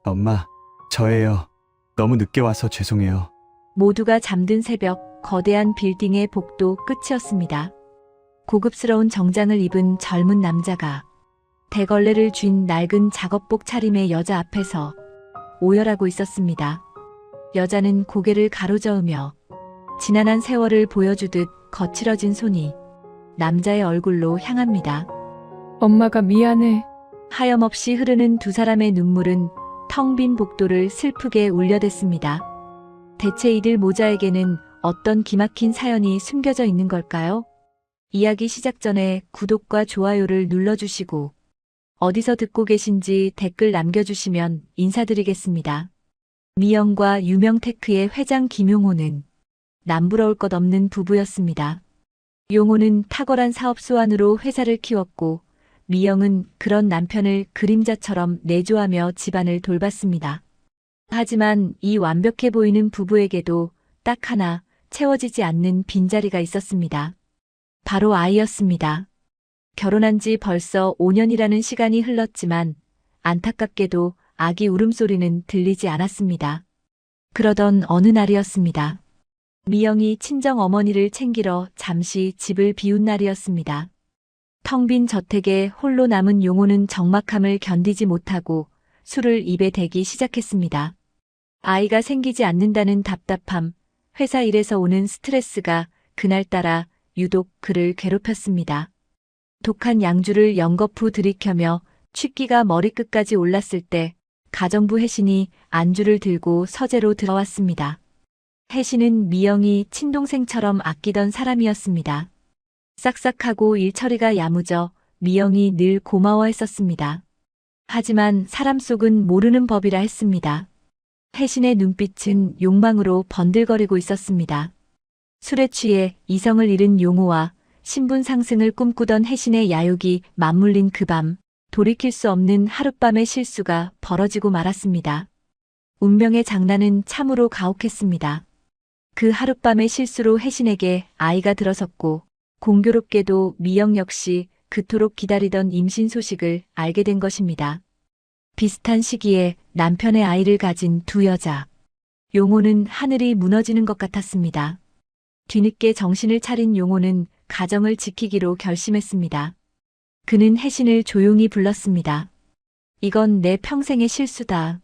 엄마, 저예요. 너무 늦게 와서 죄송해요. 모두가 잠든 새벽, 거대한 빌딩의 복도 끝이었습니다. 고급스러운 정장을 입은 젊은 남자가 대걸레를 쥔 낡은 작업복 차림의 여자 앞에서 오열하고 있었습니다. 여자는 고개를 가로저으며 지난한 세월을 보여주듯 거칠어진 손이 남자의 얼굴로 향합니다. 엄마가 미안해. 하염없이 흐르는 두 사람의 눈물은 텅 빈 복도를 슬프게 울려댔습니다. 대체 이들 모자에게는 어떤 기막힌 사연이 숨겨져 있는 걸까요? 이야기 시작 전에 구독과 좋아요를 눌러주시고 어디서 듣고 계신지 댓글 남겨주시면 인사드리겠습니다. 미영과 유명테크의 회장 김용호는 남부러울 것 없는 부부였습니다. 용호는 탁월한 사업 수완으로 회사를 키웠고 미영은 그런 남편을 그림자처럼 내조하며 집안을 돌봤습니다. 하지만 이 완벽해 보이는 부부에게도 딱 하나 채워지지 않는 빈자리가 있었습니다. 바로 아이였습니다. 결혼한 지 벌써 5년이라는 시간이 흘렀지만 안타깝게도 아기 울음소리는 들리지 않았습니다. 그러던 어느 날이었습니다. 미영이 친정 어머니를 챙기러 잠시 집을 비운 날이었습니다. 텅 빈 저택에 홀로 남은 용호는 적막함을 견디지 못하고 술을 입에 대기 시작했습니다. 아이가 생기지 않는다는 답답함, 회사 일에서 오는 스트레스가 그날따라 유독 그를 괴롭혔습니다. 독한 양주를 연거푸 들이켜며 취기가 머리끝까지 올랐을 때 가정부 혜신이 안주를 들고 서재로 들어왔습니다. 혜신은 미영이 친동생처럼 아끼던 사람이었습니다. 싹싹하고 일처리가 야무져 미영이 늘 고마워했었습니다. 하지만 사람 속은 모르는 법이라 했습니다. 혜신의 눈빛은 욕망으로 번들거리고 있었습니다. 술에 취해 이성을 잃은 용호와 신분 상승을 꿈꾸던 혜신의 야욕이 맞물린 그 밤, 돌이킬 수 없는 하룻밤의 실수가 벌어지고 말았습니다. 운명의 장난은 참으로 가혹했습니다. 그 하룻밤의 실수로 혜신에게 아이가 들어섰고 공교롭게도 미영 역시 그토록 기다리던 임신 소식을 알게 된 것입니다. 비슷한 시기에 남편의 아이를 가진 두 여자. 용호는 하늘이 무너지는 것 같았습니다. 뒤늦게 정신을 차린 용호는 가정을 지키기로 결심했습니다. 그는 혜신을 조용히 불렀습니다. 이건 내 평생의 실수다.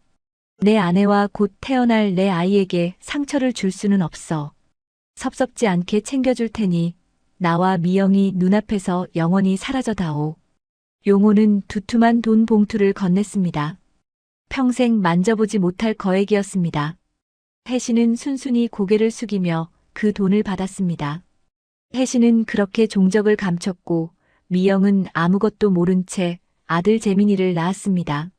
내 아내와 곧 태어날 내 아이에게 상처를 줄 수는 없어. 섭섭지 않게 챙겨줄 테니 나와 미영이 눈앞에서 영원히 사라져다오. 용호는 두툼한 돈 봉투를 건넸습니다. 평생 만져보지 못할 거액이었습니다. 혜신은 순순히 고개를 숙이며 그 돈을 받았습니다. 혜신은 그렇게 종적을 감췄고 미영은 아무것도 모른 채 아들 재민이를 낳았습니다.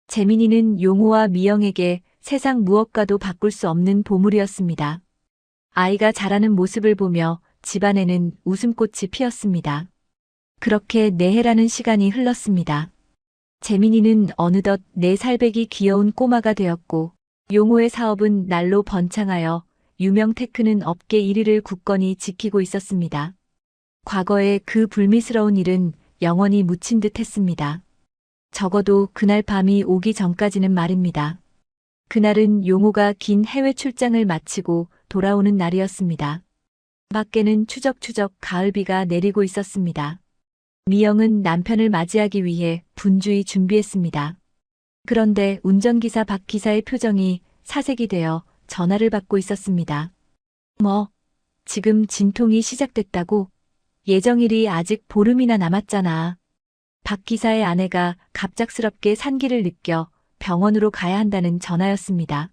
재민이는 용호와 미영에게 세상 무엇과도 바꿀 수 없는 보물이었습니다. 아이가 자라는 모습을 보며 집안에는 웃음꽃이 피었습니다. 그렇게 내해라는 시간이 흘렀습니다. 재민이는 어느덧 4살배기 귀여운 꼬마가 되었고 용호의 사업은 날로 번창하여 유명테크는 업계 1위를 굳건히 지키고 있었습니다. 과거의 그 불미스러운 일은 영원히 묻힌 듯 했습니다. 적어도 그날 밤이 오기 전까지는 말입니다. 그날은 용호가 긴 해외 출장을 마치고 돌아오는 날이었습니다. 밖에는 추적추적 가을비가 내리고 있었습니다. 미영은 남편을 맞이하기 위해 분주히 준비했습니다. 그런데 운전기사 박 기사의 표정이 사색이 되어 전화를 받고 있었습니다. 지금 진통이 시작됐다고? 예정일이 아직 보름이나 남았잖아. 박 기사의 아내가 갑작스럽게 산기를 느껴 병원으로 가야 한다는 전화였습니다.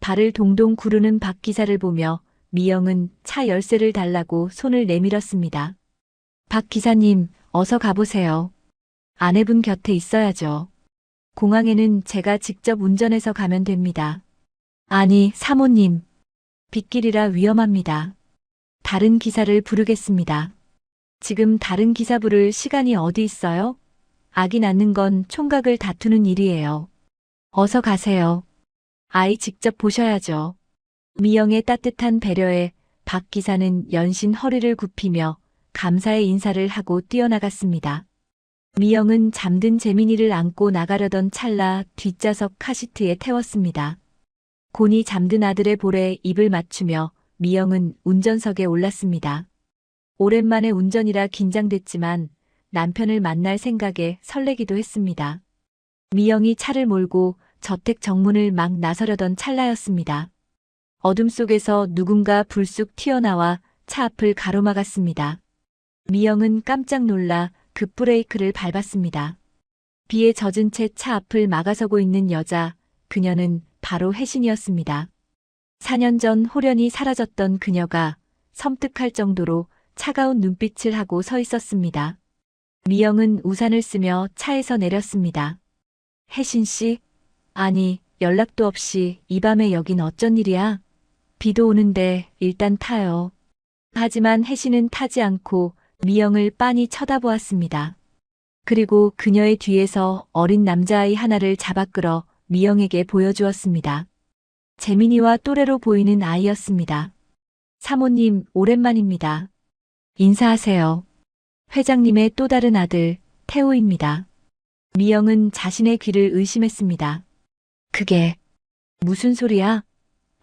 발을 동동 구르는 박 기사를 보며 미영은 차 열쇠를 달라고 손을 내밀었습니다. 박 기사님, 어서 가보세요. 아내분 곁에 있어야죠. 공항에는 제가 직접 운전해서 가면 됩니다. 아니, 사모님. 빗길이라 위험합니다. 다른 기사를 부르겠습니다. 지금 다른 기사 부를 시간이 어디 있어요? 아기 낳는 건 총각을 다투는 일이에요. 어서 가세요. 아이 직접 보셔야죠. 미영의 따뜻한 배려에 박 기사는 연신 허리를 굽히며 감사의 인사를 하고 뛰어나갔습니다. 미영은 잠든 재민이를 안고 나가려던 찰나 뒷좌석 카시트에 태웠습니다. 곤히 잠든 아들의 볼에 입을 맞추며 미영은 운전석에 올랐습니다. 오랜만에 운전이라 긴장됐지만 남편을 만날 생각에 설레기도 했습니다. 미영이 차를 몰고 저택 정문을 막 나서려던 찰나였습니다. 어둠 속에서 누군가 불쑥 튀어나와 차 앞을 가로막았습니다. 미영은 깜짝 놀라 급브레이크를 밟았습니다. 비에 젖은 채 차 앞을 막아서고 있는 여자, 그녀는 바로 혜신이었습니다. 4년 전 홀연히 사라졌던 그녀가 섬뜩할 정도로 차가운 눈빛을 하고 서 있었습니다. 미영은 우산을 쓰며 차에서 내렸습니다. 혜신 씨? 아니, 연락도 없이 이 밤에 여긴 어쩐 일이야? 비도 오는데 일단 타요. 하지만 혜신은 타지 않고 미영을 빤히 쳐다보았습니다. 그리고 그녀의 뒤에서 어린 남자아이 하나를 잡아 끌어 미영에게 보여주었습니다. 재민이와 또래로 보이는 아이였습니다. 사모님, 오랜만입니다. 인사하세요. 회장님의 또 다른 아들, 태호입니다. 미영은 자신의 귀를 의심했습니다. 그게 무슨 소리야?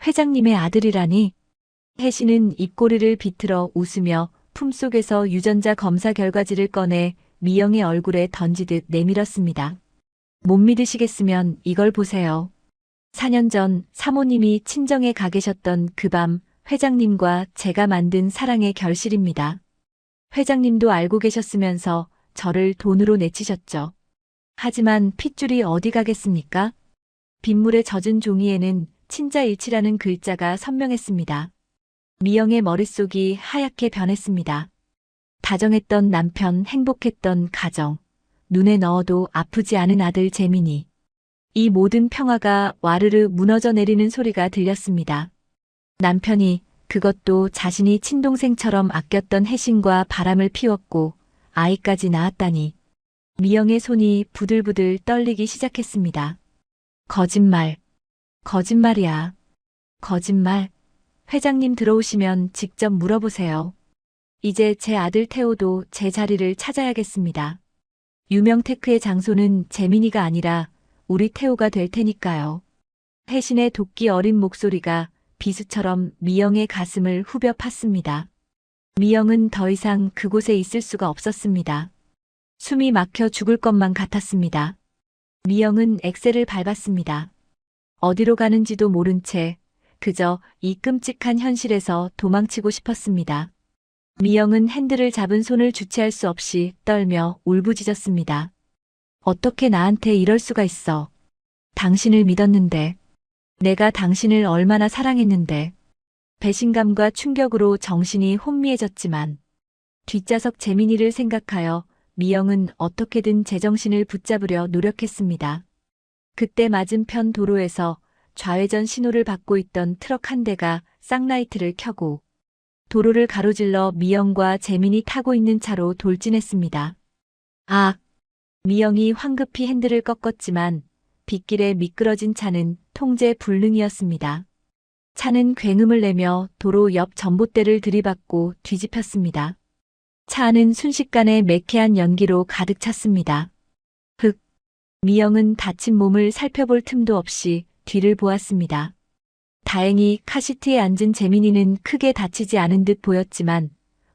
회장님의 아들이라니? 혜신은 입꼬리를 비틀어 웃으며 품속에서 유전자 검사 결과지를 꺼내 미영의 얼굴에 던지듯 내밀었습니다. 못 믿으시겠으면 이걸 보세요. 4년 전 사모님이 친정에 가 계셨던 그 밤 회장님과 제가 만든 사랑의 결실입니다. 회장님도 알고 계셨으면서 저를 돈으로 내치셨죠. 하지만 핏줄이 어디 가겠습니까? 빗물에 젖은 종이에는 친자일치라는 글자가 선명했습니다. 미영의 머릿속이 하얗게 변했습니다. 다정했던 남편, 행복했던 가정, 눈에 넣어도 아프지 않은 아들 재민이. 이 모든 평화가 와르르 무너져 내리는 소리가 들렸습니다. 남편이, 그것도 자신이 친동생처럼 아꼈던 혜신과 바람을 피웠고 아이까지 낳았다니. 미영의 손이 부들부들 떨리기 시작했습니다. 거짓말. 거짓말이야. 거짓말. 회장님 들어오시면 직접 물어보세요. 이제 제 아들 태호도 제 자리를 찾아야겠습니다. 유명 테크의 장소는 재민이가 아니라 우리 태호가 될 테니까요. 혜신의 도끼 어린 목소리가 비수처럼 미영의 가슴을 후벼 팠습니다. 미영은 더 이상 그곳에 있을 수가 없었습니다. 숨이 막혀 죽을 것만 같았습니다. 미영은 엑셀을 밟았습니다. 어디로 가는지도 모른 채 그저 이 끔찍한 현실에서 도망치고 싶었습니다. 미영은 핸들을 잡은 손을 주체할 수 없이 떨며 울부짖었습니다. 어떻게 나한테 이럴 수가 있어. 당신을 믿었는데. 내가 당신을 얼마나 사랑했는데. 배신감과 충격으로 정신이 혼미해졌지만 뒷좌석 재민이를 생각하여 미영은 어떻게든 제정신을 붙잡으려 노력했습니다. 그때 맞은편 도로에서 좌회전 신호를 받고 있던 트럭 한 대가 쌍라이트를 켜고 도로를 가로질러 미영과 재민이 타고 있는 차로 돌진했습니다. 아! 미영이 황급히 핸들을 꺾었지만 빗길에 미끄러진 차는 통제 불능이었습니다. 차는 굉음을 내며 도로 옆 전봇대를 들이받고 뒤집혔습니다. 차 안은 순식간에 매캐한 연기로 가득 찼습니다. 흑! 미영은 다친 몸을 살펴볼 틈도 없이 뒤를 보았습니다. 다행히 카시트에 앉은 재민이는 크게 다치지 않은 듯 보였지만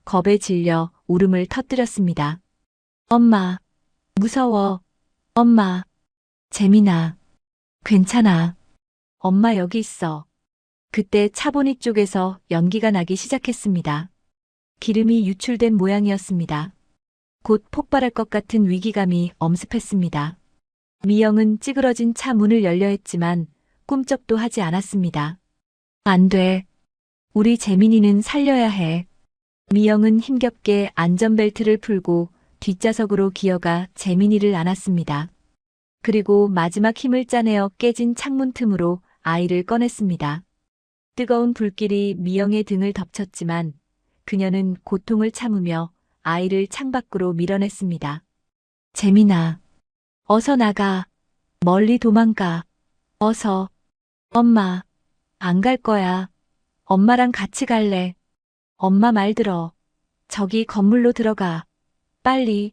겁에 질려 울음을 터뜨렸습니다. 엄마, 무서워. 엄마, 재민아, 괜찮아. 엄마 여기 있어. 그때 차보니 쪽에서 연기가 나기 시작했습니다. 기름이 유출된 모양이었습니다. 곧 폭발할 것 같은 위기감이 엄습했습니다. 미영은 찌그러진 차 문을 열려 했지만 꿈쩍도 하지 않았습니다. 안 돼. 우리 재민이는 살려야 해. 미영은 힘겹게 안전벨트를 풀고 뒷좌석으로 기어가 재민이를 안았습니다. 그리고 마지막 힘을 짜내어 깨진 창문 틈으로 아이를 꺼냈습니다. 뜨거운 불길이 미영의 등을 덮쳤지만 그녀는 고통을 참으며 아이를 창밖으로 밀어냈습니다. 재민아, 어서 나가. 멀리 도망가. 어서. 엄마, 안 갈 거야. 엄마랑 같이 갈래. 엄마 말 들어. 저기 건물로 들어가. 빨리.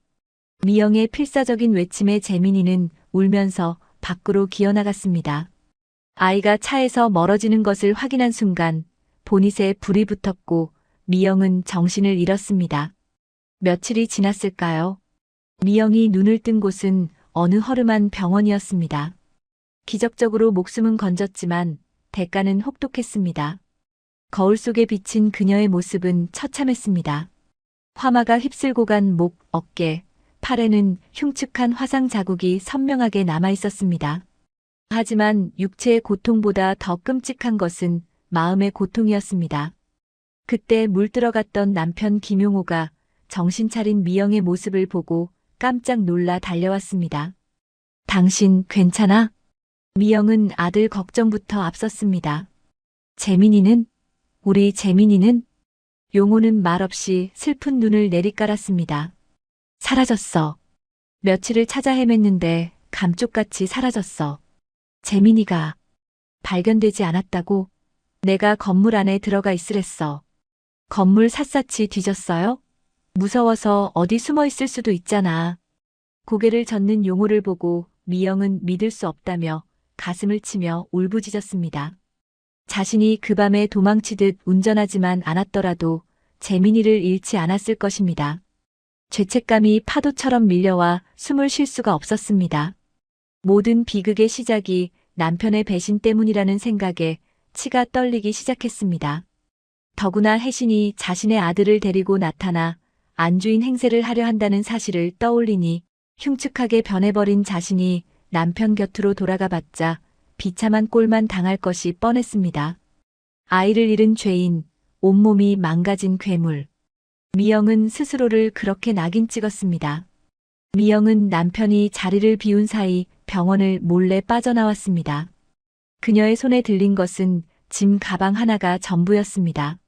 미영의 필사적인 외침에 재민이는 울면서 밖으로 기어나갔습니다. 아이가 차에서 멀어지는 것을 확인한 순간 보닛에 불이 붙었고 미영은 정신을 잃었습니다. 며칠이 지났을까요? 미영이 눈을 뜬 곳은 어느 허름한 병원이었습니다. 기적적으로 목숨은 건졌지만 대가는 혹독했습니다. 거울 속에 비친 그녀의 모습은 처참했습니다. 화마가 휩쓸고 간 목, 어깨, 팔에는 흉측한 화상 자국이 선명하게 남아 있었습니다. 하지만 육체의 고통보다 더 끔찍한 것은 마음의 고통이었습니다. 그때 물들어갔던 남편 김용호가 정신 차린 미영의 모습을 보고 깜짝 놀라 달려왔습니다. 당신 괜찮아? 미영은 아들 걱정부터 앞섰습니다. 재민이는? 우리 재민이는? 용호는 말없이 슬픈 눈을 내리깔았습니다. 사라졌어. 며칠을 찾아 헤맸는데 감쪽같이 사라졌어. 재민이가 발견되지 않았다고? 내가 건물 안에 들어가 있으랬어. 건물 샅샅이 뒤졌어요? 무서워서 어디 숨어 있을 수도 있잖아. 고개를 젓는 용호를 보고 미영은 믿을 수 없다며 가슴을 치며 울부짖었습니다. 자신이 그 밤에 도망치듯 운전하지만 않았더라도 재민이를 잃지 않았을 것입니다. 죄책감이 파도처럼 밀려와 숨을 쉴 수가 없었습니다. 모든 비극의 시작이 남편의 배신 때문이라는 생각에 치가 떨리기 시작했습니다. 더구나 혜신이 자신의 아들을 데리고 나타나 안주인 행세를 하려 한다는 사실을 떠올리니 흉측하게 변해버린 자신이 남편 곁으로 돌아가 봤자 비참한 꼴만 당할 것이 뻔했습니다. 아이를 잃은 죄인, 온몸이 망가진 괴물. 미영은 스스로를 그렇게 낙인 찍었습니다. 미영은 남편이 자리를 비운 사이 병원을 몰래 빠져나왔습니다. 그녀의 손에 들린 것은 짐 가방 하나가 전부였습니다.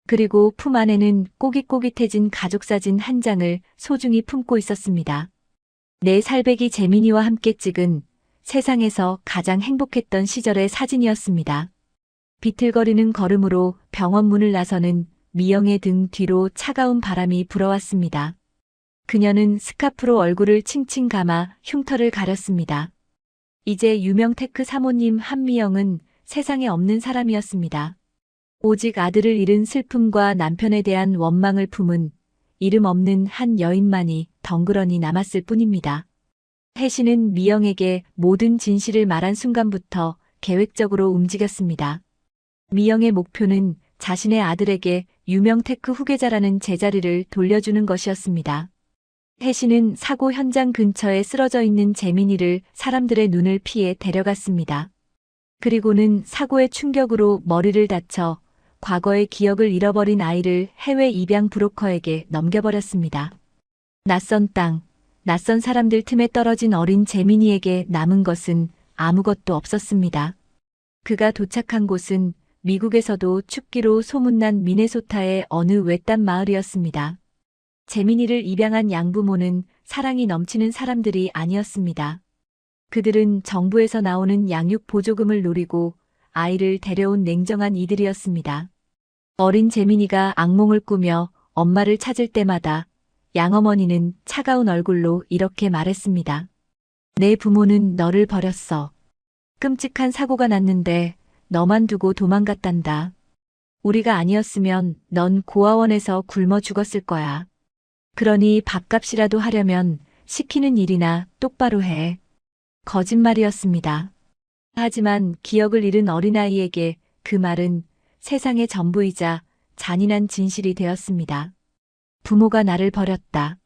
그리고 품 안에는 꼬깃꼬깃해진 가족사진 한 장을 소중히 품고 있었습니다. 내 살배기 재민이와 함께 찍은 세상에서 가장 행복했던 시절의 사진이었습니다. 비틀거리는 걸음으로 병원 문을 나서는 미영의 등 뒤로 차가운 바람이 불어왔습니다. 그녀는 스카프로 얼굴을 칭칭 감아 흉터를 가렸습니다. 이제 유명 테크 사모님 한미영은 세상에 없는 사람이었습니다. 오직 아들을 잃은 슬픔과 남편에 대한 원망을 품은 이름 없는 한 여인만이 덩그러니 남았을 뿐입니다. 혜신은 미영에게 모든 진실을 말한 순간부터 계획적으로 움직였습니다. 미영의 목표는 자신의 아들에게 유명 테크 후계자라는 제자리를 돌려주는 것이었습니다. 혜신은 사고 현장 근처에 쓰러져 있는 재민이를 사람들의 눈을 피해 데려갔습니다. 그리고는 사고의 충격으로 머리를 다쳐 과거의 기억을 잃어버린 아이를 해외 입양 브로커에게 넘겨버렸습니다. 낯선 땅, 낯선 사람들 틈에 떨어진 어린 재민이에게 남은 것은 아무것도 없었습니다. 그가 도착한 곳은 미국에서도 춥기로 소문난 미네소타의 어느 외딴 마을이었습니다. 재민이를 입양한 양부모는 사랑이 넘치는 사람들이 아니었습니다. 그들은 정부에서 나오는 양육 보조금을 노리고 아이를 데려온 냉정한 이들이었습니다. 어린 재민이가 악몽을 꾸며 엄마를 찾을 때마다 양어머니는 차가운 얼굴로 이렇게 말했습니다. 내 부모는 너를 버렸어. 끔찍한 사고가 났는데 너만 두고 도망갔단다. 우리가 아니었으면 넌 고아원에서 굶어 죽었을 거야. 그러니 밥값이라도 하려면 시키는 일이나 똑바로 해. 거짓말이었습니다. 하지만 기억을 잃은 어린아이에게 그 말은 세상의 전부이자 잔인한 진실이 되었습니다. 부모가 나를 버렸다.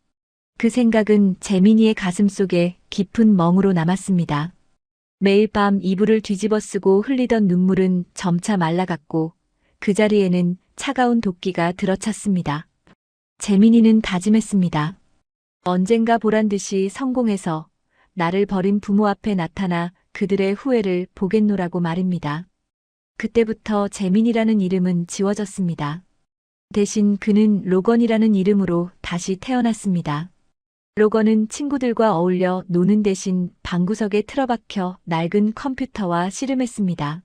그 생각은 재민이의 가슴 속에 깊은 멍으로 남았습니다. 매일 밤 이불을 뒤집어 쓰고 흘리던 눈물은 점차 말라갔고 그 자리에는 차가운 도끼가 들어찼습니다. 재민이는 다짐했습니다. 언젠가 보란 듯이 성공해서 나를 버린 부모 앞에 나타나 그들의 후회를 보겠노라고 말입니다. 그때부터 재민이라는 이름은 지워졌습니다. 대신 그는 로건이라는 이름으로 다시 태어났습니다. 로건은 친구들과 어울려 노는 대신 방구석에 틀어박혀 낡은 컴퓨터와 씨름했습니다.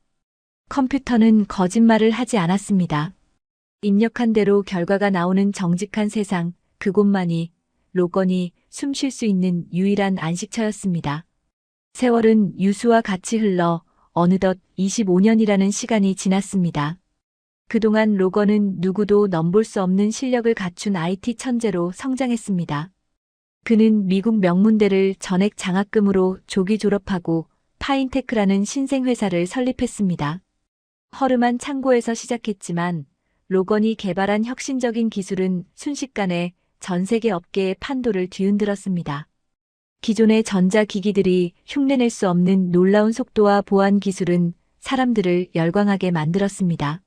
컴퓨터는 거짓말을 하지 않았습니다. 입력한 대로 결과가 나오는 정직한 세상, 그곳만이 로건이 숨 쉴 수 있는 유일한 안식처였습니다. 세월은 유수와 같이 흘러 어느덧 25년이라는 시간이 지났습니다. 그동안 로건은 누구도 넘볼 수 없는 실력을 갖춘 IT 천재로 성장했습니다. 그는 미국 명문대를 전액 장학금으로 조기 졸업하고 파인테크라는 신생 회사를 설립했습니다. 허름한 창고에서 시작했지만 로건이 개발한 혁신적인 기술은 순식간에 전 세계 업계의 판도를 뒤흔들었습니다. 기존의 전자기기들이 흉내낼 수 없는 놀라운 속도와 보안 기술은 사람들을 열광하게 만들었습니다.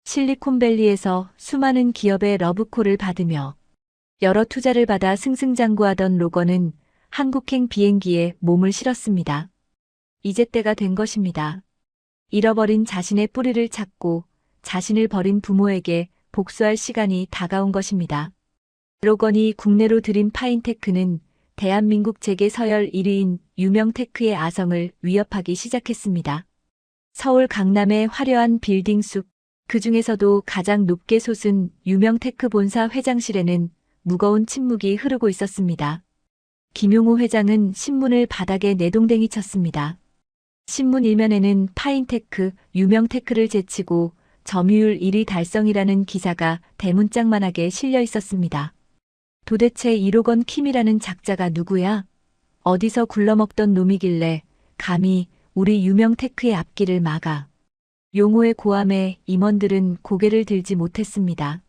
실리콘밸리에서 수많은 기업의 러브콜을 받으며 여러 투자를 받아 승승장구하던 로건은 한국행 비행기에 몸을 실었습니다. 이제 때가 된 것입니다. 잃어버린 자신의 뿌리를 찾고 자신을 버린 부모에게 복수할 시간이 다가온 것입니다. 로건이 국내로 들인 파인테크는 대한민국 재계 서열 1위인 유명테크의 아성을 위협하기 시작했습니다. 서울 강남의 화려한 빌딩 숲, 그 중에서도 가장 높게 솟은 유명테크 본사 회장실에는 무거운 침묵이 흐르고 있었습니다. 김용호 회장은 신문을 바닥에 내동댕이 쳤습니다. 신문 일면에는 파인테크, 유명테크를 제치고 점유율 1위 달성이라는 기사가 대문짝만하게 실려 있었습니다. 도대체 1억 원 킴이라는 작자가 누구야? 어디서 굴러먹던 놈이길래 감히 우리 유명테크의 앞길을 막아. 용호의 고함에 임원들은 고개를 들지 못했습니다.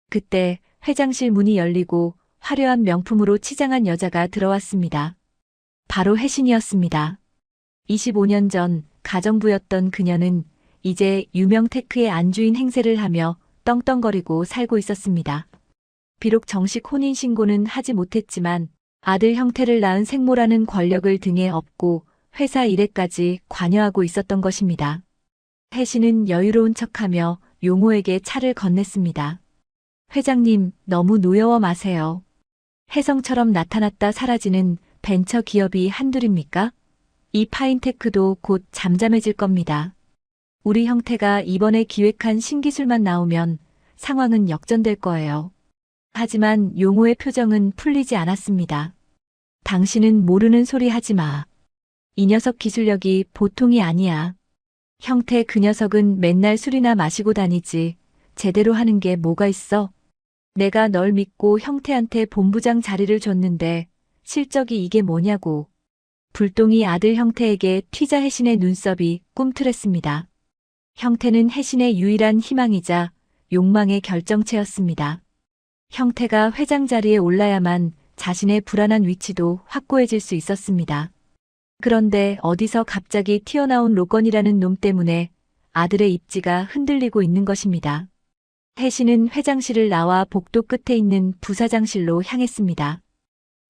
그때 회장실 문이 열리고 화려한 명품으로 치장한 여자가 들어왔습니다. 바로 혜신이었습니다. 25년 전 가정부였던 그녀는 이제 유명테크의 안주인 행세를 하며 떵떵거리고 살고 있었습니다. 비록 정식 혼인신고는 하지 못했지만 아들 형태를 낳은 생모라는 권력을 등에 업고 회사 일에까지 관여하고 있었던 것입니다. 혜신은 여유로운 척하며 용호에게 차를 건넸습니다. 회장님, 너무 노여워 마세요. 혜성처럼 나타났다 사라지는 벤처 기업이 한둘입니까? 이 파인테크도 곧 잠잠해질 겁니다. 우리 형태가 이번에 기획한 신기술만 나오면 상황은 역전될 거예요. 하지만 용호의 표정은 풀리지 않았습니다. 당신은 모르는 소리 하지 마. 이 녀석 기술력이 보통이 아니야. 형태 그 녀석은 맨날 술이나 마시고 다니지. 제대로 하는 게 뭐가 있어? 내가 널 믿고 형태한테 본부장 자리를 줬는데 실적이 이게 뭐냐고. 불똥이 아들 형태에게 튀자 혜신의 눈썹이 꿈틀했습니다. 형태는 혜신의 유일한 희망이자 욕망의 결정체였습니다. 형태가 회장 자리에 올라야만 자신의 불안한 위치도 확고해질 수 있었습니다. 그런데 어디서 갑자기 튀어나온 로건이라는 놈 때문에 아들의 입지가 흔들리고 있는 것입니다. 혜신은 회장실을 나와 복도 끝에 있는 부사장실로 향했습니다.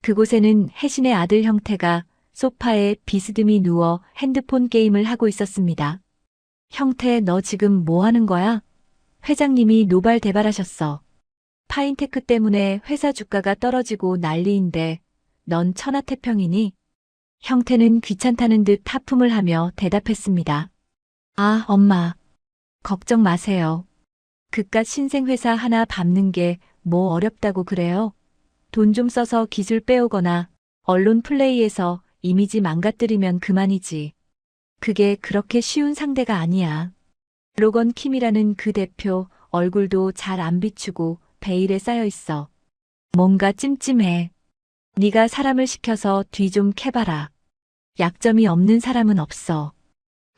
그곳에는 혜신의 아들 형태가 소파에 비스듬히 누워 핸드폰 게임을 하고 있었습니다. 형태, 너 지금 뭐 하는 거야? 회장님이 노발대발하셨어. 파인테크 때문에 회사 주가가 떨어지고 난리인데 넌 천하태평이니? 형태는 귀찮다는 듯 하품을 하며 대답했습니다. 아, 엄마. 걱정 마세요. 그깟 신생회사 하나 밟는 게 뭐 어렵다고 그래요? 돈 좀 써서 기술 빼오거나 언론 플레이에서 이미지 망가뜨리면 그만이지. 그게 그렇게 쉬운 상대가 아니야. 로건 킴이라는 그 대표 얼굴도 잘 안 비추고 베일에 쌓여 있어. 뭔가 찜찜해. 네가 사람을 시켜서 뒤 좀 캐봐라. 약점이 없는 사람은 없어.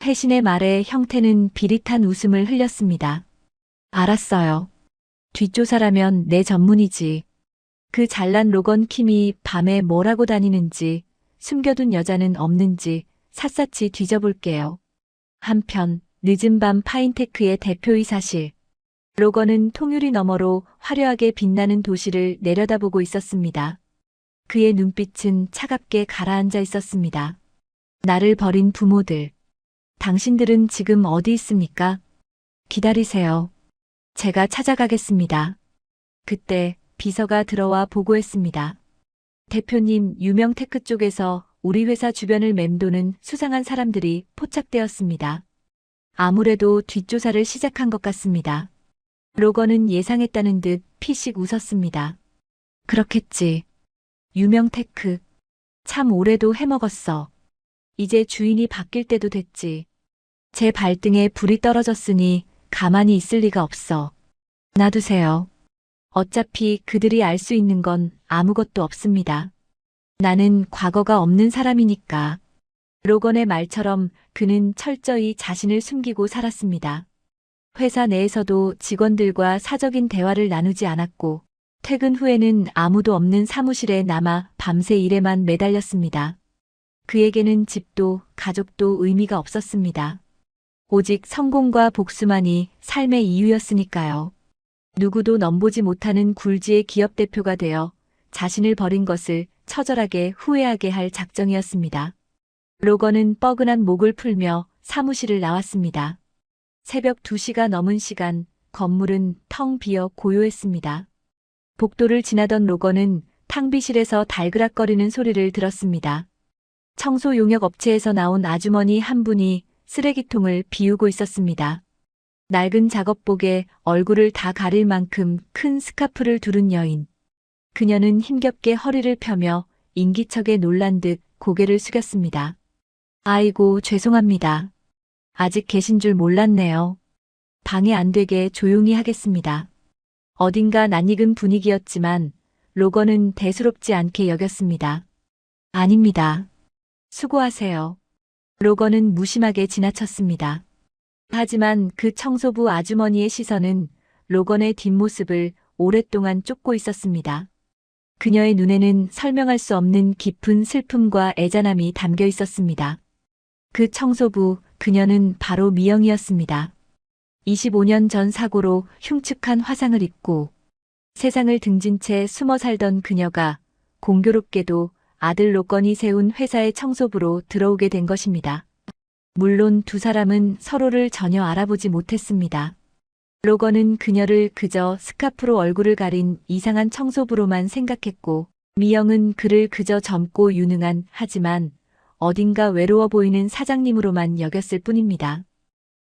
혜신의 말에 형태는 비릿한 웃음을 흘렸습니다. 알았어요. 뒷조사라면 내 전문이지. 그 잘난 로건 킴이 밤에 뭘 하고 다니는지, 숨겨둔 여자는 없는지 샅샅이 뒤져볼게요. 한편 늦은 밤 파인테크의 대표이사실. 로건은 통유리 너머로 화려하게 빛나는 도시를 내려다보고 있었습니다. 그의 눈빛은 차갑게 가라앉아 있었습니다. 나를 버린 부모들. 당신들은 지금 어디 있습니까? 기다리세요. 제가 찾아가겠습니다. 그때 비서가 들어와 보고했습니다. 대표님, 유명테크 쪽에서 우리 회사 주변을 맴도는 수상한 사람들이 포착되었습니다. 아무래도 뒷조사를 시작한 것 같습니다. 로건은 예상했다는 듯 피식 웃었습니다. 그렇겠지. 유명 테크. 참 오래도 해먹었어. 이제 주인이 바뀔 때도 됐지. 제 발등에 불이 떨어졌으니 가만히 있을 리가 없어. 놔두세요. 어차피 그들이 알 수 있는 건 아무것도 없습니다. 나는 과거가 없는 사람이니까. 로건의 말처럼 그는 철저히 자신을 숨기고 살았습니다. 회사 내에서도 직원들과 사적인 대화를 나누지 않았고, 퇴근 후에는 아무도 없는 사무실에 남아 밤새 일에만 매달렸습니다. 그에게는 집도 가족도 의미가 없었습니다. 오직 성공과 복수만이 삶의 이유였으니까요. 누구도 넘보지 못하는 굴지의 기업 대표가 되어 자신을 버린 것을 처절하게 후회하게 할 작정이었습니다. 로건은 뻐근한 목을 풀며 사무실을 나왔습니다. 새벽 2시가 넘은 시간, 건물은 텅 비어 고요했습니다. 복도를 지나던 로건은 탕비실에서 달그락거리는 소리를 들었습니다. 청소 용역 업체에서 나온 아주머니 한 분이 쓰레기통을 비우고 있었습니다. 낡은 작업복에 얼굴을 다 가릴 만큼 큰 스카프를 두른 여인. 그녀는 힘겹게 허리를 펴며 인기척에 놀란 듯 고개를 숙였습니다. 아이고, 죄송합니다. 아직 계신 줄 몰랐네요. 방해 안 되게 조용히 하겠습니다. 어딘가 낯익은 분위기였지만 로건은 대수롭지 않게 여겼습니다. 아닙니다. 수고하세요. 로건은 무심하게 지나쳤습니다. 하지만 그 청소부 아주머니의 시선은 로건의 뒷모습을 오랫동안 쫓고 있었습니다. 그녀의 눈에는 설명할 수 없는 깊은 슬픔과 애잔함이 담겨 있었습니다. 그 청소부, 그녀는 바로 미영이었습니다. 25년 전 사고로 흉측한 화상을 입고 세상을 등진 채 숨어 살던 그녀가 공교롭게도 아들 로건이 세운 회사의 청소부로 들어오게 된 것입니다. 물론 두 사람은 서로를 전혀 알아보지 못했습니다. 로건은 그녀를 그저 스카프로 얼굴을 가린 이상한 청소부로만 생각했고, 미영은 그를 그저 젊고 유능한 하지만 어딘가 외로워 보이는 사장님으로만 여겼을 뿐입니다.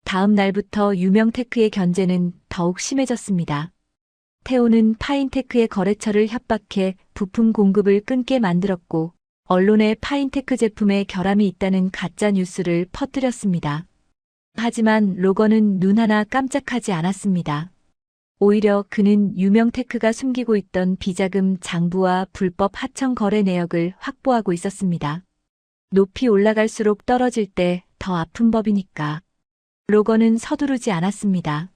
다음 날부터 유명 테크의 견제는 더욱 심해졌습니다. 태오는 파인테크의 거래처를 협박해 부품 공급을 끊게 만들었고, 언론에 파인테크 제품에 결함이 있다는 가짜 뉴스를 퍼뜨렸습니다. 하지만 로건은 눈 하나 깜짝하지 않았습니다. 오히려 그는 유명 테크가 숨기고 있던 비자금 장부와 불법 하청 거래 내역을 확보하고 있었습니다. 높이 올라갈수록 떨어질 때 더 아픈 법이니까. 로건은 서두르지 않았습니다.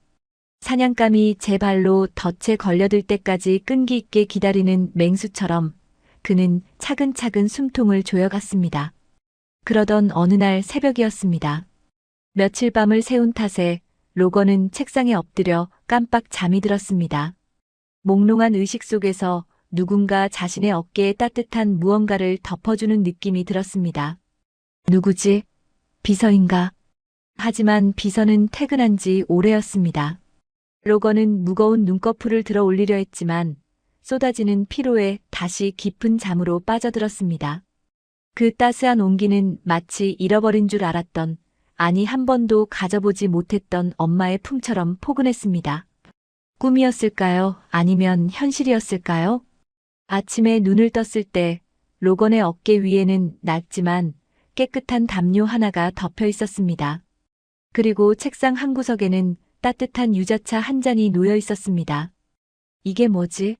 사냥감이 제 발로 덫에 걸려들 때까지 끈기 있게 기다리는 맹수처럼 그는 차근차근 숨통을 조여갔습니다. 그러던 어느 날 새벽이었습니다. 며칠 밤을 새운 탓에 로건은 책상에 엎드려 깜빡 잠이 들었습니다. 몽롱한 의식 속에서 누군가 자신의 어깨에 따뜻한 무언가를 덮어주는 느낌이 들었습니다. 누구지? 비서인가? 하지만 비서는 퇴근한 지 오래였습니다. 로건은 무거운 눈꺼풀을 들어 올리려 했지만 쏟아지는 피로에 다시 깊은 잠으로 빠져들었습니다. 그 따스한 온기는 마치 잃어버린 줄 알았던, 아니 한 번도 가져보지 못했던 엄마의 품처럼 포근했습니다. 꿈이었을까요? 아니면 현실이었을까요? 아침에 눈을 떴을 때 로건의 어깨 위에는 낡지만 깨끗한 담요 하나가 덮여 있었습니다. 그리고 책상 한 구석에는 따뜻한 유자차 한 잔이 놓여 있었습니다. 이게 뭐지?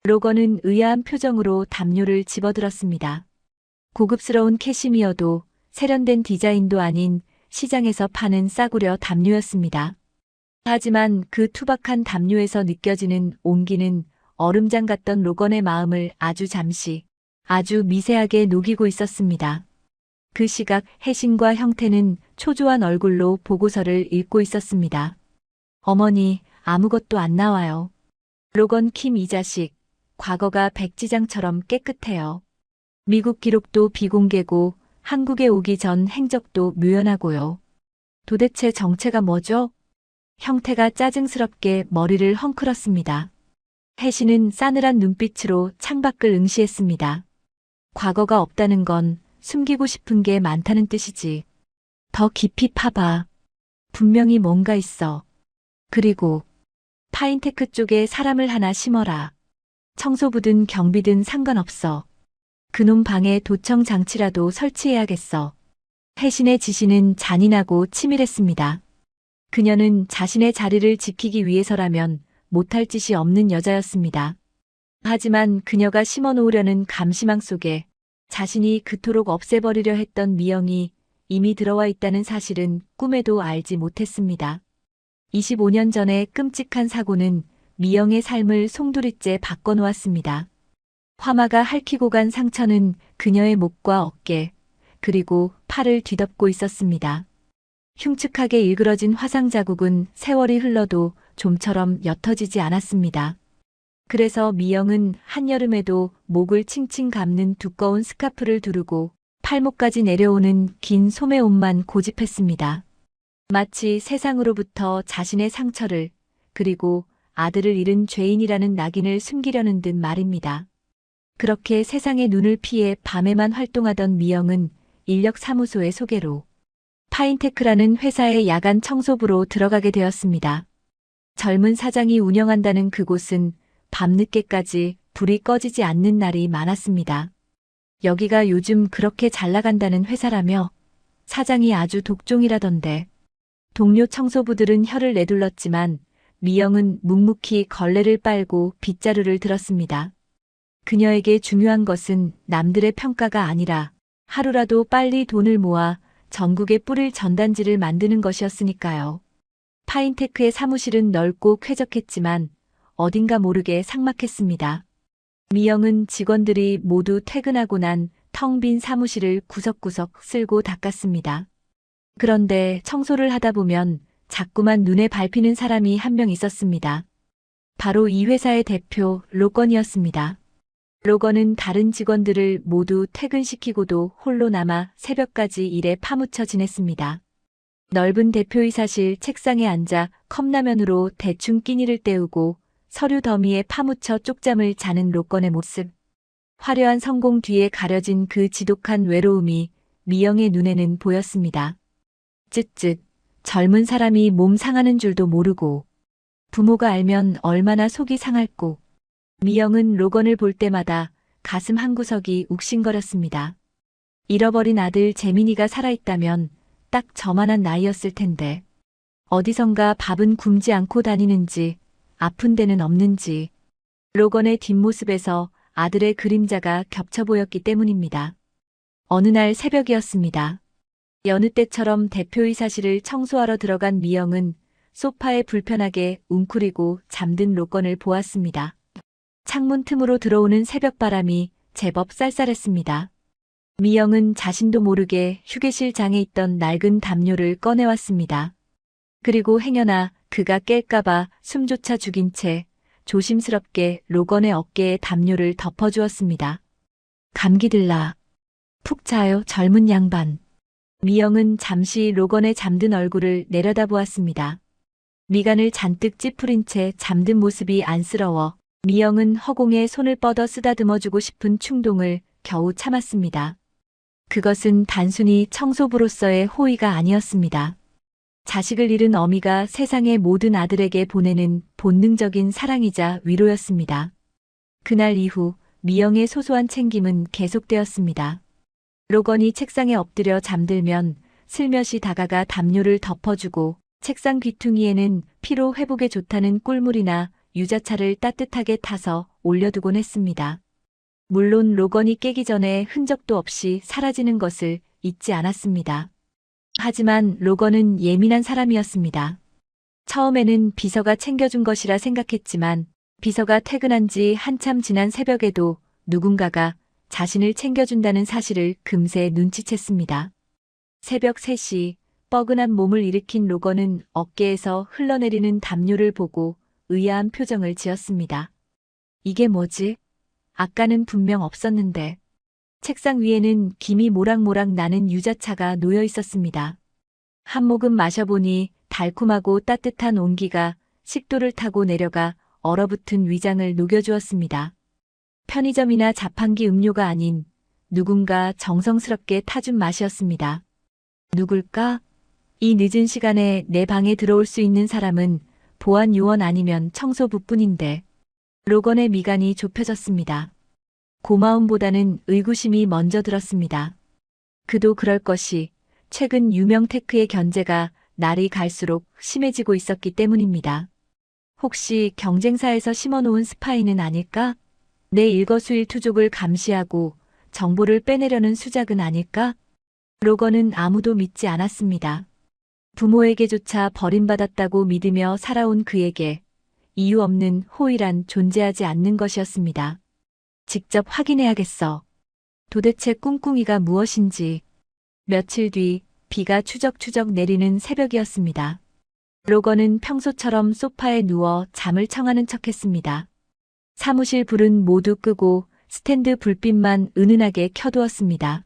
로건은 의아한 표정으로 담요를 집어들었습니다. 고급스러운 캐시미어도 세련된 디자인도 아닌 시장에서 파는 싸구려 담요였습니다. 하지만 그 투박한 담요에서 느껴지는 온기는 얼음장 같던 로건의 마음을 아주 잠시, 아주 미세하게 녹이고 있었습니다. 그 시각 혜신과 형태는 초조한 얼굴로 보고서를 읽고 있었습니다. 어머니, 아무것도 안 나와요. 로건 킴 이 자식, 과거가 백지장처럼 깨끗해요. 미국 기록도 비공개고 한국에 오기 전 행적도 묘연하고요. 도대체 정체가 뭐죠? 형태가 짜증스럽게 머리를 헝클었습니다. 혜신은 싸늘한 눈빛으로 창밖을 응시했습니다. 과거가 없다는 건 숨기고 싶은 게 많다는 뜻이지. 더 깊이 파봐. 분명히 뭔가 있어. 그리고 파인테크 쪽에 사람을 하나 심어라. 청소부든 경비든 상관없어. 그놈 방에 도청 장치라도 설치해야겠어. 혜신의 지시는 잔인하고 치밀했습니다. 그녀는 자신의 자리를 지키기 위해서라면 못할 짓이 없는 여자였습니다. 하지만 그녀가 심어놓으려는 감시망 속에 자신이 그토록 없애버리려 했던 미영이 이미 들어와 있다는 사실은 꿈에도 알지 못했습니다. 25년 전의 끔찍한 사고는 미영의 삶을 송두리째 바꿔놓았습니다. 화마가 핥히고 간 상처는 그녀의 목과 어깨, 그리고 팔을 뒤덮고 있었습니다. 흉측하게 일그러진 화상 자국은 세월이 흘러도 좀처럼 옅어지지 않았습니다. 그래서 미영은 한여름에도 목을 칭칭 감는 두꺼운 스카프를 두르고 팔목까지 내려오는 긴 소매옷만 고집했습니다. 마치 세상으로부터 자신의 상처를, 그리고 아들을 잃은 죄인이라는 낙인을 숨기려는 듯 말입니다. 그렇게 세상의 눈을 피해 밤에만 활동하던 미영은 인력사무소의 소개로 파인테크라는 회사의 야간 청소부로 들어가게 되었습니다. 젊은 사장이 운영한다는 그곳은 밤늦게까지 불이 꺼지지 않는 날이 많았습니다. 여기가 요즘 그렇게 잘 나간다는 회사라며 사장이 아주 독종이라던데. 동료 청소부들은 혀를 내둘렀지만 미영은 묵묵히 걸레를 빨고 빗자루를 들었습니다. 그녀에게 중요한 것은 남들의 평가가 아니라 하루라도 빨리 돈을 모아 전국에 뿌릴 전단지를 만드는 것이었으니까요. 파인테크의 사무실은 넓고 쾌적했지만 어딘가 모르게 삭막했습니다. 미영은 직원들이 모두 퇴근하고 난 텅 빈 사무실을 구석구석 쓸고 닦았습니다. 그런데 청소를 하다 보면 자꾸만 눈에 밟히는 사람이 한 명 있었습니다. 바로 이 회사의 대표 로건이었습니다. 로건은 다른 직원들을 모두 퇴근시키고도 홀로 남아 새벽까지 일에 파묻혀 지냈습니다. 넓은 대표이사실 책상에 앉아 컵라면으로 대충 끼니를 때우고 서류 더미에 파묻혀 쪽잠을 자는 로건의 모습. 화려한 성공 뒤에 가려진 그 지독한 외로움이 미영의 눈에는 보였습니다. 쯧쯧, 젊은 사람이 몸 상하는 줄도 모르고 부모가 알면 얼마나 속이 상할꼬. 미영은 로건을 볼 때마다 가슴 한구석이 욱신거렸습니다. 잃어버린 아들 재민이가 살아있다면 딱 저만한 나이였을 텐데 어디선가 밥은 굶지 않고 다니는지 아픈 데는 없는지 로건의 뒷모습에서 아들의 그림자가 겹쳐 보였기 때문입니다. 어느 날 새벽이었습니다. 여느 때처럼 대표이사실을 청소하러 들어간 미영은 소파에 불편하게 웅크리고 잠든 로건을 보았습니다. 창문 틈으로 들어오는 새벽바람이 제법 쌀쌀했습니다. 미영은 자신도 모르게 휴게실 장에 있던 낡은 담요를 꺼내왔습니다. 그리고 행여나 그가 깰까봐 숨조차 죽인 채 조심스럽게 로건의 어깨에 담요를 덮어주었습니다. 감기 들라. 푹 자요, 젊은 양반. 미영은 잠시 로건의 잠든 얼굴을 내려다보았습니다. 미간을 잔뜩 찌푸린 채 잠든 모습이 안쓰러워 미영은 허공에 손을 뻗어 쓰다듬어주고 싶은 충동을 겨우 참았습니다. 그것은 단순히 청소부로서의 호의가 아니었습니다. 자식을 잃은 어미가 세상의 모든 아들에게 보내는 본능적인 사랑이자 위로였습니다. 그날 이후 미영의 소소한 챙김은 계속되었습니다. 로건이 책상에 엎드려 잠들면 슬며시 다가가 담요를 덮어주고 책상 귀퉁이에는 피로 회복에 좋다는 꿀물이나 유자차를 따뜻하게 타서 올려두곤 했습니다. 물론 로건이 깨기 전에 흔적도 없이 사라지는 것을 잊지 않았습니다. 하지만 로건은 예민한 사람이었습니다. 처음에는 비서가 챙겨준 것이라 생각했지만 비서가 퇴근한 지 한참 지난 새벽에도 누군가가 자신을 챙겨준다는 사실을 금세 눈치챘습니다. 새벽 3시 뻐근한 몸을 일으킨 로건은 어깨에서 흘러내리는 담요를 보고 의아한 표정을 지었습니다. 이게 뭐지? 아까는 분명 없었는데. 책상 위에는 김이 모락모락 나는 유자차가 놓여 있었습니다. 한 모금 마셔보니 달콤하고 따뜻한 온기가 식도를 타고 내려가 얼어붙은 위장을 녹여주었습니다. 편의점이나 자판기 음료가 아닌 누군가 정성스럽게 타준 맛이었습니다. 누굴까? 이 늦은 시간에 내 방에 들어올 수 있는 사람은 보안 요원 아니면 청소부뿐인데. 로건의 미간이 좁혀졌습니다. 고마움보다는 의구심이 먼저 들었습니다. 그도 그럴 것이 최근 유명 테크의 견제가 날이 갈수록 심해지고 있었기 때문입니다. 혹시 경쟁사에서 심어놓은 스파이는 아닐까? 내 일거수일투족을 감시하고 정보를 빼내려는 수작은 아닐까? 로건은 아무도 믿지 않았습니다. 부모에게조차 버림받았다고 믿으며 살아온 그에게 이유 없는 호의란 존재하지 않는 것이었습니다. 직접 확인해야겠어. 도대체 꿍꿍이가 무엇인지. 며칠 뒤 비가 추적추적 내리는 새벽이었습니다. 로건은 평소처럼 소파에 누워 잠을 청하는 척했습니다. 사무실 불은 모두 끄고 스탠드 불빛만 은은하게 켜두었습니다.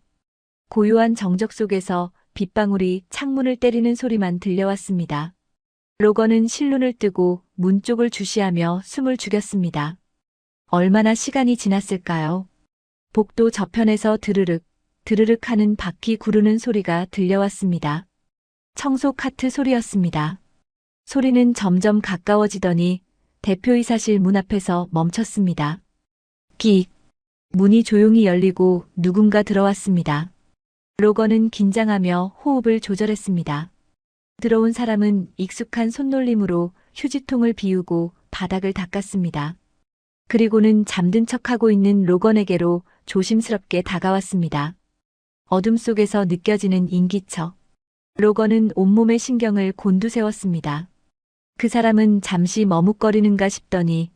고요한 정적 속에서 빗방울이 창문을 때리는 소리만 들려왔습니다. 로건은 실눈을 뜨고 문 쪽을 주시하며 숨을 죽였습니다. 얼마나 시간이 지났을까요? 복도 저편에서 드르륵, 드르륵 하는 바퀴 구르는 소리가 들려왔습니다. 청소 카트 소리였습니다. 소리는 점점 가까워지더니 대표이사실 문 앞에서 멈췄습니다. 끽! 문이 조용히 열리고 누군가 들어왔습니다. 로건은 긴장하며 호흡을 조절했습니다. 들어온 사람은 익숙한 손놀림으로 휴지통을 비우고 바닥을 닦았습니다. 그리고는 잠든 척하고 있는 로건에게로 조심스럽게 다가왔습니다. 어둠 속에서 느껴지는 인기척. 로건은 온몸의 신경을 곤두세웠습니다. 그 사람은 잠시 머뭇거리는가 싶더니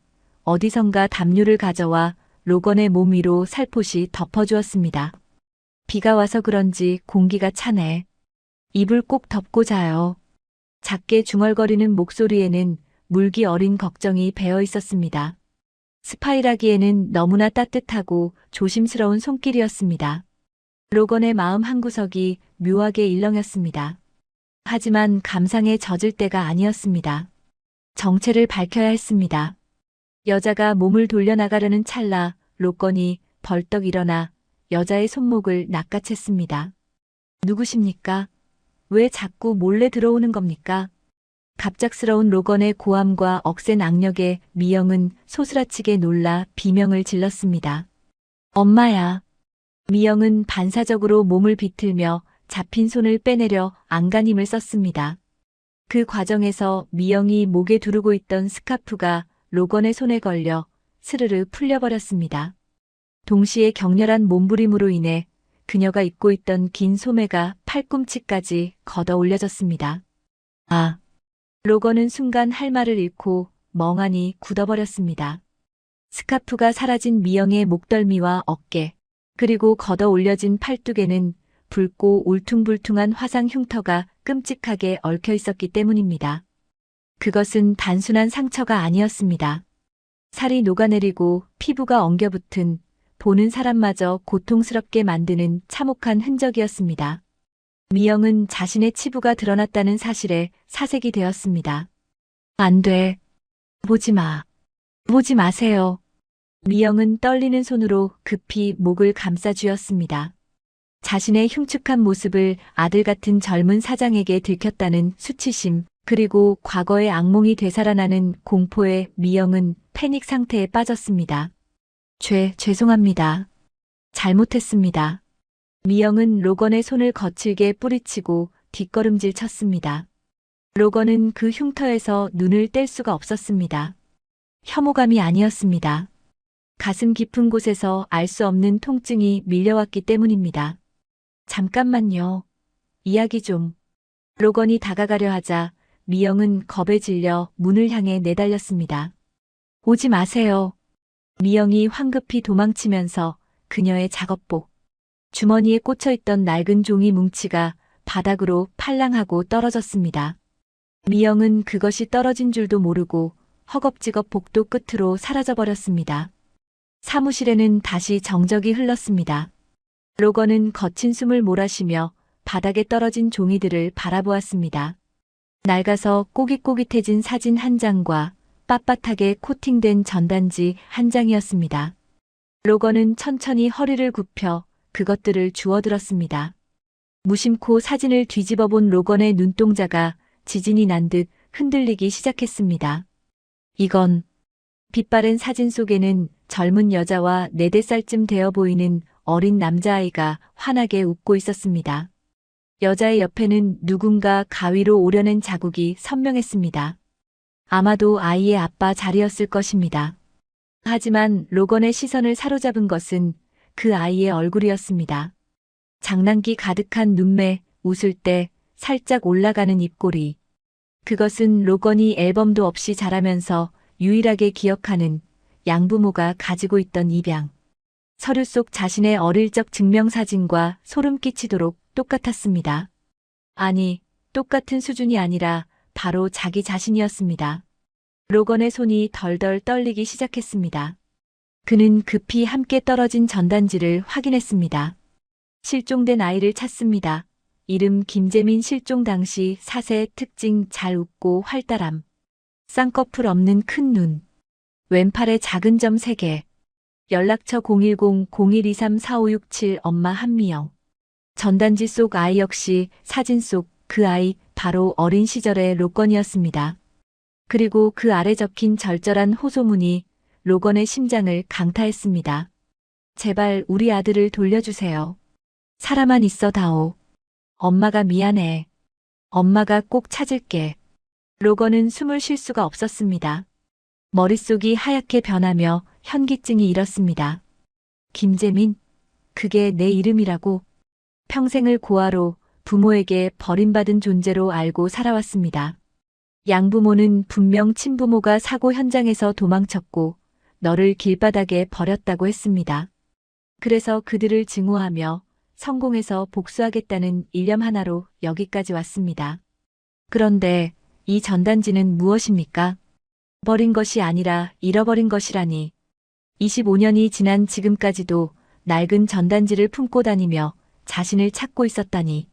어디선가 담요를 가져와 로건의 몸 위로 살포시 덮어주었습니다. 비가 와서 그런지 공기가 차네. 이불 꼭 덮고 자요. 작게 중얼거리는 목소리에는 물기 어린 걱정이 배어 있었습니다. 스파이라기에는 너무나 따뜻하고 조심스러운 손길이었습니다. 로건의 마음 한구석이 묘하게 일렁였습니다. 하지만 감상에 젖을 때가 아니었습니다. 정체를 밝혀야 했습니다. 여자가 몸을 돌려나가려는 찰나 로건이 벌떡 일어나 여자의 손목을 낚아챘습니다. 누구십니까? 왜 자꾸 몰래 들어오는 겁니까? 갑작스러운 로건의 고함과 억센 악력에 미영은 소스라치게 놀라 비명을 질렀습니다. 엄마야. 미영은 반사적으로 몸을 비틀며 잡힌 손을 빼내려 안간힘을 썼습니다. 그 과정에서 미영이 목에 두르고 있던 스카프가 로건의 손에 걸려 스르르 풀려버렸습니다. 동시에 격렬한 몸부림으로 인해 그녀가 입고 있던 긴 소매가 팔꿈치까지 걷어 올려졌습니다. 아! 로건은 순간 할 말을 잃고 멍하니 굳어버렸습니다. 스카프가 사라진 미영의 목덜미와 어깨, 그리고 걷어 올려진 팔뚝에는 붉고 울퉁불퉁한 화상 흉터가 끔찍하게 얽혀 있었기 때문입니다. 그것은 단순한 상처가 아니었습니다. 살이 녹아내리고 피부가 엉겨붙은 보는 사람마저 고통스럽게 만드는 참혹한 흔적이었습니다. 미영은 자신의 치부가 드러났다는 사실에 사색이 되었습니다. 안 돼. 보지 마. 보지 마세요. 미영은 떨리는 손으로 급히 목을 감싸 쥐었습니다. 자신의 흉측한 모습을 아들 같은 젊은 사장에게 들켰다는 수치심, 그리고 과거의 악몽이 되살아나는 공포에 미영은 패닉 상태에 빠졌습니다. 죄송합니다. 잘못했습니다. 미영은 로건의 손을 거칠게 뿌리치고 뒷걸음질 쳤습니다. 로건은 그 흉터에서 눈을 뗄 수가 없었습니다. 혐오감이 아니었습니다. 가슴 깊은 곳에서 알 수 없는 통증이 밀려왔기 때문입니다. 잠깐만요. 이야기 좀. 로건이 다가가려 하자 미영은 겁에 질려 문을 향해 내달렸습니다. 오지 마세요. 미영이 황급히 도망치면서 그녀의 작업복, 주머니에 꽂혀있던 낡은 종이 뭉치가 바닥으로 팔랑하고 떨어졌습니다. 미영은 그것이 떨어진 줄도 모르고 허겁지겁 복도 끝으로 사라져버렸습니다. 사무실에는 다시 정적이 흘렀습니다. 로건은 거친 숨을 몰아쉬며 바닥에 떨어진 종이들을 바라보았습니다. 낡아서 꼬깃꼬깃해진 사진 한 장과 빳빳하게 코팅된 전단지 한 장이었습니다. 로건은 천천히 허리를 굽혀 그것들을 주워들었습니다. 무심코 사진을 뒤집어 본 로건의 눈동자가 지진이 난 듯 흔들리기 시작했습니다. 이건 빛바랜 사진 속에는 젊은 여자와 4~5살쯤 되어 보이는 어린 남자아이가 환하게 웃고 있었습니다. 여자의 옆에는 누군가 가위로 오려낸 자국이 선명했습니다. 아마도 아이의 아빠 자리였을 것입니다. 하지만 로건의 시선을 사로잡은 것은 그 아이의 얼굴이었습니다. 장난기 가득한 눈매, 웃을 때 살짝 올라가는 입꼬리. 그것은 로건이 앨범도 없이 자라면서 유일하게 기억하는 양부모가 가지고 있던 입양. 서류 속 자신의 어릴 적 증명사진과 소름 끼치도록 똑같았습니다. 아니, 똑같은 수준이 아니라 바로 자기 자신이었습니다. 로건의 손이 덜덜 떨리기 시작했습니다. 그는 급히 함께 떨어진 전단지를 확인했습니다. 실종된 아이를 찾습니다. 이름 김재민, 실종 당시 사세, 특징 잘 웃고 활달함. 쌍꺼풀 없는 큰 눈. 왼팔에 작은 점 3개. 연락처 010-0123-4567 엄마 한미영. 전단지 속 아이 역시 사진 속 그 아이 바로 어린 시절의 로건이었습니다. 그리고 그 아래 적힌 절절한 호소문이 로건의 심장을 강타했습니다. 제발 우리 아들을 돌려주세요. 살아만 있어 다오. 엄마가 미안해. 엄마가 꼭 찾을게. 로건은 숨을 쉴 수가 없었습니다. 머릿속이 하얗게 변하며 현기증이 일었습니다. 김재민, 그게 내 이름이라고. 평생을 고아로 부모에게 버림받은 존재로 알고 살아왔습니다. 양부모는 분명 친부모가 사고 현장에서 도망쳤고 너를 길바닥에 버렸다고 했습니다. 그래서 그들을 증오하며 성공해서 복수하겠다는 일념 하나로 여기까지 왔습니다. 그런데 이 전단지는 무엇입니까? 버린 것이 아니라 잃어버린 것이라니. 25년이 지난 지금까지도 낡은 전단지를 품고 다니며 자신을 찾고 있었다니.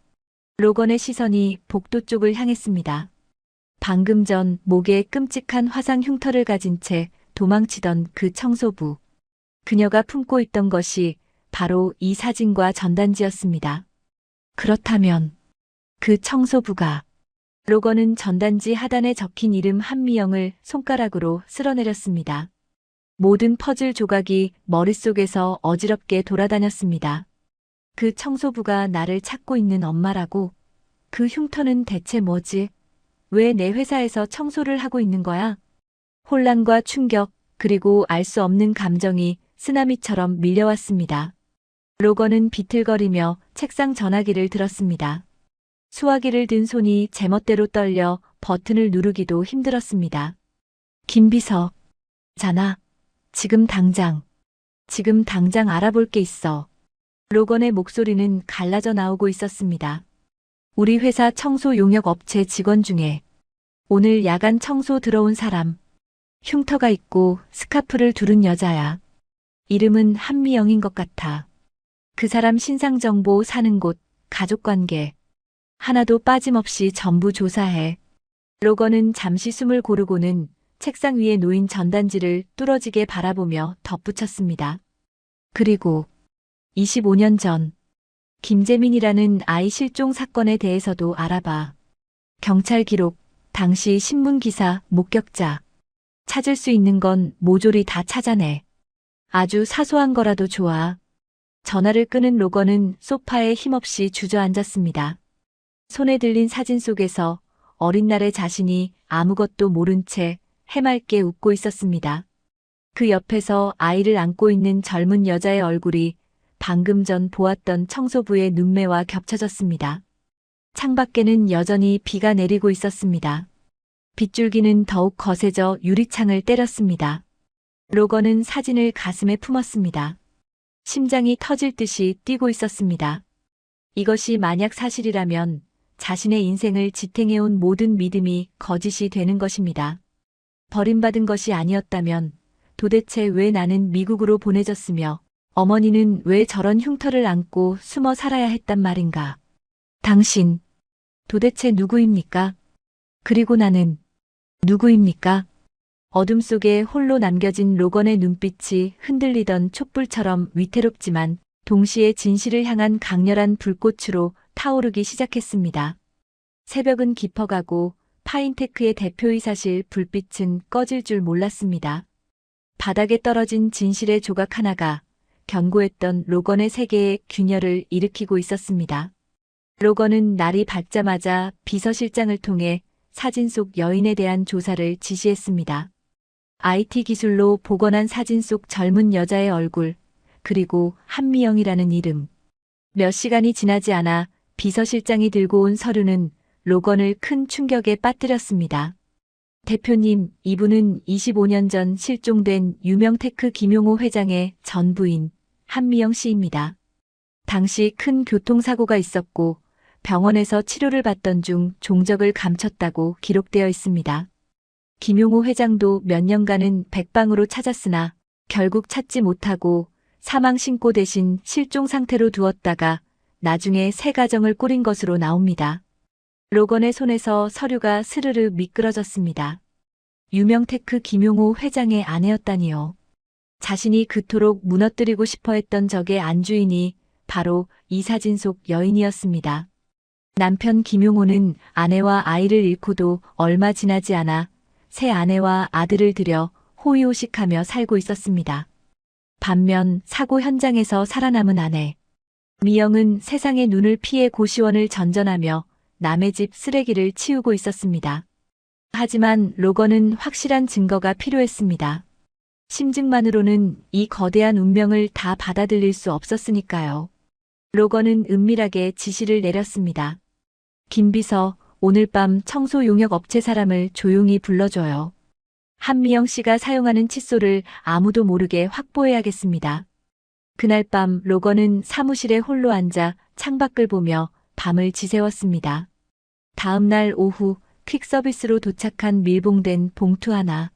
로건의 시선이 복도 쪽을 향했습니다. 방금 전 목에 끔찍한 화상 흉터를 가진 채 도망치던 그 청소부. 그녀가 품고 있던 것이 바로 이 사진과 전단지였습니다. 그렇다면 그 청소부가. 로건은 전단지 하단에 적힌 이름 한미영을 손가락으로 쓸어내렸습니다. 모든 퍼즐 조각이 머릿속에서 어지럽게 돌아다녔습니다. 그 청소부가 나를 찾고 있는 엄마라고? 그 흉터는 대체 뭐지? 왜 내 회사에서 청소를 하고 있는 거야? 혼란과 충격, 그리고 알 수 없는 감정이 쓰나미처럼 밀려왔습니다. 로건은 비틀거리며 책상 전화기를 들었습니다. 수화기를 든 손이 제멋대로 떨려 버튼을 누르기도 힘들었습니다. 김비서. 잖아. 지금 당장 알아볼 게 있어. 로건의 목소리는 갈라져 나오고 있었습니다. 우리 회사 청소 용역 업체 직원 중에 오늘 야간 청소 들어온 사람. 흉터가 있고 스카프를 두른 여자야. 이름은 한미영인 것 같아. 그 사람 신상정보, 사는 곳, 가족관계. 하나도 빠짐없이 전부 조사해. 로건은 잠시 숨을 고르고는 책상 위에 놓인 전단지를 뚫어지게 바라보며 덧붙였습니다. 그리고 25년 전 김재민이라는 아이 실종 사건에 대해서도 알아봐. 경찰 기록, 당시 신문 기사, 목격자. 찾을 수 있는 건 모조리 다 찾아내. 아주 사소한 거라도 좋아. 전화를 끄는 로건은 소파에 힘없이 주저앉았습니다. 손에 들린 사진 속에서 어린 날의 자신이 아무것도 모른 채 해맑게 웃고 있었습니다. 그 옆에서 아이를 안고 있는 젊은 여자의 얼굴이 방금 전 보았던 청소부의 눈매와 겹쳐졌습니다. 창밖에는 여전히 비가 내리고 있었습니다. 빗줄기는 더욱 거세져 유리창을 때렸습니다. 로건은 사진을 가슴에 품었습니다. 심장이 터질 듯이 뛰고 있었습니다. 이것이 만약 사실이라면 자신의 인생을 지탱해온 모든 믿음이 거짓이 되는 것입니다. 버림받은 것이 아니었다면 도대체 왜 나는 미국으로 보내졌으며 어머니는 왜 저런 흉터를 안고 숨어 살아야 했단 말인가? 당신, 도대체 누구입니까? 그리고 나는 누구입니까? 어둠 속에 홀로 남겨진 로건의 눈빛이 흔들리던 촛불처럼 위태롭지만 동시에 진실을 향한 강렬한 불꽃으로 타오르기 시작했습니다. 새벽은 깊어가고 파인테크의 대표이사실 불빛은 꺼질 줄 몰랐습니다. 바닥에 떨어진 진실의 조각 하나가 견고했던 로건의 세계에 균열을 일으키고 있었습니다. 로건은 날이 밝자마자 비서실장을 통해 사진 속 여인에 대한 조사를 지시했습니다. IT 기술로 복원한 사진 속 젊은 여자의 얼굴, 그리고 한미영이라는 이름. 몇 시간이 지나지 않아 비서실장이 들고 온 서류는 로건을 큰 충격에 빠뜨렸습니다. 대표님, 이분은 25년 전 실종된 유명 테크 김용호 회장의 전 부인 한미영 씨입니다. 당시 큰 교통사고가 있었고 병원에서 치료를 받던 중 종적을 감췄다고 기록되어 있습니다. 김용호 회장도 몇 년간은 백방으로 찾았으나 결국 찾지 못하고 사망 신고 대신 실종 상태로 두었다가 나중에 새 가정을 꾸린 것으로 나옵니다. 로건의 손에서 서류가 스르르 미끄러졌습니다. 유명 테크 김용호 회장의 아내였다니요. 자신이 그토록 무너뜨리고 싶어 했던 적의 안주인이 바로 이 사진 속 여인이었습니다. 남편 김용호는 아내와 아이를 잃고도 얼마 지나지 않아 새 아내와 아들을 들여 호의호식하며 살고 있었습니다. 반면 사고 현장에서 살아남은 아내 미영은 세상의 눈을 피해 고시원을 전전하며 남의 집 쓰레기를 치우고 있었습니다. 하지만 로건은 확실한 증거가 필요했습니다. 심증만으로는 이 거대한 운명을 다 받아들일 수 없었으니까요. 로건은 은밀하게 지시를 내렸습니다. 김비서, 오늘 밤 청소 용역 업체 사람을 조용히 불러줘요. 한미영 씨가 사용하는 칫솔을 아무도 모르게 확보해야겠습니다. 그날 밤 로건은 사무실에 홀로 앉아 창밖을 보며 밤을 지새웠습니다. 다음 날 오후 퀵서비스로 도착한 밀봉된 봉투 하나.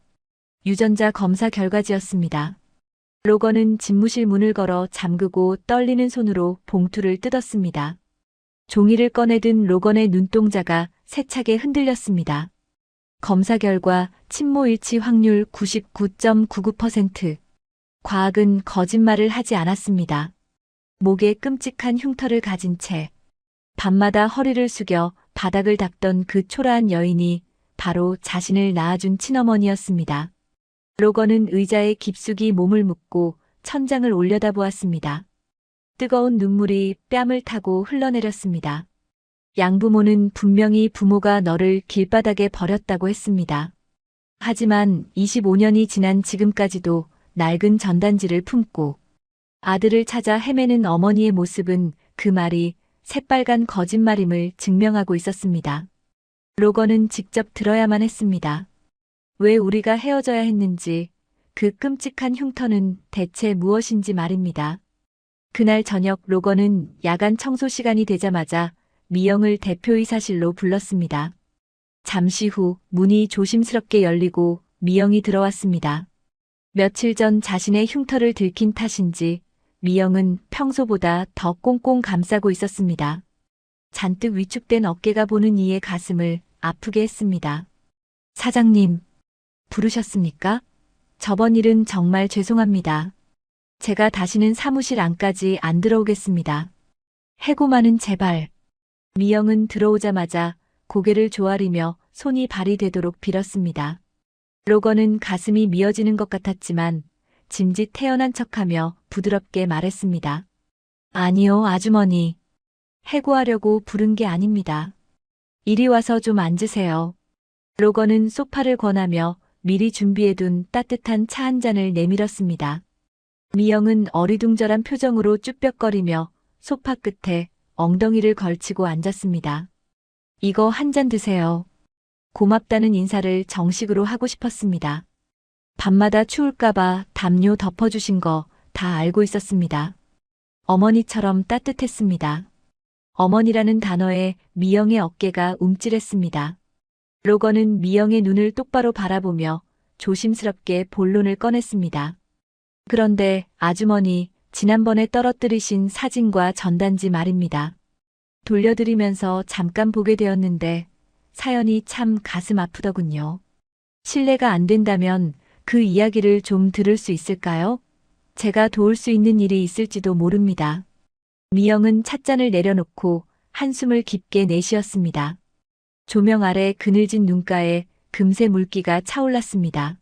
유전자 검사 결과지였습니다. 로건은 집무실 문을 걸어 잠그고 떨리는 손으로 봉투를 뜯었습니다. 종이를 꺼내든 로건의 눈동자가 세차게 흔들렸습니다. 검사 결과 친모 일치 확률 99.99%. 과학은 거짓말을 하지 않았습니다. 목에 끔찍한 흉터를 가진 채 밤마다 허리를 숙여 바닥을 닦던 그 초라한 여인이 바로 자신을 낳아준 친어머니였습니다. 로건은 의자에 깊숙이 몸을 묻고 천장을 올려다보았습니다. 뜨거운 눈물이 뺨을 타고 흘러내렸습니다. 양부모는 분명히 부모가 너를 길바닥에 버렸다고 했습니다. 하지만 25년이 지난 지금까지도 낡은 전단지를 품고 아들을 찾아 헤매는 어머니의 모습은 그 말이 새빨간 거짓말임을 증명하고 있었습니다. 로건은 직접 들어야만 했습니다. 왜 우리가 헤어져야 했는지, 그 끔찍한 흉터는 대체 무엇인지 말입니다. 그날 저녁 로건은 야간 청소 시간이 되자마자 미영을 대표이사실로 불렀습니다. 잠시 후 문이 조심스럽게 열리고 미영이 들어왔습니다. 며칠 전 자신의 흉터를 들킨 탓인지 미영은 평소보다 더 꽁꽁 감싸고 있었습니다. 잔뜩 위축된 어깨가 보는 이의 가슴을 아프게 했습니다. 사장님, 부르셨습니까? 저번 일은 정말 죄송합니다. 제가 다시는 사무실 안까지 안 들어오겠습니다. 해고만은 제발. 미영은 들어오자마자 고개를 조아리며 손이 발이 되도록 빌었습니다. 로건은 가슴이 미어지는 것 같았지만 짐짓 태연한 척하며 부드럽게 말했습니다. 아니요, 아주머니. 해고하려고 부른 게 아닙니다. 이리 와서 좀 앉으세요. 로건은 소파를 권하며 미리 준비해둔 따뜻한 차 한 잔을 내밀었습니다. 미영은 어리둥절한 표정으로 쭈뼛거리며 소파 끝에 엉덩이를 걸치고 앉았습니다. 이거 한 잔 드세요. 고맙다는 인사를 정식으로 하고 싶었습니다. 밤마다 추울까봐 담요 덮어주신 거 다 알고 있었습니다. 어머니처럼 따뜻했습니다. 어머니라는 단어에 미영의 어깨가 움찔했습니다. 로건은 미영의 눈을 똑바로 바라보며 조심스럽게 본론을 꺼냈습니다. 그런데 아주머니, 지난번에 떨어뜨리신 사진과 전단지 말입니다. 돌려드리면서 잠깐 보게 되었는데 사연이 참 가슴 아프더군요. 실례가 안 된다면 그 이야기를 좀 들을 수 있을까요? 제가 도울 수 있는 일이 있을지도 모릅니다. 미영은 찻잔을 내려놓고 한숨을 깊게 내쉬었습니다. 조명 아래 그늘진 눈가에 금세 물기가 차올랐습니다.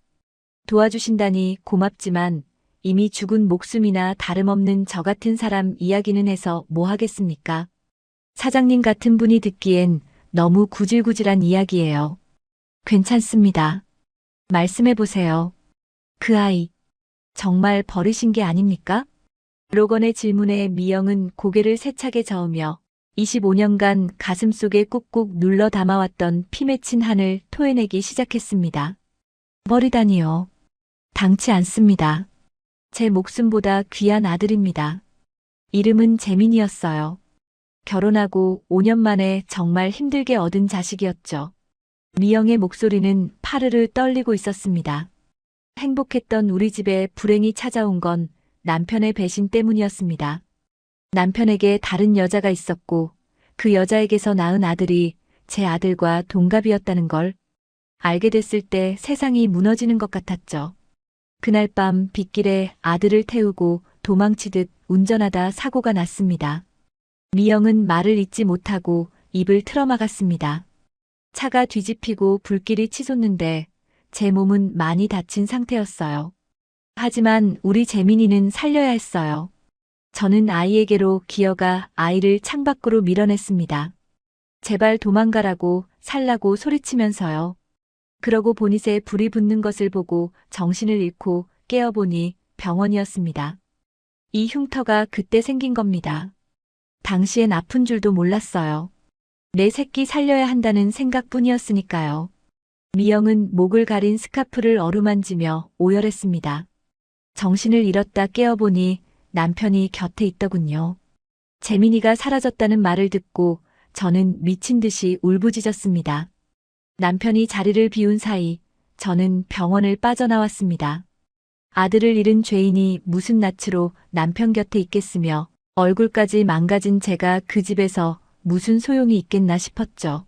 도와주신다니 고맙지만 이미 죽은 목숨이나 다름없는 저 같은 사람 이야기는 해서 뭐 하겠습니까? 사장님 같은 분이 듣기엔 너무 구질구질한 이야기예요. 괜찮습니다. 말씀해보세요. 그 아이, 정말 버리신 게 아닙니까? 로건의 질문에 미영은 고개를 세차게 저으며 25년간 가슴속에 꾹꾹 눌러 담아왔던 피 맺힌 한을 토해내기 시작했습니다. 버리다니요. 당치 않습니다. 제 목숨보다 귀한 아들입니다. 이름은 재민이었어요. 결혼하고 5년 만에 정말 힘들게 얻은 자식이었죠. 미영의 목소리는 파르르 떨리고 있었습니다. 행복했던 우리 집에 불행이 찾아온 건 남편의 배신 때문이었습니다. 남편에게 다른 여자가 있었고 그 여자에게서 낳은 아들이 제 아들과 동갑이었다는 걸 알게 됐을 때 세상이 무너지는 것 같았죠. 그날 밤 빗길에 아들을 태우고 도망치듯 운전하다 사고가 났습니다. 미영은 말을 잇지 못하고 입을 틀어막았습니다. 차가 뒤집히고 불길이 치솟는데 제 몸은 많이 다친 상태였어요. 하지만 우리 재민이는 살려야 했어요. 저는 아이에게로 기어가 아이를 창밖으로 밀어냈습니다. 제발 도망가라고 살라고 소리치면서요. 그러고 보닛에 불이 붙는 것을 보고 정신을 잃고 깨어보니 병원이었습니다. 이 흉터가 그때 생긴 겁니다. 당시엔 아픈 줄도 몰랐어요. 내 새끼 살려야 한다는 생각뿐이었으니까요. 미영은 목을 가린 스카프를 어루만지며 오열했습니다. 정신을 잃었다 깨어보니 남편이 곁에 있더군요. 재민이가 사라졌다는 말을 듣고 저는 미친 듯이 울부짖었습니다. 남편이 자리를 비운 사이 저는 병원을 빠져나왔습니다. 아들을 잃은 죄인이 무슨 낯으로 남편 곁에 있겠으며 얼굴까지 망가진 제가 그 집에서 무슨 소용이 있겠나 싶었죠.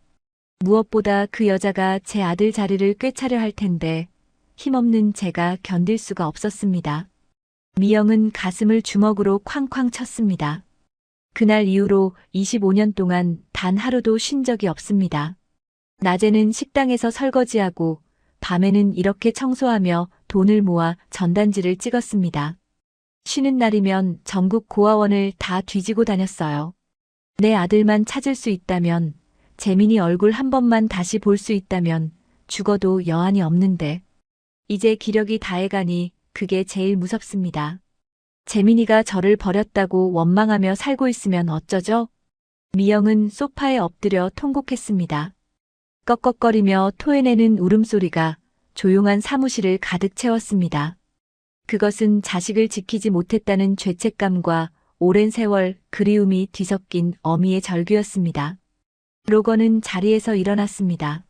무엇보다 그 여자가 제 아들 자리를 꿰차려 할 텐데 힘없는 제가 견딜 수가 없었습니다. 미영은 가슴을 주먹으로 쾅쾅 쳤습니다. 그날 이후로 25년 동안 단 하루도 쉰 적이 없습니다. 낮에는 식당에서 설거지하고 밤에는 이렇게 청소하며 돈을 모아 전단지를 찍었습니다. 쉬는 날이면 전국 고아원을 다 뒤지고 다녔어요. 내 아들만 찾을 수 있다면, 재민이 얼굴 한 번만 다시 볼 수 있다면 죽어도 여한이 없는데 이제 기력이 다해가니 그게 제일 무섭습니다. 재민이가 저를 버렸다고 원망하며 살고 있으면 어쩌죠? 미영은 소파에 엎드려 통곡했습니다. 꺽꺽거리며 토해내는 울음소리가 조용한 사무실을 가득 채웠습니다. 그것은 자식을 지키지 못했다는 죄책감과 오랜 세월 그리움이 뒤섞인 어미의 절규였습니다. 로건은 자리에서 일어났습니다.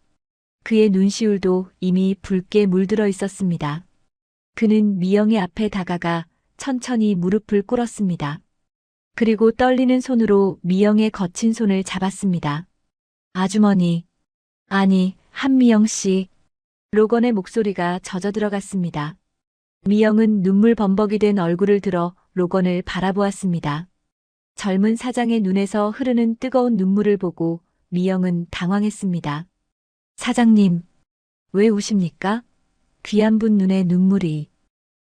그의 눈시울도 이미 붉게 물들어 있었습니다. 그는 미영의 앞에 다가가 천천히 무릎을 꿇었습니다. 그리고 떨리는 손으로 미영의 거친 손을 잡았습니다. 아주머니, 아니, 한미영 씨. 로건의 목소리가 젖어들어갔습니다. 미영은 눈물 범벅이 된 얼굴을 들어 로건을 바라보았습니다. 젊은 사장의 눈에서 흐르는 뜨거운 눈물을 보고 미영은 당황했습니다. 사장님, 왜 우십니까? 귀한 분 눈에 눈물이.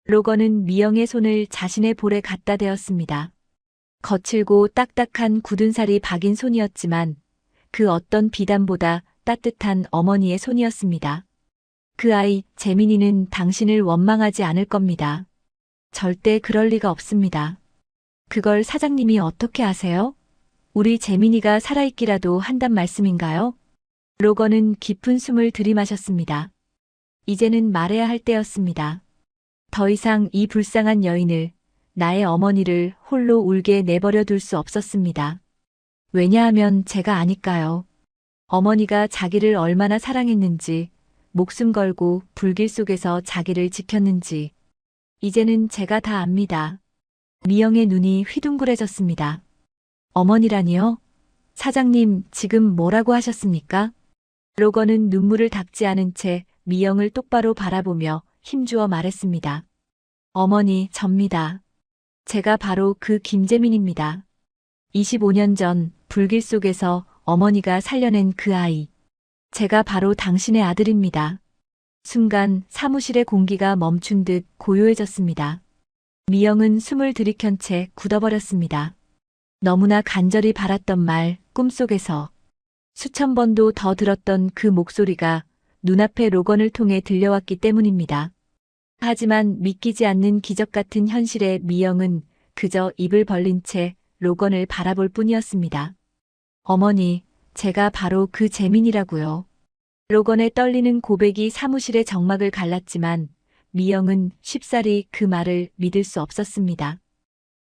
로건은 미영의 손을 자신의 볼에 갖다 대었습니다. 거칠고 딱딱한 굳은 살이 박인 손이었지만 그 어떤 비단보다 따뜻한 어머니의 손이었습니다. 그 아이, 재민이는 당신을 원망하지 않을 겁니다. 절대 그럴 리가 없습니다. 그걸 사장님이 어떻게 아세요? 우리 재민이가 살아있기라도 한단 말씀인가요? 로건은 깊은 숨을 들이마셨습니다. 이제는 말해야 할 때였습니다. 더 이상 이 불쌍한 여인을, 나의 어머니를 홀로 울게 내버려 둘 수 없었습니다. 왜냐하면 제가 아니까요. 어머니가 자기를 얼마나 사랑했는지, 목숨 걸고 불길 속에서 자기를 지켰는지, 이제는 제가 다 압니다. 미영의 눈이 휘둥그레졌습니다. 어머니라니요? 사장님, 지금 뭐라고 하셨습니까? 로건은 눈물을 닦지 않은 채 미영을 똑바로 바라보며 힘주어 말했습니다. 어머니, 접니다. 제가 바로 그 김재민입니다. 25년 전 불길 속에서 어머니가 살려낸 그 아이. 제가 바로 당신의 아들입니다. 순간 사무실의 공기가 멈춘 듯 고요해졌습니다. 미영은 숨을 들이켠 채 굳어버렸습니다. 너무나 간절히 바랐던 말, 꿈속에서 수천 번도 더 들었던 그 목소리가 눈앞에 로건을 통해 들려왔기 때문입니다. 하지만 믿기지 않는 기적 같은 현실에 미영은 그저 입을 벌린 채 로건을 바라볼 뿐이었습니다. 어머니, 제가 바로 그 재민이라고요. 로건의 떨리는 고백이 사무실의 정막을 갈랐지만 미영은 쉽사리 그 말을 믿을 수 없었습니다.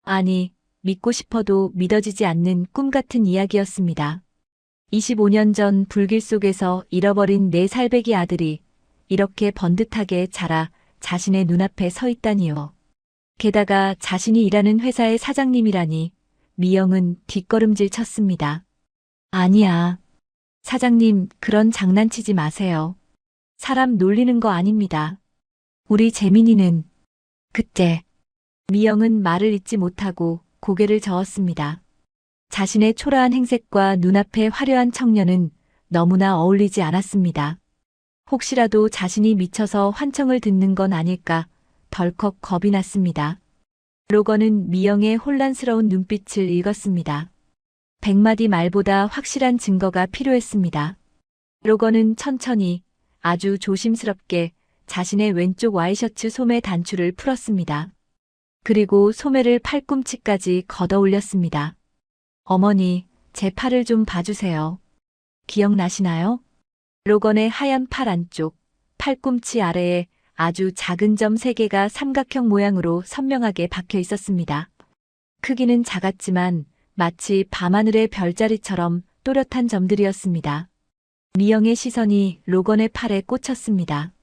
아니, 믿고 싶어도 믿어지지 않는 꿈 같은 이야기였습니다. 25년 전 불길 속에서 잃어버린 내 살배기 아들이 이렇게 번듯하게 자라 자신의 눈앞에 서 있다니요. 게다가 자신이 일하는 회사의 사장님이라니 미영은 뒷걸음질 쳤습니다. 아니야. 사장님, 그런 장난치지 마세요. 사람 놀리는 거 아닙니다. 우리 재민이는 그때 미영은 말을 잇지 못하고 고개를 저었습니다. 자신의 초라한 행색과 눈앞의 화려한 청년은 너무나 어울리지 않았습니다. 혹시라도 자신이 미쳐서 환청을 듣는 건 아닐까 덜컥 겁이 났습니다. 로건은 미영의 혼란스러운 눈빛을 읽었습니다. 100마디 말보다 확실한 증거가 필요했습니다. 로건은 천천히 아주 조심스럽게 자신의 왼쪽 와이셔츠 소매 단추를 풀었습니다. 그리고 소매를 팔꿈치까지 걷어 올렸습니다. 어머니, 제 팔을 좀 봐주세요. 기억나시나요? 로건의 하얀 팔 안쪽, 팔꿈치 아래에 아주 작은 점 3개가 삼각형 모양으로 선명하게 박혀 있었습니다. 크기는 작았지만 마치 밤하늘의 별자리처럼 또렷한 점들이었습니다. 미영의 시선이 로건의 팔에 꽂혔습니다.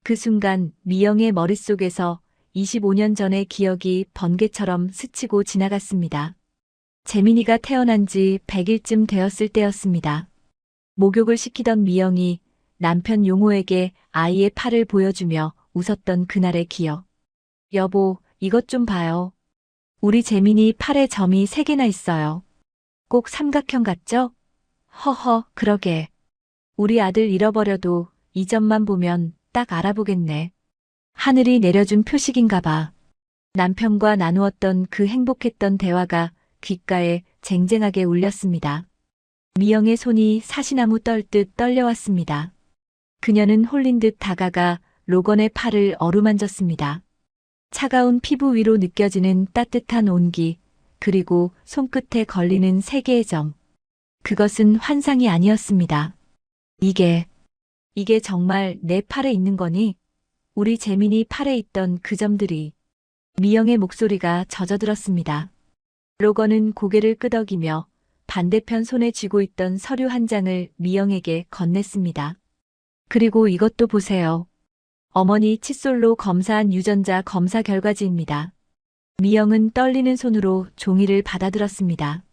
그 순간 미영의 머릿속에서 25년 전의 기억이 번개처럼 스치고 지나갔습니다. 재민이가 태어난 지 100일쯤 되었을 때였습니다. 목욕을 시키던 미영이 남편 용호에게 아이의 팔을 보여주며 웃었던 그날의 기억. 여보, 이것 좀 봐요. 우리 재민이 팔에 점이 3개나 있어요. 꼭 삼각형 같죠? 허허, 그러게. 우리 아들 잃어버려도 이 점만 보면 딱 알아보겠네. 하늘이 내려준 표식인가 봐. 남편과 나누었던 그 행복했던 대화가 귓가에 쟁쟁하게 울렸습니다. 미영의 손이 사시나무 떨듯 떨려왔습니다. 그녀는 홀린 듯 다가가 로건의 팔을 어루만졌습니다. 차가운 피부 위로 느껴지는 따뜻한 온기, 그리고 손끝에 걸리는 3개의 점. 그것은 환상이 아니었습니다. 이게 정말 내 팔에 있는 거니? 우리 재민이 팔에 있던 그 점들이. 미영의 목소리가 젖어들었습니다. 로건은 고개를 끄덕이며 반대편 손에 쥐고 있던 서류 한 장을 미영에게 건넸습니다. 그리고 이것도 보세요. 어머니 칫솔로 검사한 유전자 검사 결과지입니다. 미영은 떨리는 손으로 종이를 받아들었습니다.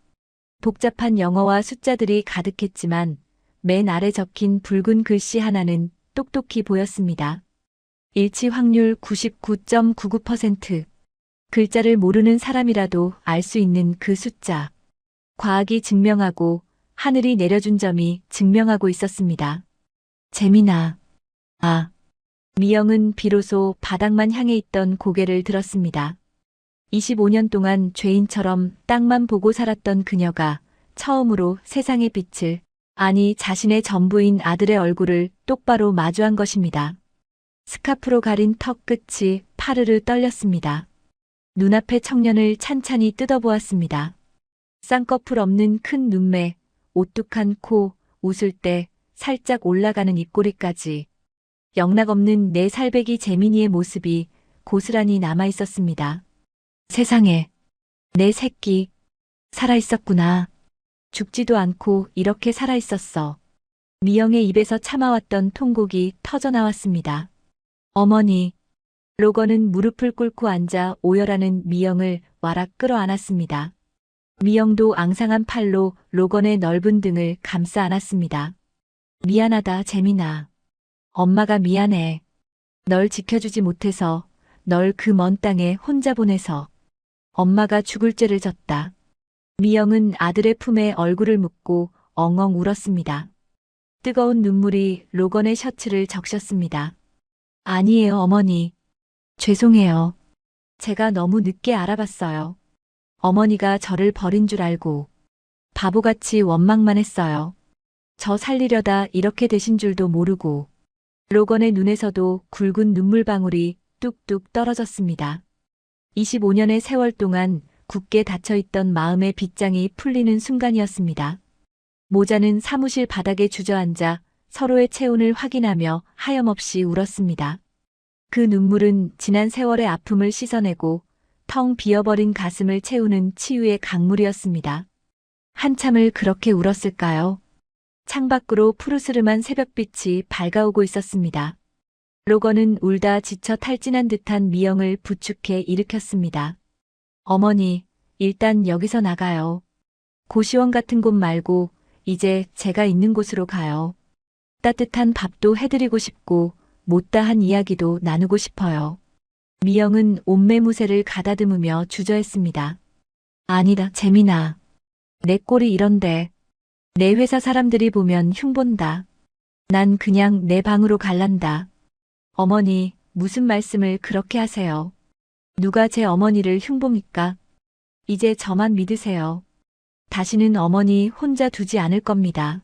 복잡한 영어와 숫자들이 가득했지만 맨 아래 적힌 붉은 글씨 하나는 똑똑히 보였습니다. 일치 확률 99.99%. 글자를 모르는 사람이라도 알 수 있는 그 숫자. 과학이 증명하고 하늘이 내려준 점이 증명하고 있었습니다. 재민아. 아. 미영은 비로소 바닥만 향해 있던 고개를 들었습니다. 25년 동안 죄인처럼 땅만 보고 살았던 그녀가 처음으로 세상의 빛을, 아니 자신의 전부인 아들의 얼굴을 똑바로 마주한 것입니다. 스카프로 가린 턱 끝이 파르르 떨렸습니다. 눈앞의 청년을 찬찬히 뜯어보았습니다. 쌍꺼풀 없는 큰 눈매, 오뚝한 코, 웃을 때 살짝 올라가는 입꼬리까지. 영락없는 내 살배기 재민이의 모습이 고스란히 남아있었습니다. 세상에, 내 새끼, 살아있었구나. 죽지도 않고 이렇게 살아있었어. 미영의 입에서 참아왔던 통곡이 터져나왔습니다. 어머니. 로건은 무릎을 꿇고 앉아 오열하는 미영을 와락 끌어안았습니다. 미영도 앙상한 팔로 로건의 넓은 등을 감싸 안았습니다. 미안하다, 재민아. 엄마가 미안해. 널 지켜주지 못해서, 널 그 먼 땅에 혼자 보내서. 엄마가 죽을 죄를 졌다. 미영은 아들의 품에 얼굴을 묻고 엉엉 울었습니다. 뜨거운 눈물이 로건의 셔츠를 적셨습니다. 아니에요, 어머니. 죄송해요. 제가 너무 늦게 알아봤어요. 어머니가 저를 버린 줄 알고 바보같이 원망만 했어요. 저 살리려다 이렇게 되신 줄도 모르고. 로건의 눈에서도 굵은 눈물방울이 뚝뚝 떨어졌습니다. 25년의 세월 동안 굳게 닫혀있던 마음의 빗장이 풀리는 순간이었습니다. 모자는 사무실 바닥에 주저앉아 서로의 체온을 확인하며 하염없이 울었습니다. 그 눈물은 지난 세월의 아픔을 씻어내고 텅 비어버린 가슴을 채우는 치유의 강물이었습니다. 한참을 그렇게 울었을까요? 창밖으로 푸르스름한 새벽빛이 밝아오고 있었습니다. 로건은 울다 지쳐 탈진한 듯한 미영을 부축해 일으켰습니다. 어머니, 일단 여기서 나가요. 고시원 같은 곳 말고 이제 제가 있는 곳으로 가요. 따뜻한 밥도 해드리고 싶고 못다한 이야기도 나누고 싶어요. 미영은 옷매무새를 가다듬으며 주저했습니다. 아니다, 재민아. 내 꼴이 이런데 내 회사 사람들이 보면 흉본다. 난 그냥 내 방으로 갈란다. 어머니, 무슨 말씀을 그렇게 하세요? 누가 제 어머니를 흉봅니까? 이제 저만 믿으세요. 다시는 어머니 혼자 두지 않을 겁니다.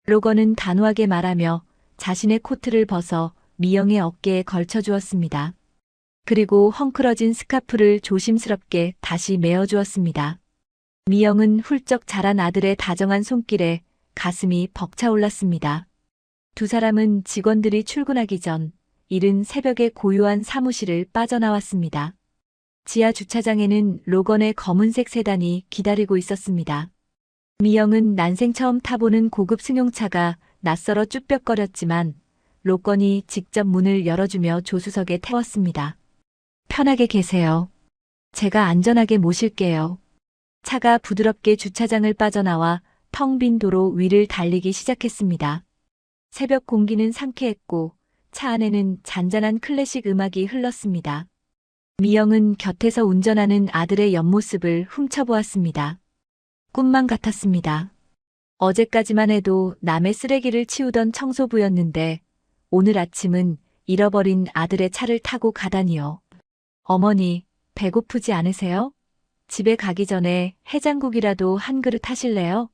로건은 단호하게 말하며 자신의 코트를 벗어 미영의 어깨에 걸쳐주었습니다. 그리고 헝클어진 스카프를 조심스럽게 다시 메어주었습니다. 미영은 훌쩍 자란 아들의 다정한 손길에 가슴이 벅차올랐습니다. 두 사람은 직원들이 출근하기 전 이른 새벽에 고요한 사무실을 빠져나왔습니다. 지하 주차장에는 로건의 검은색 세단이 기다리고 있었습니다. 미영은 난생 처음 타보는 고급 승용차가 낯설어 쭈뼛거렸지만 로건이 직접 문을 열어주며 조수석에 태웠습니다. 편하게 계세요. 제가 안전하게 모실게요. 차가 부드럽게 주차장을 빠져나와 텅 빈 도로 위를 달리기 시작했습니다. 새벽 공기는 상쾌했고 차 안에는 잔잔한 클래식 음악이 흘렀습니다. 미영은 곁에서 운전하는 아들의 옆모습을 훔쳐보았습니다. 꿈만 같았습니다. 어제까지만 해도 남의 쓰레기를 치우던 청소부였는데 오늘 아침은 잃어버린 아들의 차를 타고 가다니요. 어머니, 배고프지 않으세요? 집에 가기 전에 해장국이라도 한 그릇 하실래요?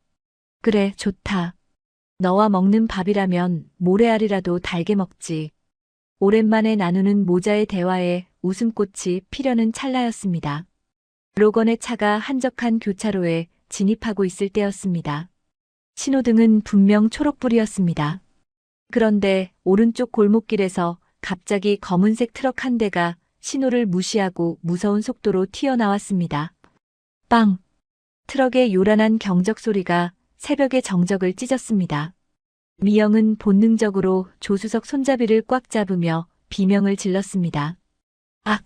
그래, 좋다. 너와 먹는 밥이라면 모래알이라도 달게 먹지. 오랜만에 나누는 모자의 대화에 웃음꽃이 피려는 찰나였습니다. 로건의 차가 한적한 교차로에 진입하고 있을 때였습니다. 신호등은 분명 초록불이었습니다. 그런데 오른쪽 골목길에서 갑자기 검은색 트럭 한 대가 신호를 무시하고 무서운 속도로 튀어나왔습니다. 빵! 트럭의 요란한 경적 소리가 새벽의 정적을 찢었습니다. 미영은 본능적으로 조수석 손잡이를 꽉 잡으며 비명을 질렀습니다. 악!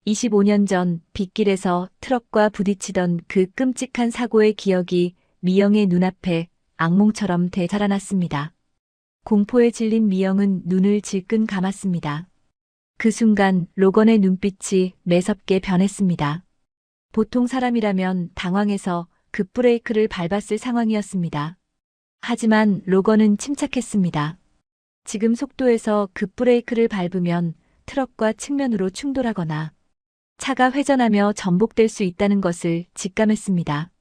25년 전 빗길에서 트럭과 부딪히던 그 끔찍한 사고의 기억이 미영의 눈앞에 악몽처럼 되살아났습니다. 공포에 질린 미영은 눈을 질끈 감았습니다. 그 순간 로건의 눈빛이 매섭게 변했습니다. 보통 사람이라면 당황해서 급브레이크를 밟았을 상황이었습니다. 하지만 로건은 침착했습니다. 지금 속도에서 급브레이크를 밟으면 트럭과 측면으로 충돌하거나 차가 회전하며 전복될 수 있다는 것을 직감했습니다.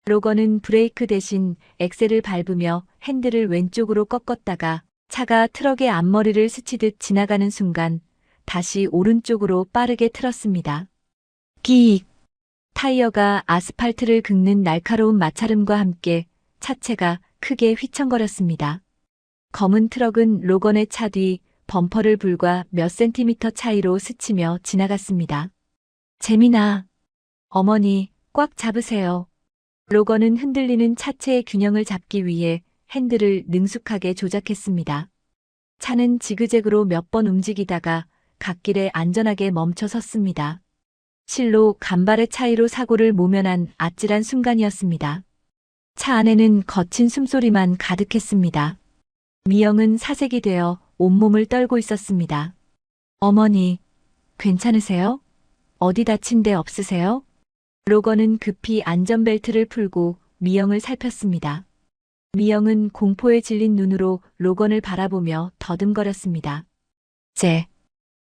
로건은 브레이크 대신 엑셀을 밟으며 핸들을 왼쪽으로 꺾었다가 차가 트럭의 앞머리를 스치듯 지나가는 순간 다시 오른쪽으로 빠르게 틀었습니다. 끼익! 타이어가 아스팔트를 긁는 날카로운 마찰음과 함께 차체가 크게 휘청거렸습니다. 검은 트럭은 로건의 차 뒤 범퍼를 불과 몇 센티미터 차이로 스치며 지나갔습니다. 재민아, 어머니, 꽉 잡으세요. 로건은 흔들리는 차체의 균형을 잡기 위해 핸들을 능숙하게 조작했습니다. 차는 지그재그로 몇 번 움직이다가 갓길에 안전하게 멈춰 섰습니다. 실로 간발의 차이로 사고를 모면한 아찔한 순간이었습니다. 차 안에는 거친 숨소리만 가득했습니다. 미영은 사색이 되어 온몸을 떨고 있었습니다. 어머니, 괜찮으세요? 어디 다친 데 없으세요? 로건은 급히 안전벨트를 풀고 미영을 살폈습니다. 미영은 공포에 질린 눈으로 로건을 바라보며 더듬거렸습니다.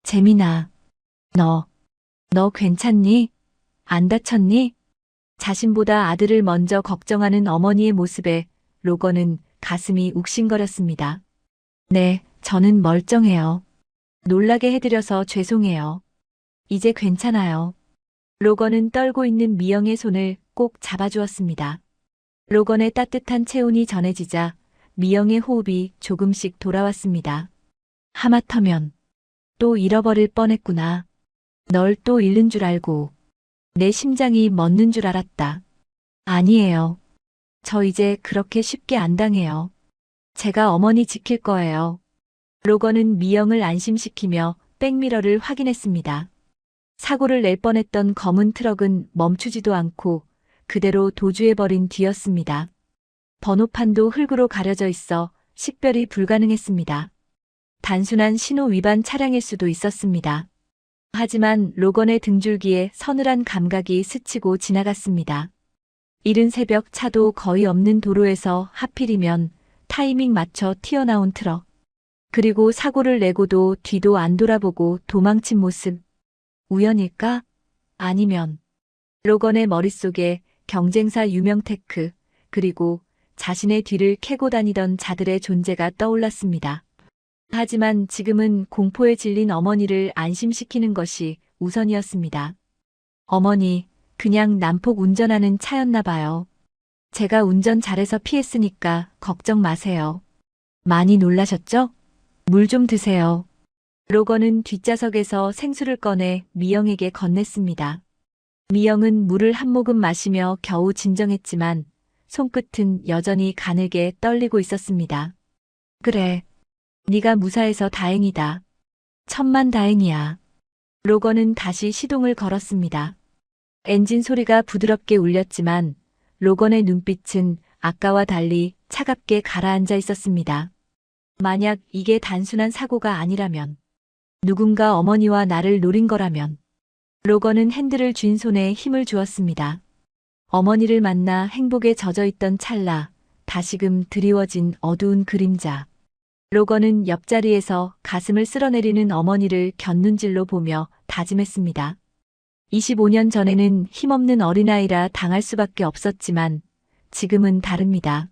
재민아, 너 괜찮니? 안 다쳤니? 자신보다 아들을 먼저 걱정하는 어머니의 모습에 로건은 가슴이 욱신거렸습니다. 네, 저는 멀쩡해요. 놀라게 해드려서 죄송해요. 이제 괜찮아요. 로건은 떨고 있는 미영의 손을 꼭 잡아주었습니다. 로건의 따뜻한 체온이 전해지자 미영의 호흡이 조금씩 돌아왔습니다. 하마터면 또 잃어버릴 뻔했구나. 널 또 잃는 줄 알고 내 심장이 멎는 줄 알았다. 아니에요. 저 이제 그렇게 쉽게 안 당해요. 제가 어머니 지킬 거예요. 로건은 미영을 안심시키며 백미러를 확인했습니다. 사고를 낼 뻔했던 검은 트럭은 멈추지도 않고 그대로 도주해버린 뒤였습니다. 번호판도 흙으로 가려져 있어 식별이 불가능했습니다. 단순한 신호 위반 차량일 수도 있었습니다. 하지만 로건의 등줄기에 서늘한 감각이 스치고 지나갔습니다. 이른 새벽 차도 거의 없는 도로에서 하필이면 타이밍 맞춰 튀어나온 트럭. 그리고 사고를 내고도 뒤도 안 돌아보고 도망친 모습. 우연일까? 아니면 로건의 머릿속에 경쟁사 유명테크 그리고 자신의 뒤를 캐고 다니던 자들의 존재가 떠올랐습니다. 하지만 지금은 공포에 질린 어머니를 안심시키는 것이 우선이었습니다. 어머니, 그냥 난폭 운전하는 차였나 봐요. 제가 운전 잘해서 피했으니까 걱정 마세요. 많이 놀라셨죠? 물 좀 드세요. 로건은 뒷좌석에서 생수를 꺼내 미영에게 건넸습니다. 미영은 물을 한 모금 마시며 겨우 진정했지만 손끝은 여전히 가늘게 떨리고 있었습니다. 그래, 네가 무사해서 다행이다. 천만 다행이야. 로건은 다시 시동을 걸었습니다. 엔진 소리가 부드럽게 울렸지만 로건의 눈빛은 아까와 달리 차갑게 가라앉아 있었습니다. 만약 이게 단순한 사고가 아니라면, 누군가 어머니와 나를 노린 거라면, 로건은 핸들을 쥔 손에 힘을 주었습니다. 어머니를 만나 행복에 젖어있던 찰나, 다시금 드리워진 어두운 그림자. 로건은 옆자리에서 가슴을 쓸어내리는 어머니를 곁눈질로 보며 다짐했습니다. 25년 전에는 힘없는 어린아이라 당할 수밖에 없었지만 지금은 다릅니다.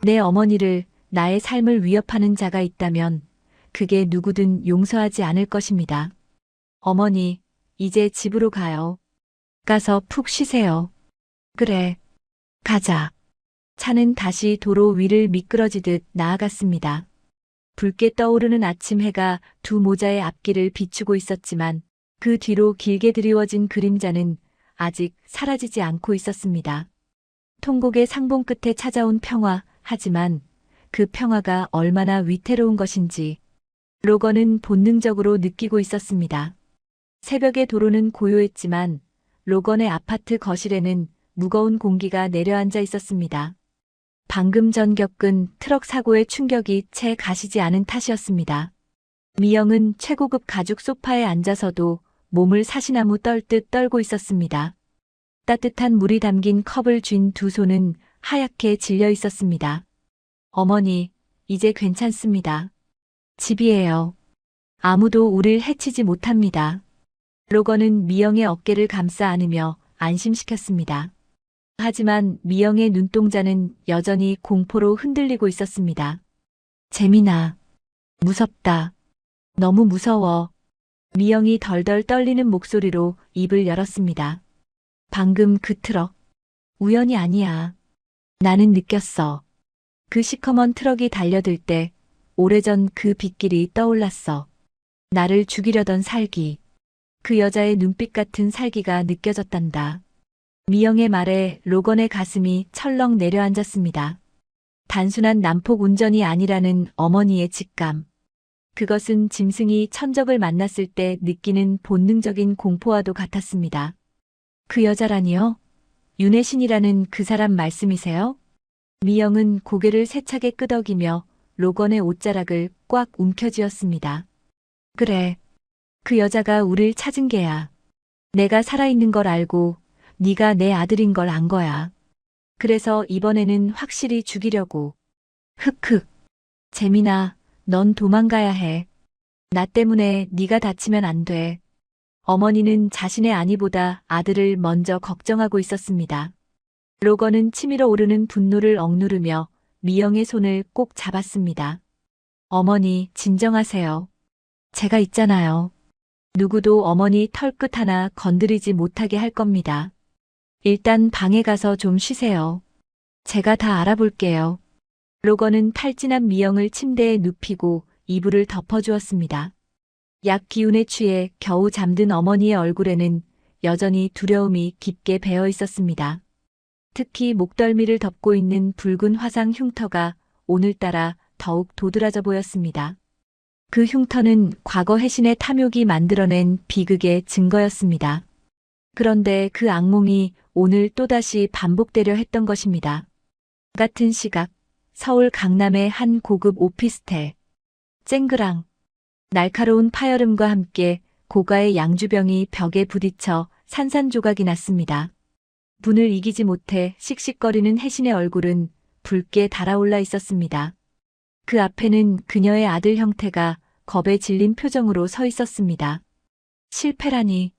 내 어머니를, 나의 삶을 위협하는 자가 있다면 그게 누구든 용서하지 않을 것입니다. 어머니, 이제 집으로 가요. 가서 푹 쉬세요. 그래, 가자. 차는 다시 도로 위를 미끄러지듯 나아갔습니다. 붉게 떠오르는 아침 해가 두 모자의 앞길을 비추고 있었지만 그 뒤로 길게 드리워진 그림자는 아직 사라지지 않고 있었습니다. 통곡의 상봉 끝에 찾아온 평화, 하지만 그 평화가 얼마나 위태로운 것인지 로건은 본능적으로 느끼고 있었습니다. 새벽의 도로는 고요했지만 로건의 아파트 거실에는 무거운 공기가 내려앉아 있었습니다. 방금 전 겪은 트럭 사고의 충격이 채 가시지 않은 탓이었습니다. 미영은 최고급 가죽 소파에 앉아서도 몸을 사시나무 떨듯 떨고 있었습니다. 따뜻한 물이 담긴 컵을 쥔 두 손은 하얗게 질려 있었습니다. 어머니, 이제 괜찮습니다. 집이에요. 아무도 우릴 해치지 못합니다. 로건은 미영의 어깨를 감싸 안으며 안심시켰습니다. 하지만 미영의 눈동자는 여전히 공포로 흔들리고 있었습니다. 재민아, 무섭다. 너무 무서워. 미영이 덜덜 떨리는 목소리로 입을 열었습니다. 방금 그 트럭. 우연이 아니야. 나는 느꼈어. 그 시커먼 트럭이 달려들 때 오래전 그 빗길이 떠올랐어. 나를 죽이려던 살기. 그 여자의 눈빛 같은 살기가 느껴졌단다. 미영의 말에 로건의 가슴이 철렁 내려앉았습니다. 단순한 난폭 운전이 아니라는 어머니의 직감. 그것은 짐승이 천적을 만났을 때 느끼는 본능적인 공포와도 같았습니다. 그 여자라니요? 윤혜신이라는 그 사람 말씀이세요? 미영은 고개를 세차게 끄덕이며 로건의 옷자락을 꽉 움켜쥐었습니다. 그래, 그 여자가 우릴 찾은 게야. 내가 살아있는 걸 알고 네가 내 아들인 걸 안 거야. 그래서 이번에는 확실히 죽이려고. 흑흑. 재민아, 넌 도망가야 해. 나 때문에 네가 다치면 안 돼. 어머니는 자신의 아니보다 아들을 먼저 걱정하고 있었습니다. 로건은 치밀어 오르는 분노를 억누르며 미영의 손을 꼭 잡았습니다. 어머니, 진정하세요. 제가 있잖아요. 누구도 어머니 털끝 하나 건드리지 못하게 할 겁니다. 일단 방에 가서 좀 쉬세요. 제가 다 알아볼게요. 로건은 탈진한 미영을 침대에 눕히고 이불을 덮어주었습니다. 약 기운에 취해 겨우 잠든 어머니의 얼굴에는 여전히 두려움이 깊게 배어 있었습니다. 특히 목덜미를 덮고 있는 붉은 화상 흉터가 오늘따라 더욱 도드라져 보였습니다. 그 흉터는 과거 혜신의 탐욕이 만들어낸 비극의 증거였습니다. 그런데 그 악몽이 오늘 또다시 반복되려 했던 것입니다. 같은 시각, 서울 강남의 한 고급 오피스텔. 쨍그랑. 날카로운 파열음과 함께 고가의 양주병이 벽에 부딪혀 산산조각이 났습니다. 분을 이기지 못해 씩씩거리는 혜신의 얼굴은 붉게 달아올라 있었습니다. 그 앞에는 그녀의 아들 형태가 겁에 질린 표정으로 서 있었습니다. 실패라니.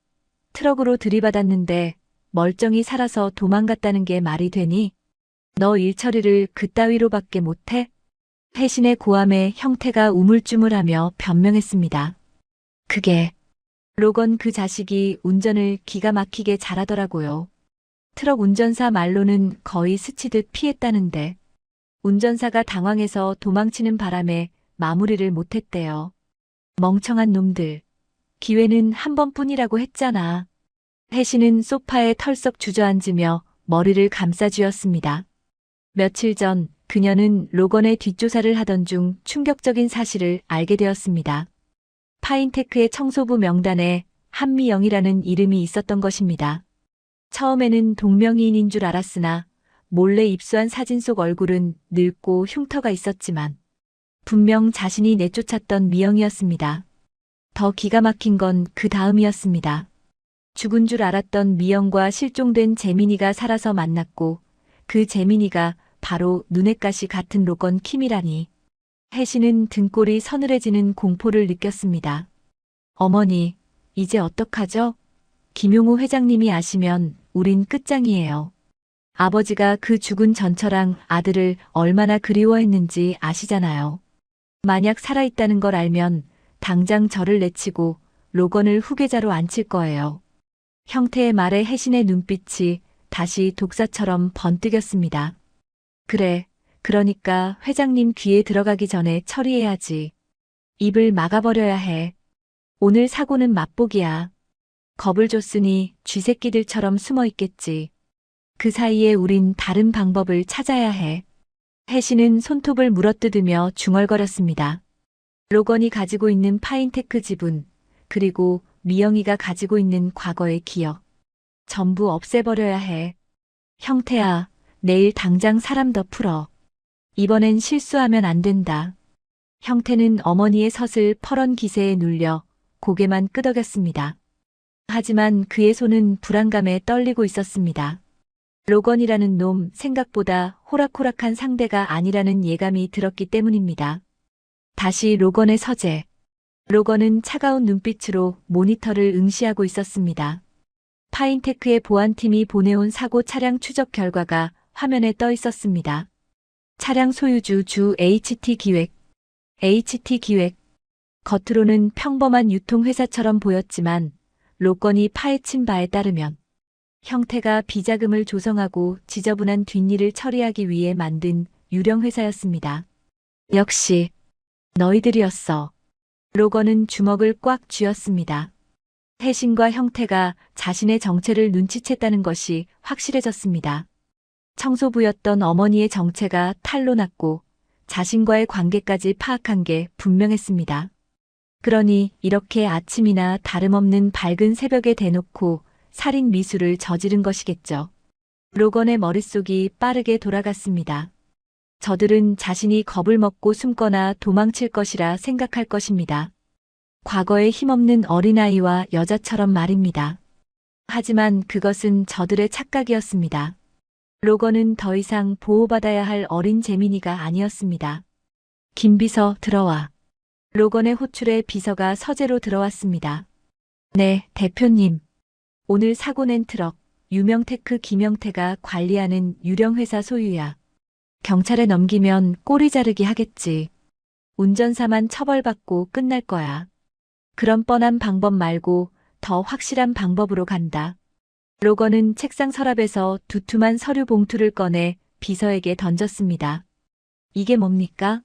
트럭으로 들이받았는데 멀쩡히 살아서 도망갔다는 게 말이 되니? 너 일 처리를 그따위로밖에 못해? 혜신의 고함에 형태가 우물쭈물하며 변명했습니다. 그게 로건 그 자식이 운전을 기가 막히게 잘하더라고요. 트럭 운전사 말로는 거의 스치듯 피했다는데 운전사가 당황해서 도망치는 바람에 마무리를 못했대요. 멍청한 놈들. 기회는 한 번뿐이라고 했잖아. 혜신은 소파에 털썩 주저앉으며 머리를 감싸쥐었습니다. 며칠 전 그녀는 로건의 뒷조사를 하던 중 충격적인 사실을 알게 되었습니다. 파인테크의 청소부 명단에 한미영이라는 이름이 있었던 것입니다. 처음에는 동명이인인 줄 알았으나 몰래 입수한 사진 속 얼굴은 늙고 흉터가 있었지만 분명 자신이 내쫓았던 미영이었습니다. 더 기가 막힌 건 그 다음이었습니다. 죽은 줄 알았던 미영과 실종된 재민이가 살아서 만났고 그 재민이가 바로 눈엣 가시 같은 로건 킴이라니. 혜신은 등골이 서늘해지는 공포를 느꼈습니다. 어머니, 이제 어떡하죠? 김용호 회장님이 아시면 우린 끝장이에요. 아버지가 그 죽은 전처랑 아들을 얼마나 그리워했는지 아시잖아요. 만약 살아있다는 걸 알면 당장 저를 내치고 로건을 후계자로 앉힐 거예요. 형태의 말에 혜신의 눈빛이 다시 독사처럼 번뜩였습니다. 그래, 그러니까 회장님 귀에 들어가기 전에 처리해야지. 입을 막아버려야 해. 오늘 사고는 맛보기야. 겁을 줬으니 쥐새끼들처럼 숨어 있겠지. 그 사이에 우린 다른 방법을 찾아야 해. 혜신은 손톱을 물어뜯으며 중얼거렸습니다. 로건이 가지고 있는 파인테크 지분, 그리고 미영이가 가지고 있는 과거의 기억. 전부 없애버려야 해. 형태야, 내일 당장 사람 더 풀어. 이번엔 실수하면 안 된다. 형태는 어머니의 서슬 퍼런 기세에 눌려 고개만 끄덕였습니다. 하지만 그의 손은 불안감에 떨리고 있었습니다. 로건이라는 놈 생각보다 호락호락한 상대가 아니라는 예감이 들었기 때문입니다. 다시 로건의 서재. 로건은 차가운 눈빛으로 모니터를 응시하고 있었습니다. 파인테크의 보안팀이 보내온 사고 차량 추적 결과가 화면에 떠 있었습니다. 차량 소유주 주 HT기획. HT기획. 겉으로는 평범한 유통회사처럼 보였지만 로건이 파헤친 바에 따르면 형태가 비자금을 조성하고 지저분한 뒷일을 처리하기 위해 만든 유령 회사였습니다. 역시 너희들이었어. 로건은 주먹을 꽉 쥐었습니다. 혜신과 형태가 자신의 정체를 눈치챘다는 것이 확실해졌습니다. 청소부였던 어머니의 정체가 탄로났고 자신과의 관계까지 파악한 게 분명했습니다. 그러니 이렇게 아침이나 다름없는 밝은 새벽에 대놓고 살인 미수를 저지른 것이겠죠. 로건의 머릿속이 빠르게 돌아갔습니다. 저들은 자신이 겁을 먹고 숨거나 도망칠 것이라 생각할 것입니다. 과거에 힘없는 어린아이와 여자처럼 말입니다. 하지만 그것은 저들의 착각이었습니다. 로건은 더 이상 보호받아야 할 어린 재민이가 아니었습니다. 김비서 들어와. 로건의 호출에 비서가 서재로 들어왔습니다. 네, 대표님. 오늘 사고 낸 트럭, 유명테크 김영태가 관리하는 유령회사 소유야. 경찰에 넘기면 꼬리 자르기 하겠지. 운전사만 처벌받고 끝날 거야. 그런 뻔한 방법 말고 더 확실한 방법으로 간다. 로건은 책상 서랍에서 두툼한 서류 봉투를 꺼내 비서에게 던졌습니다. 이게 뭡니까?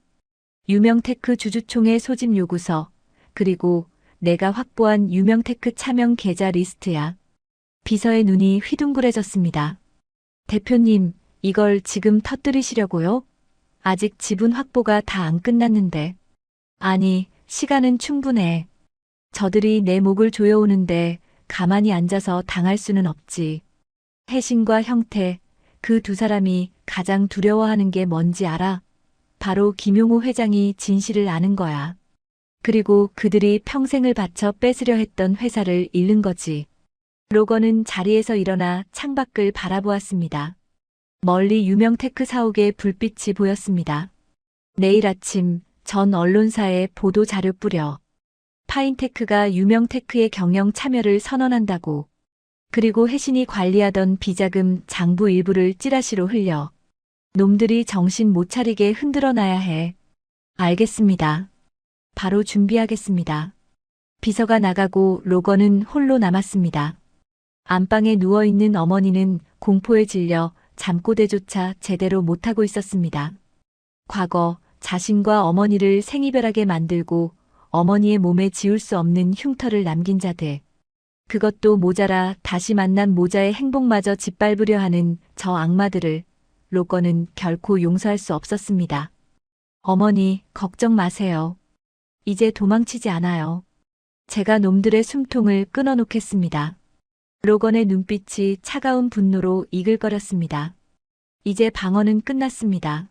유명테크 주주총회 소집 요구서, 그리고 내가 확보한 유명테크 차명 계좌 리스트야. 비서의 눈이 휘둥그레졌습니다. 대표님, 이걸 지금 터뜨리시려고요? 아직 지분 확보가 다 안 끝났는데. 아니, 시간은 충분해. 저들이 내 목을 조여오는데 가만히 앉아서 당할 수는 없지. 혜신과 형태, 그 두 사람이 가장 두려워하는 게 뭔지 알아? 바로 김용호 회장이 진실을 아는 거야. 그리고 그들이 평생을 바쳐 뺏으려 했던 회사를 잃는 거지. 로건은 자리에서 일어나 창밖을 바라보았습니다. 멀리 유명테크 사옥의 불빛이 보였습니다. 내일 아침 전 언론사에 보도 자료 뿌려. 파인테크가 유명테크의 경영 참여를 선언한다고. 그리고 혜신이 관리하던 비자금 장부 일부를 찌라시로 흘려. 놈들이 정신 못 차리게 흔들어 놔야 해. 알겠습니다. 바로 준비하겠습니다. 비서가 나가고 로건은 홀로 남았습니다. 안방에 누워있는 어머니는 공포에 질려 잠꼬대조차 제대로 못하고 있었습니다. 과거 자신과 어머니를 생이별하게 만들고 어머니의 몸에 지울 수 없는 흉터를 남긴 자들. 그것도 모자라 다시 만난 모자의 행복마저 짓밟으려 하는 저 악마들을 로건은 결코 용서할 수 없었습니다. 어머니, 걱정 마세요. 이제 도망치지 않아요. 제가 놈들의 숨통을 끊어놓겠습니다. 로건의 눈빛이 차가운 분노로 이글거렸습니다. 이제 방어는 끝났습니다.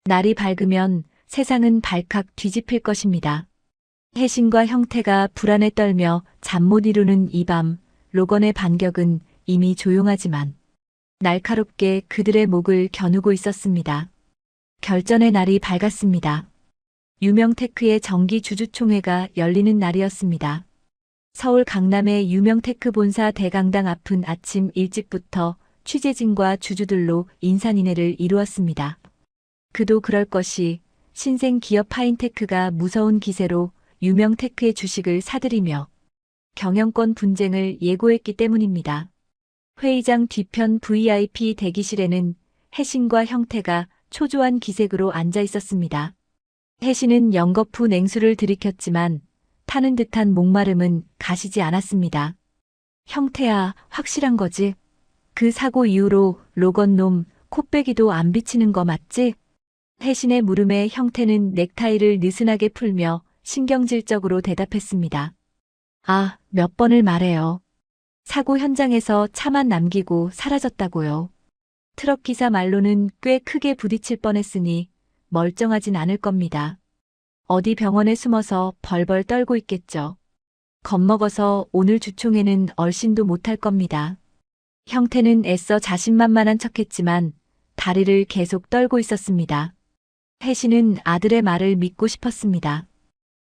날이 밝으면 세상은 발칵 뒤집힐 것입니다. 혜신과 형태가 불안에 떨며 잠 못 이루는 이 밤, 로건의 반격은 이미 조용하지만 날카롭게 그들의 목을 겨누고 있었습니다. 결전의 날이 밝았습니다. 유명테크의 정기 주주총회가 열리는 날이었습니다. 서울 강남의 유명테크 본사 대강당 앞은 아침 일찍부터 취재진과 주주들로 인산인해를 이루었습니다. 그도 그럴 것이 신생 기업 파인테크가 무서운 기세로 유명테크의 주식을 사들이며 경영권 분쟁을 예고했기 때문입니다. 회의장 뒤편 VIP 대기실에는 혜신과 형태가 초조한 기색으로 앉아 있었습니다. 혜신은 연거푸 냉수를 들이켰지만 타는 듯한 목마름은 가시지 않았습니다. 형태야, 확실한 거지? 그 사고 이후로 로건 놈 코빼기도 안 비치는 거 맞지? 혜신의 물음에 형태는 넥타이를 느슨하게 풀며 신경질적으로 대답했습니다. 아, 몇 번을 말해요. 사고 현장에서 차만 남기고 사라졌다고요. 트럭 기사 말로는 꽤 크게 부딪힐 뻔했으니 멀쩡하진 않을 겁니다. 어디 병원에 숨어서 벌벌 떨고 있겠죠. 겁먹어서 오늘 주총에는 얼씬도 못할 겁니다. 형태는 애써 자신만만한 척했지만 다리를 계속 떨고 있었습니다. 혜신은 아들의 말을 믿고 싶었습니다.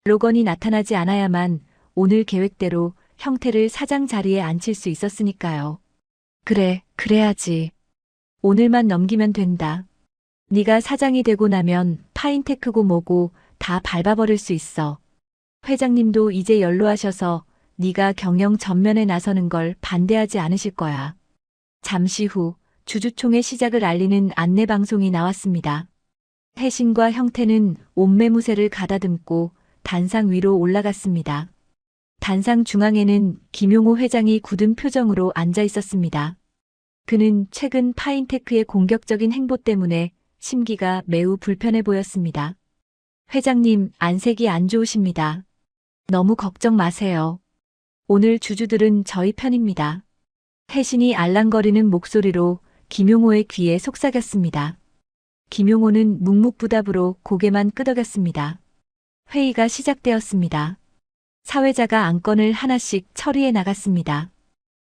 로건이 나타나지 않아야만 오늘 계획대로 형태를 사장 자리에 앉힐 수 있었으니까요. 그래, 그래야지. 오늘만 넘기면 된다. 네가 사장이 되고 나면 파인테크고 뭐고 다 밟아버릴 수 있어. 회장님도 이제 연로하셔서 네가 경영 전면에 나서는 걸 반대하지 않으실 거야. 잠시 후 주주총회 시작을 알리는 안내방송이 나왔습니다. 혜신과 형태는 옷매무새를 가다듬고 단상 위로 올라갔습니다. 단상 중앙에는 김용호 회장이 굳은 표정으로 앉아 있었습니다. 그는 최근 파인테크의 공격적인 행보 때문에 심기가 매우 불편해 보였습니다. 회장님, 안색이 안 좋으십니다. 너무 걱정 마세요. 오늘 주주들은 저희 편입니다. 혜신이 알랑거리는 목소리로 김용호의 귀에 속삭였습니다. 김용호는 묵묵부답으로 고개만 끄덕였습니다. 회의가 시작되었습니다. 사회자가 안건을 하나씩 처리해 나갔습니다.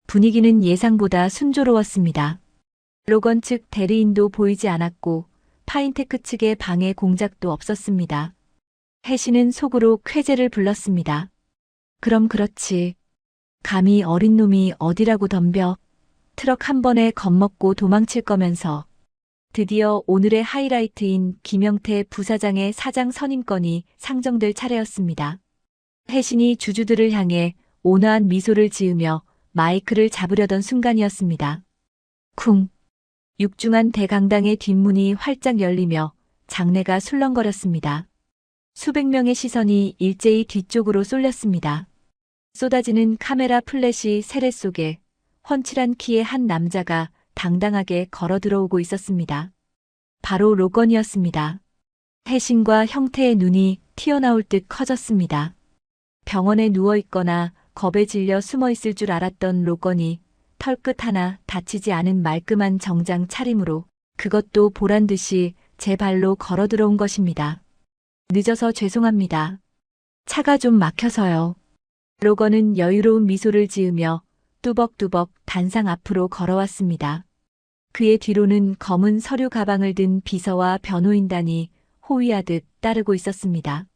분위기는 예상보다 순조로웠습니다. 로건 측 대리인도 보이지 않았고 파인테크 측의 방해 공작도 없었습니다. 혜신은 속으로 쾌재를 불렀습니다. 그럼 그렇지. 감히 어린 놈이 어디라고 덤벼. 트럭 한 번에 겁먹고 도망칠 거면서. 드디어 오늘의 하이라이트인 김영태 부사장의 사장 선임건이 상정될 차례였습니다. 혜신이 주주들을 향해 온화한 미소를 지으며 마이크를 잡으려던 순간이었습니다. 쿵. 육중한 대강당의 뒷문이 활짝 열리며 장내가 술렁거렸습니다. 수백 명의 시선이 일제히 뒤쪽으로 쏠렸습니다. 쏟아지는 카메라 플래시 세례 속에 훤칠한 키의 한 남자가 당당하게 걸어 들어오고 있었습니다. 바로 로건이었습니다. 혜신과 형태의 눈이 튀어나올 듯 커졌습니다. 병원에 누워있거나 겁에 질려 숨어있을 줄 알았던 로건이 털끝 하나 다치지 않은 말끔한 정장 차림으로 그것도 보란듯이 제 발로 걸어 들어온 것입니다. 늦어서 죄송합니다. 차가 좀 막혀서요. 로건은 여유로운 미소를 지으며 뚜벅뚜벅 단상 앞으로 걸어왔습니다. 그의 뒤로는 검은 서류 가방을 든 비서와 변호인단이 호위하듯 따르고 있었습니다.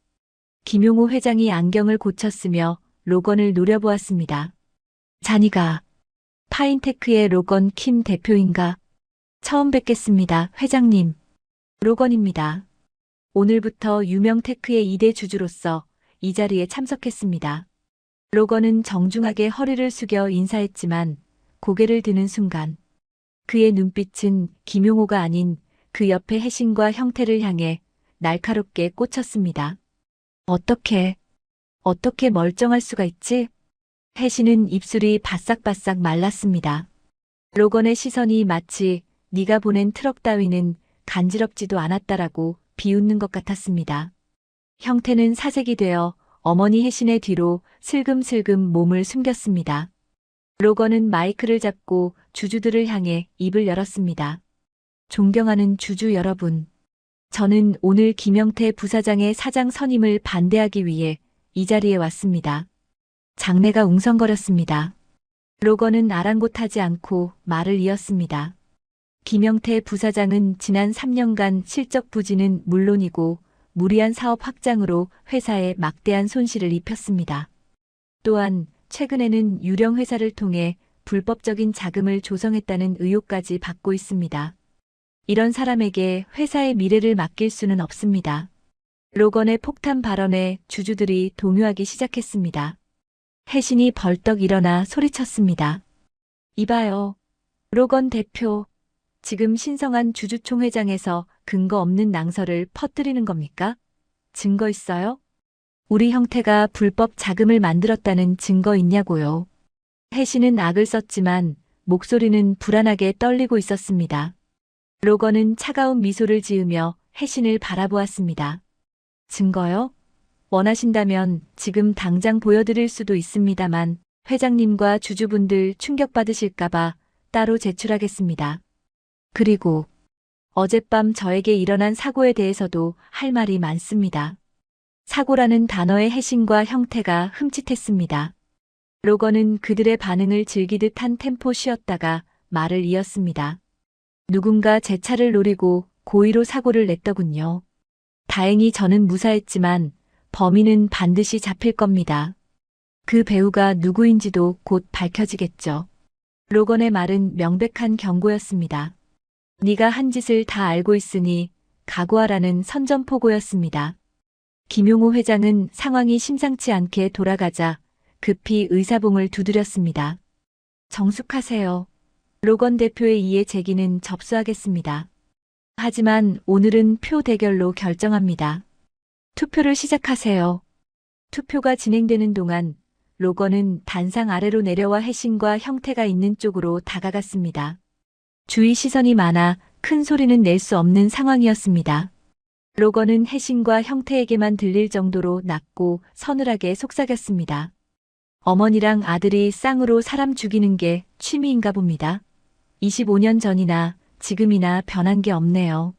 김용호 회장이 안경을 고쳤으며 로건을 노려보았습니다. 자니가 파인테크의 로건 킴 대표인가? 처음 뵙겠습니다, 회장님. 로건입니다. 오늘부터 유명 테크의 2대 주주로서 이 자리에 참석했습니다. 로건은 정중하게 허리를 숙여 인사했지만 고개를 드는 순간 그의 눈빛은 김용호가 아닌 그 옆에 혜신과 형태를 향해 날카롭게 꽂혔습니다. 어떻게 멀쩡할 수가 있지? 혜신은 입술이 바싹바싹 말랐습니다. 로건의 시선이 마치 네가 보낸 트럭 따위는 간지럽지도 않았다라고 비웃는 것 같았습니다. 형태는 사색이 되어 어머니 혜신의 뒤로 슬금슬금 몸을 숨겼습니다. 로건은 마이크를 잡고 주주들을 향해 입을 열었습니다. 존경하는 주주 여러분. 저는 오늘 김영태 부사장의 사장 선임을 반대하기 위해 이 자리에 왔습니다. 장내가 웅성거렸습니다. 로건은 아랑곳하지 않고 말을 이었습니다. 김영태 부사장은 지난 3년간 실적 부진은 물론이고 무리한 사업 확장으로 회사에 막대한 손실을 입혔습니다. 또한 최근에는 유령 회사를 통해 불법적인 자금을 조성했다는 의혹까지 받고 있습니다. 이런 사람에게 회사의 미래를 맡길 수는 없습니다. 로건의 폭탄 발언에 주주들이 동요하기 시작했습니다. 혜신이 벌떡 일어나 소리쳤습니다. 이봐요. 로건 대표. 지금 신성한 주주총회장에서 근거 없는 낭설을 퍼뜨리는 겁니까? 증거 있어요? 우리 형태가 불법 자금을 만들었다는 증거 있냐고요. 혜신은 악을 썼지만 목소리는 불안하게 떨리고 있었습니다. 로건은 차가운 미소를 지으며 혜신을 바라보았습니다. 증거요? 원하신다면 지금 당장 보여드릴 수도 있습니다만 회장님과 주주분들 충격받으실까봐 따로 제출하겠습니다. 그리고 어젯밤 저에게 일어난 사고에 대해서도 할 말이 많습니다. 사고라는 단어의 혜신과 형태가 흠칫했습니다. 로건은 그들의 반응을 즐기듯 한 템포 쉬었다가 말을 이었습니다. 누군가 제 차를 노리고 고의로 사고를 냈더군요. 다행히 저는 무사했지만 범인은 반드시 잡힐 겁니다. 그 배우가 누구인지도 곧 밝혀지겠죠. 로건의 말은 명백한 경고였습니다. 네가 한 짓을 다 알고 있으니 각오하라는 선전포고였습니다. 김용호 회장은 상황이 심상치 않게 돌아가자 급히 의사봉을 두드렸습니다. 정숙하세요. 로건 대표의 이해 제기는 접수하겠습니다. 하지만 오늘은 표 대결로 결정합니다. 투표를 시작하세요. 투표가 진행되는 동안 로건은 단상 아래로 내려와 혜신과 형태가 있는 쪽으로 다가갔습니다. 주위 시선이 많아 큰 소리는 낼 수 없는 상황이었습니다. 로건은 혜신과 형태에게만 들릴 정도로 낮고 서늘하게 속삭였습니다. 어머니랑 아들이 쌍으로 사람 죽이는 게 취미인가 봅니다. 25년 전이나 지금이나 변한 게 없네요.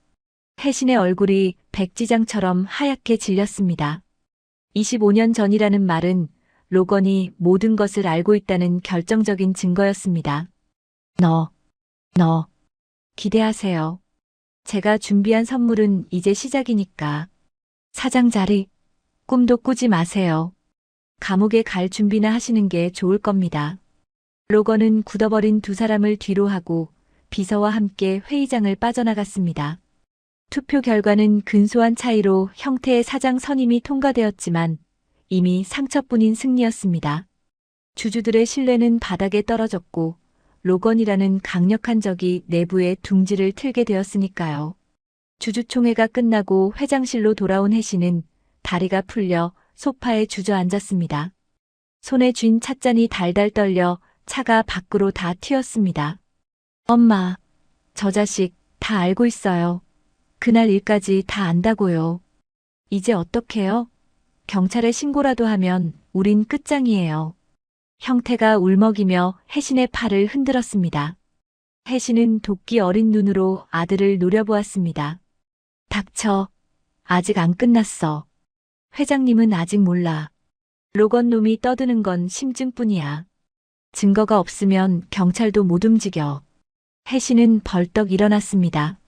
혜신의 얼굴이 백지장처럼 하얗게 질렸습니다. 25년 전이라는 말은 로건이 모든 것을 알고 있다는 결정적인 증거였습니다. 너, 기대하세요. 제가 준비한 선물은 이제 시작이니까. 사장 자리, 꿈도 꾸지 마세요. 감옥에 갈 준비나 하시는 게 좋을 겁니다. 로건은 굳어버린 두 사람을 뒤로 하고 비서와 함께 회의장을 빠져나갔습니다. 투표 결과는 근소한 차이로 형태의 사장 선임이 통과되었지만 이미 상처뿐인 승리였습니다. 주주들의 신뢰는 바닥에 떨어졌고 로건이라는 강력한 적이 내부에 둥지를 틀게 되었으니까요. 주주총회가 끝나고 회장실로 돌아온 혜신은 다리가 풀려 소파에 주저앉았습니다. 손에 쥔 찻잔이 달달 떨려 차가 밖으로 다 튀었습니다. 엄마, 저 자식 다 알고 있어요. 그날 일까지 다 안다고요. 이제 어떡해요? 경찰에 신고라도 하면 우린 끝장이에요. 형태가 울먹이며 혜신의 팔을 흔들었습니다. 혜신은 도끼 어린 눈으로 아들을 노려보았습니다. 닥쳐. 아직 안 끝났어. 회장님은 아직 몰라. 로건 놈이 떠드는 건 심증뿐이야. 증거가 없으면 경찰도 못 움직여. 혜신은 벌떡 일어났습니다.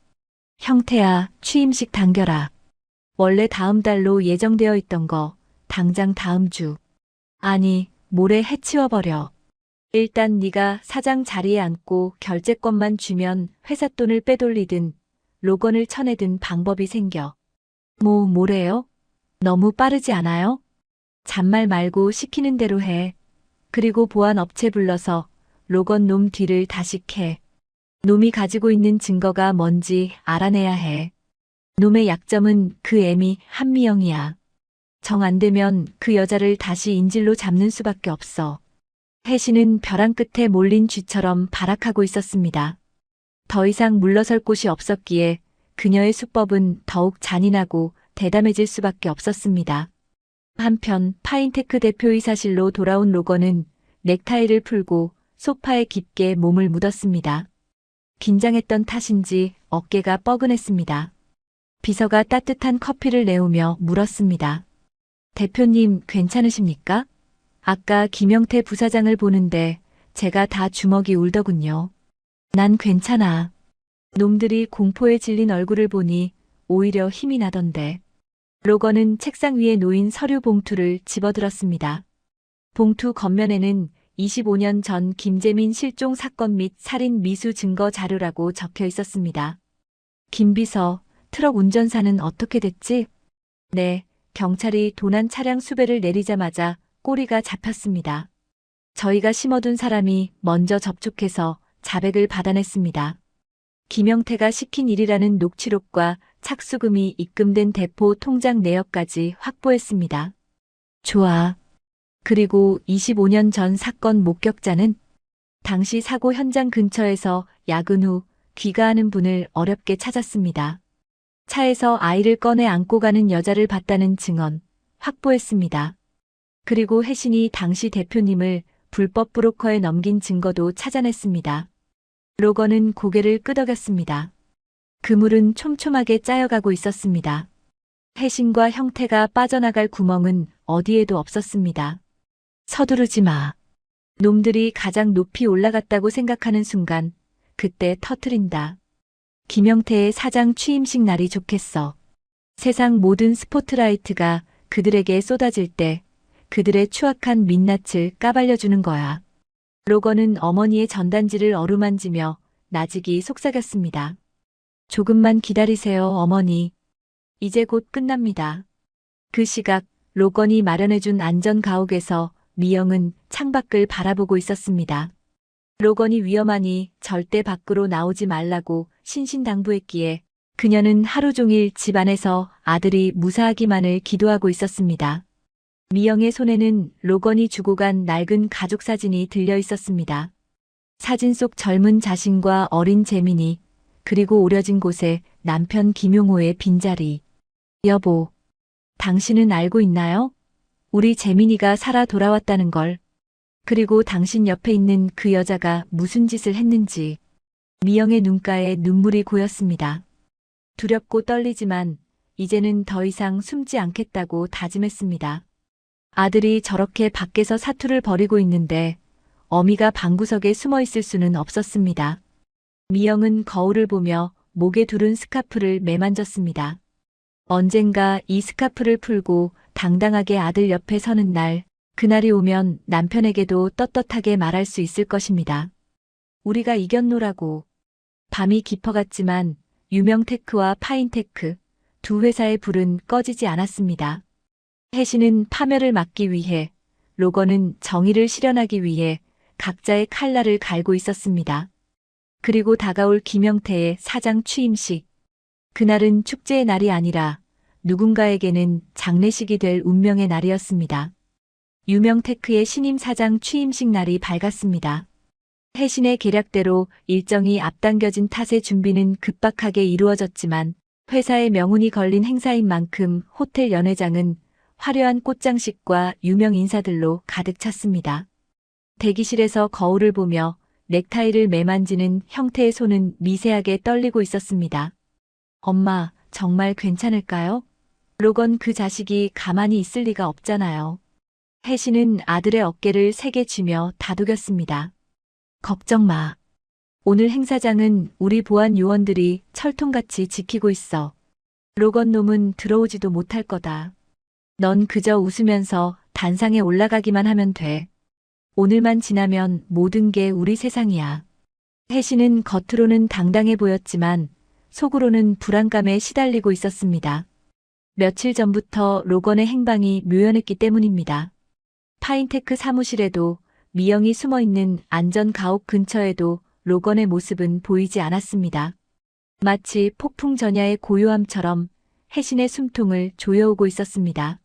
형태야, 취임식 당겨라. 원래 다음 달로 예정되어 있던 거 당장 다음 주. 아니, 모레 해치워버려. 일단 네가 사장 자리에 앉고 결재권만 주면 회사 돈을 빼돌리든 로건을 쳐내든 방법이 생겨. 뭐래요? 너무 빠르지 않아요? 잔말 말고 시키는 대로 해. 그리고 보안 업체 불러서 로건 놈 뒤를 다시 캐. 놈이 가지고 있는 증거가 뭔지 알아내야 해. 놈의 약점은 그 애미 한미영이야. 정 안 되면 그 여자를 다시 인질로 잡는 수밖에 없어. 혜신은 벼랑 끝에 몰린 쥐처럼 발악하고 있었습니다. 더 이상 물러설 곳이 없었기에 그녀의 수법은 더욱 잔인하고 대담해질 수밖에 없었습니다. 한편 파인테크 대표이사실로 돌아온 로건은 넥타이를 풀고 소파에 깊게 몸을 묻었습니다. 긴장했던 탓인지 어깨가 뻐근했습니다. 비서가 따뜻한 커피를 내오며 물었습니다. 대표님 괜찮으십니까? 아까 김영태 부사장을 보는데 제가 다 주먹이 울더군요. 난 괜찮아. 놈들이 공포에 질린 얼굴을 보니 오히려 힘이 나던데. 로건은 책상 위에 놓인 서류 봉투를 집어들었습니다. 봉투 겉면에는 25년 전 김재민 실종 사건 및 살인 미수 증거 자료라고 적혀 있었습니다. 김 비서, 트럭 운전사는 어떻게 됐지? 네, 경찰이 도난 차량 수배를 내리자마자 꼬리가 잡혔습니다. 저희가 심어둔 사람이 먼저 접촉해서 자백을 받아냈습니다. 김영태가 시킨 일이라는 녹취록과 착수금이 입금된 대포 통장 내역까지 확보했습니다. 좋아. 그리고 25년 전 사건 목격자는 당시 사고 현장 근처에서 야근 후 귀가하는 분을 어렵게 찾았습니다. 차에서 아이를 꺼내 안고 가는 여자를 봤다는 증언 확보했습니다. 그리고 혜신이 당시 대표님을 불법 브로커에 넘긴 증거도 찾아냈습니다. 로건은 고개를 끄덕였습니다. 그물은 촘촘하게 짜여가고 있었습니다. 혜신과 형태가 빠져나갈 구멍은 어디에도 없었습니다. 서두르지 마. 놈들이 가장 높이 올라갔다고 생각하는 순간 그때 터트린다. 김영태의 사장 취임식 날이 좋겠어. 세상 모든 스포트라이트가 그들에게 쏟아질 때 그들의 추악한 민낯을 까발려주는 거야. 로건은 어머니의 전단지를 어루만지며 나직이 속삭였습니다. 조금만 기다리세요, 어머니. 이제 곧 끝납니다. 그 시각 로건이 마련해준 안전가옥에서 미영은 창밖을 바라보고 있었습니다. 로건이 위험하니 절대 밖으로 나오지 말라고 신신당부했기에 그녀는 하루 종일 집 안에서 아들이 무사하기만을 기도하고 있었습니다. 미영의 손에는 로건이 주고 간 낡은 가족 사진이 들려 있었습니다. 사진 속 젊은 자신과 어린 재민이, 그리고 오려진 곳에 남편 김용호의 빈자리. 여보, 당신은 알고 있나요? 우리 재민이가 살아 돌아왔다는 걸. 그리고 당신 옆에 있는 그 여자가 무슨 짓을 했는지. 미영의 눈가에 눈물이 고였습니다. 두렵고 떨리지만 이제는 더 이상 숨지 않겠다고 다짐했습니다. 아들이 저렇게 밖에서 사투를 벌이고 있는데 어미가 방구석에 숨어 있을 수는 없었습니다. 미영은 거울을 보며 목에 두른 스카프를 매만졌습니다. 언젠가 이 스카프를 풀고 당당하게 아들 옆에 서는 날, 그날이 오면 남편에게도 떳떳하게 말할 수 있을 것입니다. 우리가 이겼노라고. 밤이 깊어갔지만 유명테크와 파인테크 두 회사의 불은 꺼지지 않았습니다. 혜신은 파멸을 막기 위해, 로건은 정의를 실현하기 위해 각자의 칼날을 갈고 있었습니다. 그리고 다가올 김영태의 사장 취임식. 그날은 축제의 날이 아니라 누군가에게는 장례식이 될 운명의 날이었습니다. 유명테크의 신임 사장 취임식 날이 밝았습니다. 혜신의 계략대로 일정이 앞당겨진 탓에 준비는 급박하게 이루어졌지만 회사의 명운이 걸린 행사인 만큼 호텔 연회장은 화려한 꽃장식과 유명 인사들로 가득 찼습니다. 대기실에서 거울을 보며 넥타이를 매만지는 형태의 손은 미세하게 떨리고 있었습니다. 엄마, 정말 괜찮을까요? 로건 그 자식이 가만히 있을 리가 없잖아요. 혜신은 아들의 어깨를 세게 쥐며 다독였습니다. 걱정 마. 오늘 행사장은 우리 보안 요원들이 철통같이 지키고 있어. 로건 놈은 들어오지도 못할 거다. 넌 그저 웃으면서 단상에 올라가기만 하면 돼. 오늘만 지나면 모든 게 우리 세상이야. 혜신은 겉으로는 당당해 보였지만 속으로는 불안감에 시달리고 있었습니다. 며칠 전부터 로건의 행방이 묘연했기 때문입니다. 파인테크 사무실에도 미영이 숨어있는 안전 가옥 근처에도 로건의 모습은 보이지 않았습니다. 마치 폭풍 전야의 고요함처럼 혜신의 숨통을 조여오고 있었습니다.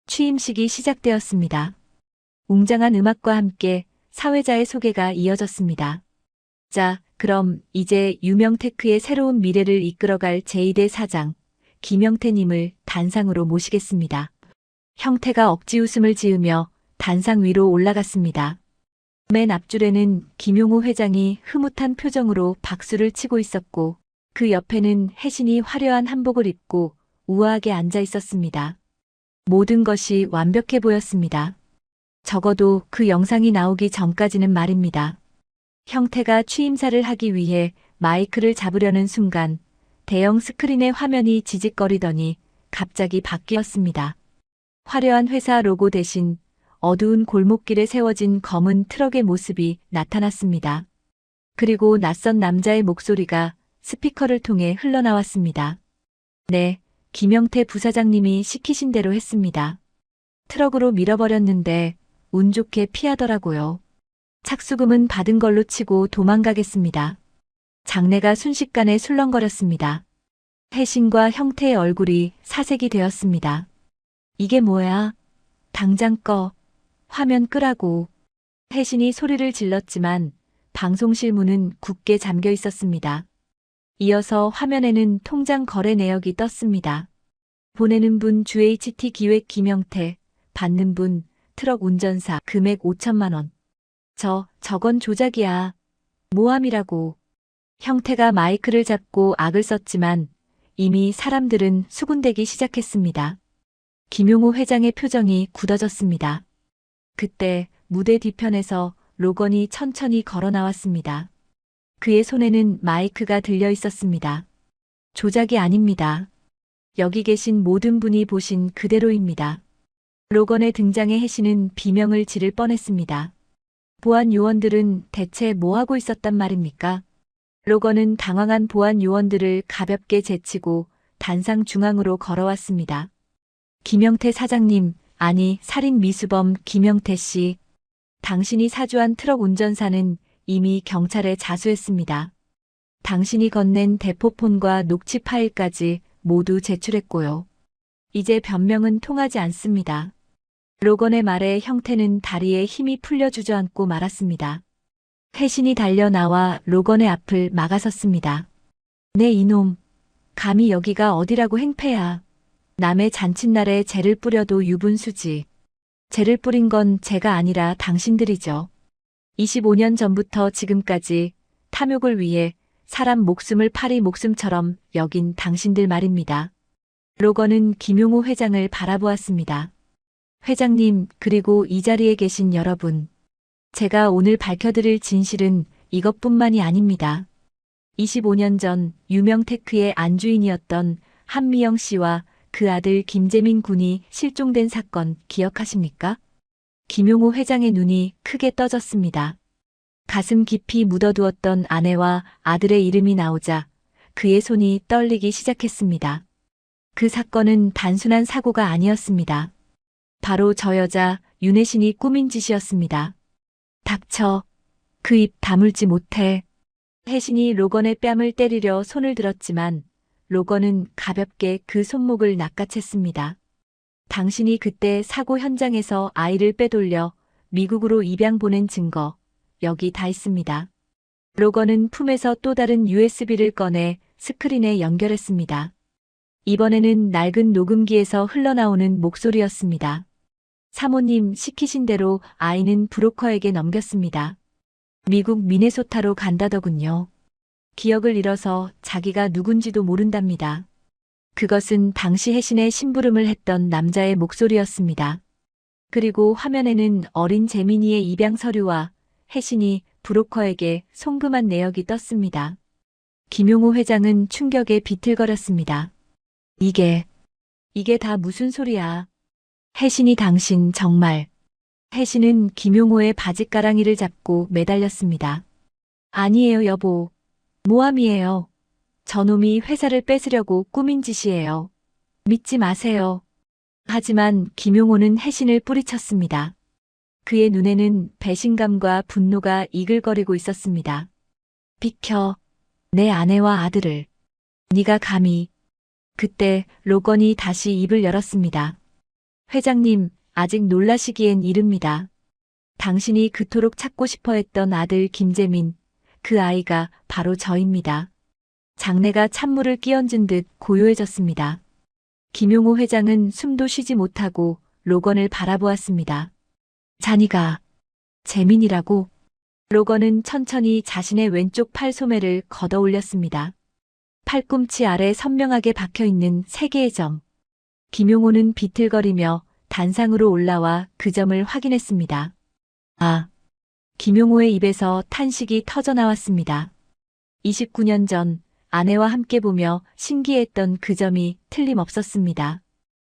취임식이 시작되었습니다. 웅장한 음악과 함께 사회자의 소개가 이어졌습니다. 자, 그럼 이제 유명테크의 새로운 미래를 이끌어갈 제2대 사장, 김영태님을 단상으로 모시겠습니다. 형태가 억지 웃음을 지으며 단상 위로 올라갔습니다. 맨 앞줄에는 김용우 회장이 흐뭇한 표정으로 박수를 치고 있었고 그 옆에는 혜신이 화려한 한복을 입고 우아하게 앉아 있었습니다. 모든 것이 완벽해 보였습니다. 적어도 그 영상이 나오기 전까지는 말입니다. 형태가 취임사를 하기 위해 마이크를 잡으려는 순간 대형 스크린의 화면이 지직거리더니 갑자기 바뀌었습니다. 화려한 회사 로고 대신 어두운 골목길에 세워진 검은 트럭의 모습이 나타났습니다. 그리고 낯선 남자의 목소리가 스피커를 통해 흘러나왔습니다. 네, 김영태 부사장님이 시키신 대로 했습니다. 트럭으로 밀어버렸는데 운 좋게 피하더라고요. 착수금은 받은 걸로 치고 도망가겠습니다. 장내가 순식간에 술렁거렸습니다. 혜신과 형태의 얼굴이 사색이 되었습니다. 이게 뭐야? 당장 꺼. 화면 끄라고. 혜신이 소리를 질렀지만 방송실 문은 굳게 잠겨 있었습니다. 이어서 화면에는 통장 거래 내역이 떴습니다. 보내는 분 GHT 기획 김영태, 받는 분 트럭 운전사, 금액 5천만 원. 저건 조작이야. 모함이라고. 형태가 마이크를 잡고 악을 썼지만 이미 사람들은 수군대기 시작했습니다. 김용우 회장의 표정이 굳어졌습니다. 그때 무대 뒤편에서 로건이 천천히 걸어 나왔습니다. 그의 손에는 마이크가 들려 있었습니다. 조작이 아닙니다. 여기 계신 모든 분이 보신 그대로입니다. 로건의 등장에 혜신은 비명을 지를 뻔했습니다. 보안 요원들은 대체 뭐 하고 있었단 말입니까? 로건은 당황한 보안 요원들을 가볍게 제치고 단상 중앙으로 걸어왔습니다. 김영태 사장님, 아니 살인 미수범 김영태 씨. 당신이 사주한 트럭 운전사는 이미 경찰에 자수했습니다. 당신이 건넨 대포폰과 녹취 파일까지 모두 제출했고요. 이제 변명은 통하지 않습니다. 로건의 말에 형태는 다리에 힘이 풀려 주저앉고 말았습니다. 혜신이 달려 나와 로건의 앞을 막아섰습니다. 네 이놈, 감히 여기가 어디라고 행패야. 남의 잔칫날에 재를 뿌려도 유분수지. 재를 뿌린 건 제가 아니라 당신들이죠. 25년 전부터 지금까지 탐욕을 위해 사람 목숨을 파리 목숨처럼 여긴 당신들 말입니다. 로건은 김용우 회장을 바라보았습니다. 회장님, 그리고 이 자리에 계신 여러분. 제가 오늘 밝혀드릴 진실은 이것뿐만이 아닙니다. 25년 전 유명테크의 안주인이었던 한미영 씨와 그 아들 김재민 군이 실종된 사건 기억하십니까? 김용호 회장의 눈이 크게 떠졌습니다. 가슴 깊이 묻어두었던 아내와 아들의 이름이 나오자 그의 손이 떨리기 시작했습니다. 그 사건은 단순한 사고가 아니었습니다. 바로 저 여자 윤혜신이 꾸민 짓이었습니다. 닥쳐. 그 입 다물지 못해. 혜신이 로건의 뺨을 때리려 손을 들었지만 로건은 가볍게 그 손목을 낚아챘습니다. 당신이 그때 사고 현장에서 아이를 빼돌려 미국으로 입양 보낸 증거, 여기 다 있습니다. 로건은 품에서 또 다른 USB를 꺼내 스크린에 연결했습니다. 이번에는 낡은 녹음기에서 흘러나오는 목소리였습니다. 사모님 시키신 대로 아이는 브로커에게 넘겼습니다. 미국 미네소타로 간다더군요. 기억을 잃어서 자기가 누군지도 모른답니다. 그것은 당시 혜신의 심부름을 했던 남자의 목소리였습니다. 그리고 화면에는 어린 재민이의 입양 서류와 혜신이 브로커에게 송금한 내역이 떴습니다. 김용호 회장은 충격에 비틀거렸습니다. 이게 다 무슨 소리야? 혜신이 당신 정말. 혜신은 김용호의 바짓가랑이를 잡고 매달렸습니다. 아니에요, 여보. 모함이에요. 저놈이 회사를 뺏으려고 꾸민 짓이에요. 믿지 마세요. 하지만 김용호는 혜신을 뿌리쳤습니다. 그의 눈에는 배신감과 분노가 이글거리고 있었습니다. 비켜. 내 아내와 아들을. 네가 감히. 그때 로건이 다시 입을 열었습니다. 회장님, 아직 놀라시기엔 이릅니다. 당신이 그토록 찾고 싶어 했던 아들 김재민, 그 아이가 바로 저입니다. 장내가 찬물을 끼얹은 듯 고요해졌습니다. 김용호 회장은 숨도 쉬지 못하고 로건을 바라보았습니다. 자니가 재민이라고? 로건은 천천히 자신의 왼쪽 팔 소매를 걷어 올렸습니다. 팔꿈치 아래 선명하게 박혀있는 3개의 점. 김용호는 비틀거리며 단상으로 올라와 그 점을 확인했습니다. 아! 김용호의 입에서 탄식이 터져나왔습니다. 29년 전 아내와 함께 보며 신기했던 그 점이 틀림없었습니다.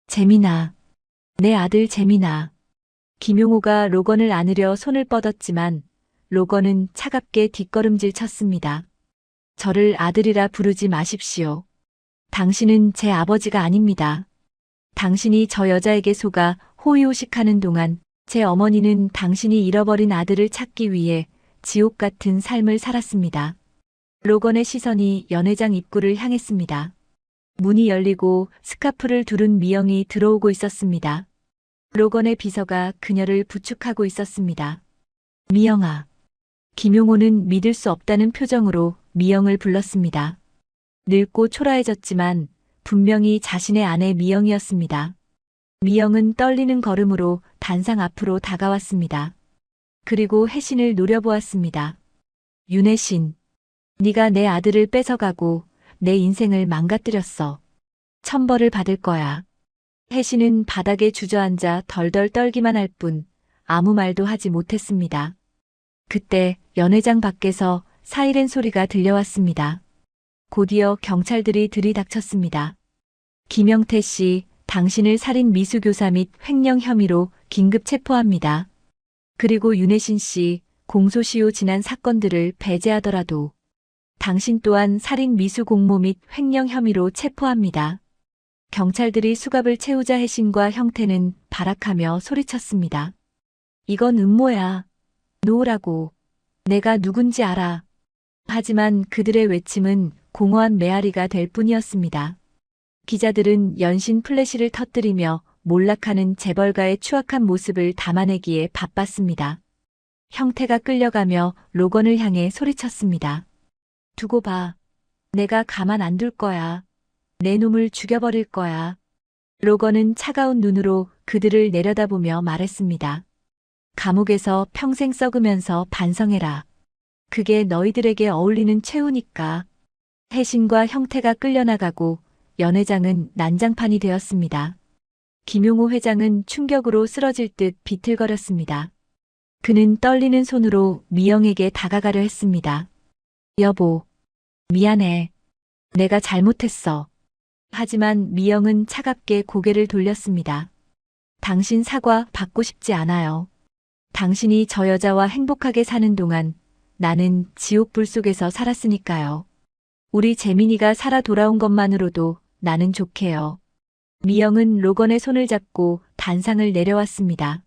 재민아. 내 아들 재민아. 김용호가 로건을 안으려 손을 뻗었지만 로건은 차갑게 뒷걸음질 쳤습니다. 저를 아들이라 부르지 마십시오. 당신은 제 아버지가 아닙니다. 당신이 저 여자에게 속아 호의호식하는 동안 제 어머니는 당신이 잃어버린 아들을 찾기 위해 지옥 같은 삶을 살았습니다. 로건의 시선이 연회장 입구를 향했습니다. 문이 열리고 스카프를 두른 미영이 들어오고 있었습니다. 로건의 비서가 그녀를 부축하고 있었습니다. 미영아. 김용호는 믿을 수 없다는 표정으로 미영을 불렀습니다. 늙고 초라해졌지만 분명히 자신의 아내 미영이었습니다. 미영은 떨리는 걸음으로 단상 앞으로 다가왔습니다. 그리고 혜신을 노려보았습니다. 윤혜신, 네가 내 아들을 뺏어가고 내 인생을 망가뜨렸어. 천벌을 받을 거야. 혜신은 바닥에 주저앉아 덜덜 떨기만 할 뿐 아무 말도 하지 못했습니다. 그때 연회장 밖에서 사이렌 소리가 들려왔습니다. 곧이어 경찰들이 들이닥쳤습니다. 김영태 씨, 당신을 살인 미수교사 및 횡령 혐의로 긴급 체포합니다. 그리고 윤혜신 씨, 공소시효 지난 사건들을 배제하더라도 당신 또한 살인 미수 공모 및 횡령 혐의로 체포합니다. 경찰들이 수갑을 채우자 혜신과 형태는 발악하며 소리쳤습니다. 이건 음모야. 놓으라고. 내가 누군지 알아. 하지만 그들의 외침은 공허한 메아리가 될 뿐이었습니다. 기자들은 연신 플래시를 터뜨리며 몰락하는 재벌가의 추악한 모습을 담아내기에 바빴습니다. 형태가 끌려가며 로건을 향해 소리쳤습니다. 두고 봐. 내가 가만 안 둘 거야. 내 놈을 죽여버릴 거야. 로건은 차가운 눈으로 그들을 내려다보며 말했습니다. 감옥에서 평생 썩으면서 반성해라. 그게 너희들에게 어울리는 최후니까. 혜신과 형태가 끌려나가고 연회장은 난장판이 되었습니다. 김용호 회장은 충격으로 쓰러질 듯 비틀거렸습니다. 그는 떨리는 손으로 미영에게 다가가려 했습니다. 여보, 미안해. 내가 잘못했어. 하지만 미영은 차갑게 고개를 돌렸습니다. 당신 사과 받고 싶지 않아요. 당신이 저 여자와 행복하게 사는 동안 나는 지옥불 속에서 살았으니까요. 우리 재민이가 살아 돌아온 것만으로도 나는 좋게요. 미영은 로건의 손을 잡고 단상을 내려왔습니다.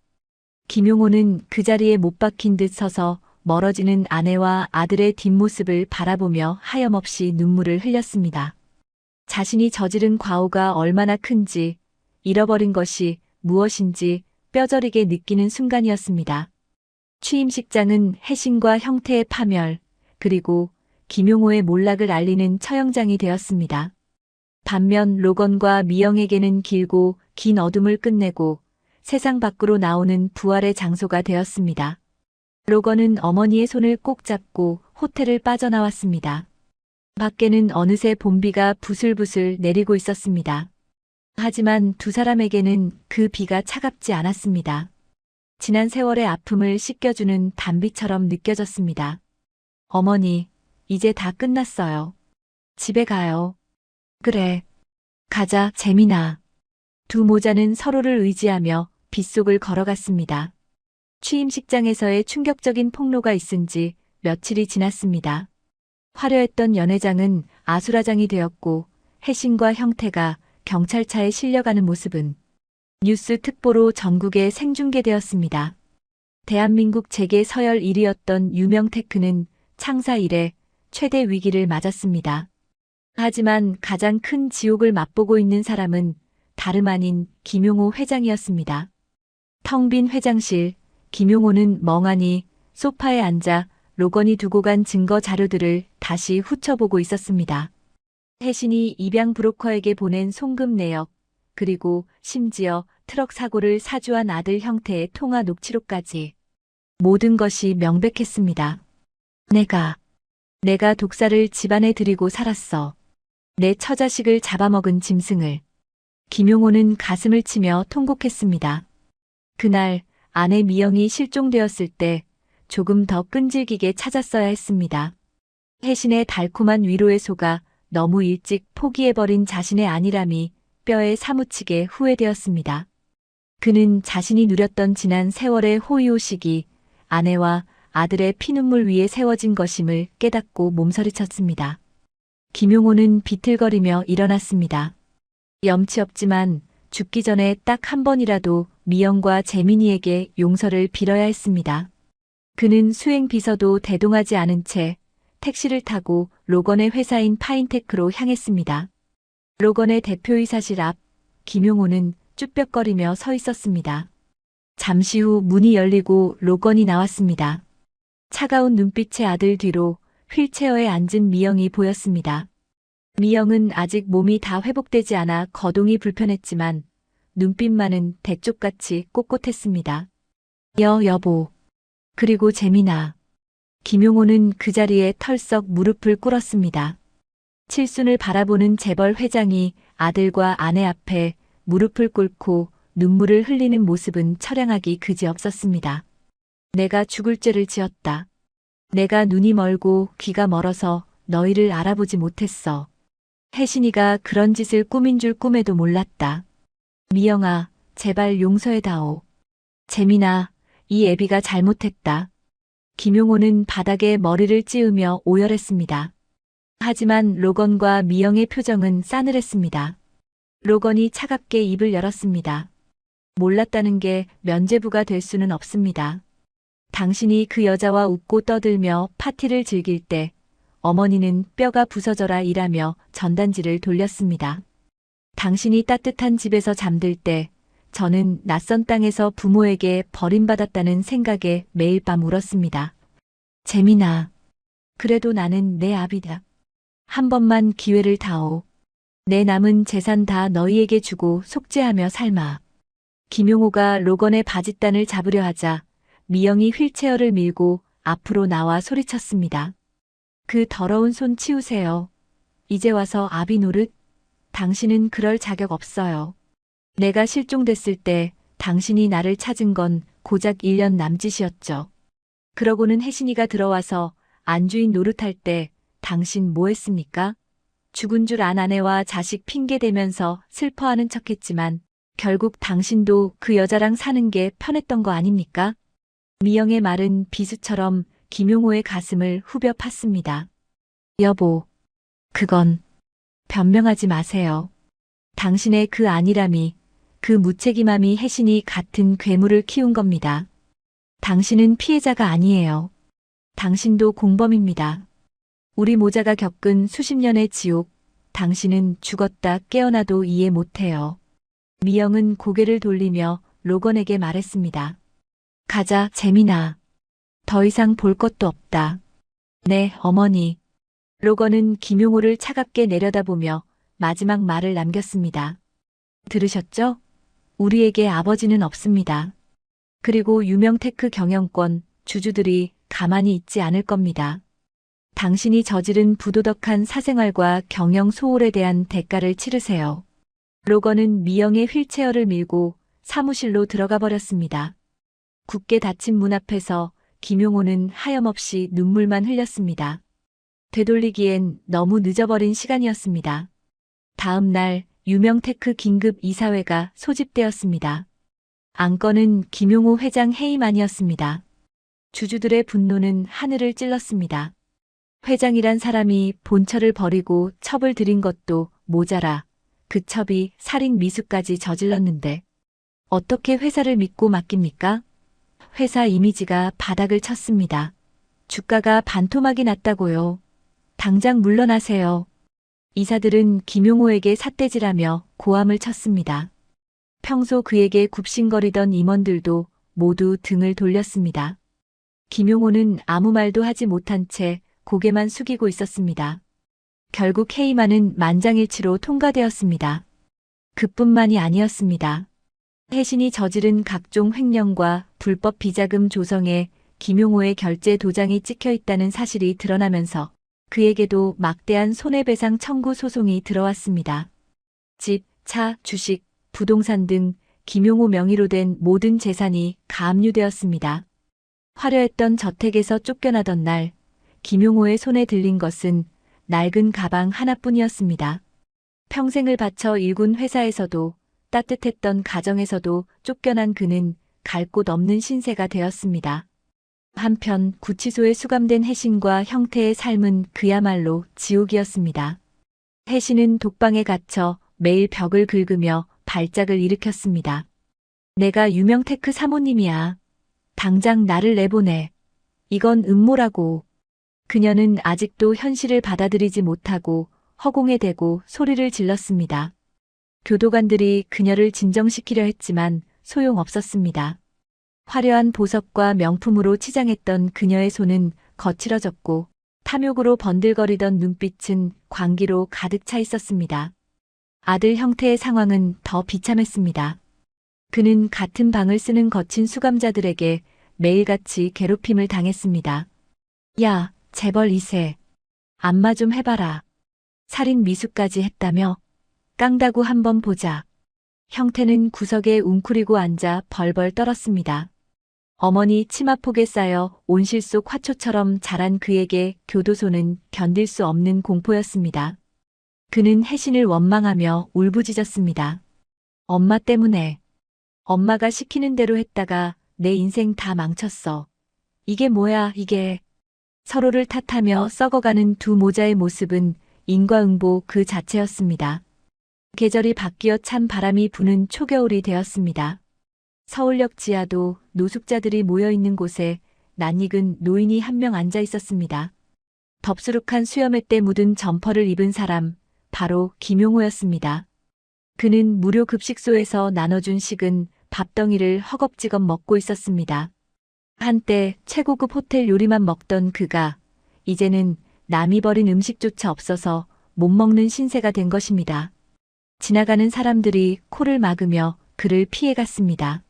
김용호는 그 자리에 못 박힌 듯 서서 멀어지는 아내와 아들의 뒷모습을 바라보며 하염없이 눈물을 흘렸습니다. 자신이 저지른 과오가 얼마나 큰지, 잃어버린 것이 무엇인지 뼈저리게 느끼는 순간이었습니다. 취임식장은 혜신과 형태의 파멸, 그리고 김용호의 몰락을 알리는 처형장이 되었습니다. 반면 로건과 미영에게는 길고 긴 어둠을 끝내고 세상 밖으로 나오는 부활의 장소가 되었습니다. 로건은 어머니의 손을 꼭 잡고 호텔을 빠져나왔습니다. 밖에는 어느새 봄비가 부슬부슬 내리고 있었습니다. 하지만 두 사람에게는 그 비가 차갑지 않았습니다. 지난 세월의 아픔을 씻겨주는 단비처럼 느껴졌습니다. 어머니, 이제 다 끝났어요. 집에 가요. 그래. 가자, 재민아. 두 모자는 서로를 의지하며 빗속을 걸어갔습니다. 취임식장에서의 충격적인 폭로가 있은 지 며칠이 지났습니다. 화려했던 연회장은 아수라장이 되었고 혜신과 형태가 경찰차에 실려가는 모습은 뉴스 특보로 전국에 생중계되었습니다. 대한민국 재계 서열 1위였던 유명 테크는 창사 이래 최대 위기를 맞았습니다. 하지만 가장 큰 지옥을 맛보고 있는 사람은 다름 아닌 김용호 회장이었습니다. 텅 빈 회장실, 김용호는 멍하니 소파에 앉아 로건이 두고 간 증거 자료들을 다시 훑어보고 있었습니다. 혜신이 입양 브로커에게 보낸 송금 내역, 그리고 심지어 트럭 사고를 사주한 아들 형태의 통화 녹취록까지. 모든 것이 명백했습니다. 내가 독사를 집안에 들이고 살았어. 내 처자식을 잡아먹은 짐승을. 김용호는 가슴을 치며 통곡했습니다. 그날 아내 미영이 실종되었을 때 조금 더 끈질기게 찾았어야 했습니다. 혜신의 달콤한 위로에 속아 너무 일찍 포기해버린 자신의 안일함이 뼈에 사무치게 후회되었습니다. 그는 자신이 누렸던 지난 세월의 호의호식이 아내와 아들의 피눈물 위에 세워진 것임을 깨닫고 몸서리쳤습니다. 김용호는 비틀거리며 일어났습니다. 염치 없지만 죽기 전에 딱 한 번이라도 미영과 재민이에게 용서를 빌어야 했습니다. 그는 수행 비서도 대동하지 않은 채 택시를 타고 로건의 회사인 파인테크로 향했습니다. 로건의 대표이사실 앞, 김용호는 쭈뼛거리며 서 있었습니다. 잠시 후 문이 열리고 로건이 나왔습니다. 차가운 눈빛의 아들 뒤로 휠체어에 앉은 미영이 보였습니다. 미영은 아직 몸이 다 회복되지 않아 거동이 불편했지만 눈빛만은 대쪽같이 꼿꼿했습니다. 여보. 그리고 재민아. 김용호는 그 자리에 털썩 무릎을 꿇었습니다. 칠순을 바라보는 재벌 회장이 아들과 아내 앞에 무릎을 꿇고 눈물을 흘리는 모습은 처량하기 그지없었습니다. 내가 죽을 죄를 지었다. 내가 눈이 멀고 귀가 멀어서 너희를 알아보지 못했어. 혜신이가 그런 짓을 꾸민 줄 꿈에도 몰랐다. 미영아, 제발 용서해다오. 재민아, 이 애비가 잘못했다. 김용호는 바닥에 머리를 찌우며 오열했습니다. 하지만 로건과 미영의 표정은 싸늘했습니다. 로건이 차갑게 입을 열었습니다. 몰랐다는 게 면죄부가 될 수는 없습니다. 당신이 그 여자와 웃고 떠들며 파티를 즐길 때 어머니는 뼈가 부서져라 일하며 전단지를 돌렸습니다. 당신이 따뜻한 집에서 잠들 때 저는 낯선 땅에서 부모에게 버림받았다는 생각에 매일 밤 울었습니다. 재민아, 그래도 나는 내 아비다. 한 번만 기회를 다오. 내 남은 재산 다 너희에게 주고 속죄하며 삶아. 김용호가 로건의 바짓단을 잡으려 하자 미영이 휠체어를 밀고 앞으로 나와 소리쳤습니다. 그 더러운 손 치우세요. 이제 와서 아비 노릇? 당신은 그럴 자격 없어요. 내가 실종됐을 때 당신이 나를 찾은 건 고작 1년 남짓이었죠. 그러고는 혜신이가 들어와서 안주인 노릇할 때 당신 뭐 했습니까? 죽은 줄 안 아내와 자식 핑계대면서 슬퍼하는 척했지만 결국 당신도 그 여자랑 사는 게 편했던 거 아닙니까? 미영의 말은 비수처럼 김용호의 가슴을 후벼 팠습니다. 여보, 그건 변명하지 마세요. 당신의 그 안일함이, 그 무책임함이 혜신이 같은 괴물을 키운 겁니다. 당신은 피해자가 아니에요. 당신도 공범입니다. 우리 모자가 겪은 수십 년의 지옥, 당신은 죽었다 깨어나도 이해 못해요. 미영은 고개를 돌리며 로건에게 말했습니다. 가자, 재민아. 더 이상 볼 것도 없다. 네, 어머니. 로건은 김용호를 차갑게 내려다보며 마지막 말을 남겼습니다. 들으셨죠? 우리에게 아버지는 없습니다. 그리고 유명 테크 경영권, 주주들이 가만히 있지 않을 겁니다. 당신이 저지른 부도덕한 사생활과 경영 소홀에 대한 대가를 치르세요. 로건은 미영의 휠체어를 밀고 사무실로 들어가 버렸습니다. 굳게 닫힌 문 앞에서 김용호는 하염없이 눈물만 흘렸습니다. 되돌리기엔 너무 늦어버린 시간이었습니다. 다음 날 유명 테크 긴급 이사회가 소집되었습니다. 안건은 김용호 회장 해임안이었습니다. 주주들의 분노는 하늘을 찔렀습니다. 회장이란 사람이 본처를 버리고 첩을 들인 것도 모자라 그 첩이 살인 미수까지 저질렀는데 어떻게 회사를 믿고 맡깁니까? 회사 이미지가 바닥을 쳤습니다. 주가가 반토막이 났다고요. 당장 물러나세요. 이사들은 김용호에게 삿대질하며 고함을 쳤습니다. 평소 그에게 굽신거리던 임원들도 모두 등을 돌렸습니다. 김용호는 아무 말도 하지 못한 채 고개만 숙이고 있었습니다. 결국 해임안은 만장일치로 통과되었습니다. 그뿐만이 아니었습니다. 혜신이 저지른 각종 횡령과 불법 비자금 조성에 김용호의 결제 도장이 찍혀 있다는 사실이 드러나면서 그에게도 막대한 손해배상 청구 소송이 들어왔습니다. 집, 차, 주식, 부동산 등 김용호 명의로 된 모든 재산이 가압류되었습니다. 화려했던 저택에서 쫓겨나던 날, 김용호의 손에 들린 것은 낡은 가방 하나뿐이었습니다. 평생을 바쳐 일군 회사에서도 따뜻했던 가정에서도 쫓겨난 그는 갈 곳 없는 신세가 되었습니다. 한편 구치소에 수감된 혜신과 형태의 삶은 그야말로 지옥이었습니다. 혜신은 독방에 갇혀 매일 벽을 긁으며 발작을 일으켰습니다. 내가 유명 테크 사모님이야. 당장 나를 내보내. 이건 음모라고. 그녀는 아직도 현실을 받아들이지 못하고 허공에 대고 소리를 질렀습니다. 교도관들이 그녀를 진정시키려 했지만 소용없었습니다. 화려한 보석과 명품으로 치장했던 그녀의 손은 거칠어졌고 탐욕으로 번들거리던 눈빛은 광기로 가득 차 있었습니다. 아들 형태의 상황은 더 비참했습니다. 그는 같은 방을 쓰는 거친 수감자들에게 매일같이 괴롭힘을 당했습니다. 야, 재벌 2세. 안마 좀 해봐라. 살인 미수까지 했다며? 깡다구 한번 보자. 형태는 구석에 웅크리고 앉아 벌벌 떨었습니다. 어머니 치마폭에 쌓여 온실 속 화초처럼 자란 그에게 교도소는 견딜 수 없는 공포였습니다. 그는 혜신을 원망하며 울부짖었습니다. 엄마 때문에. 엄마가 시키는 대로 했다가 내 인생 다 망쳤어. 이게 뭐야, 이게. 서로를 탓하며 썩어가는 두 모자의 모습은 인과응보 그 자체였습니다. 계절이 바뀌어 찬 바람이 부는 초겨울이 되었습니다. 서울역 지하도 노숙자들이 모여있는 곳에 낯익은 노인이 한 명 앉아 있었습니다. 덥수룩한 수염에 묻은 점퍼를 입은 사람, 바로 김용호였습니다. 그는 무료 급식소에서 나눠준 식은 밥덩이를 허겁지겁 먹고 있었습니다. 한때 최고급 호텔 요리만 먹던 그가 이제는 남이 버린 음식조차 없어서 못 먹는 신세가 된 것입니다. 지나가는 사람들이 코를 막으며 그를 피해갔습니다.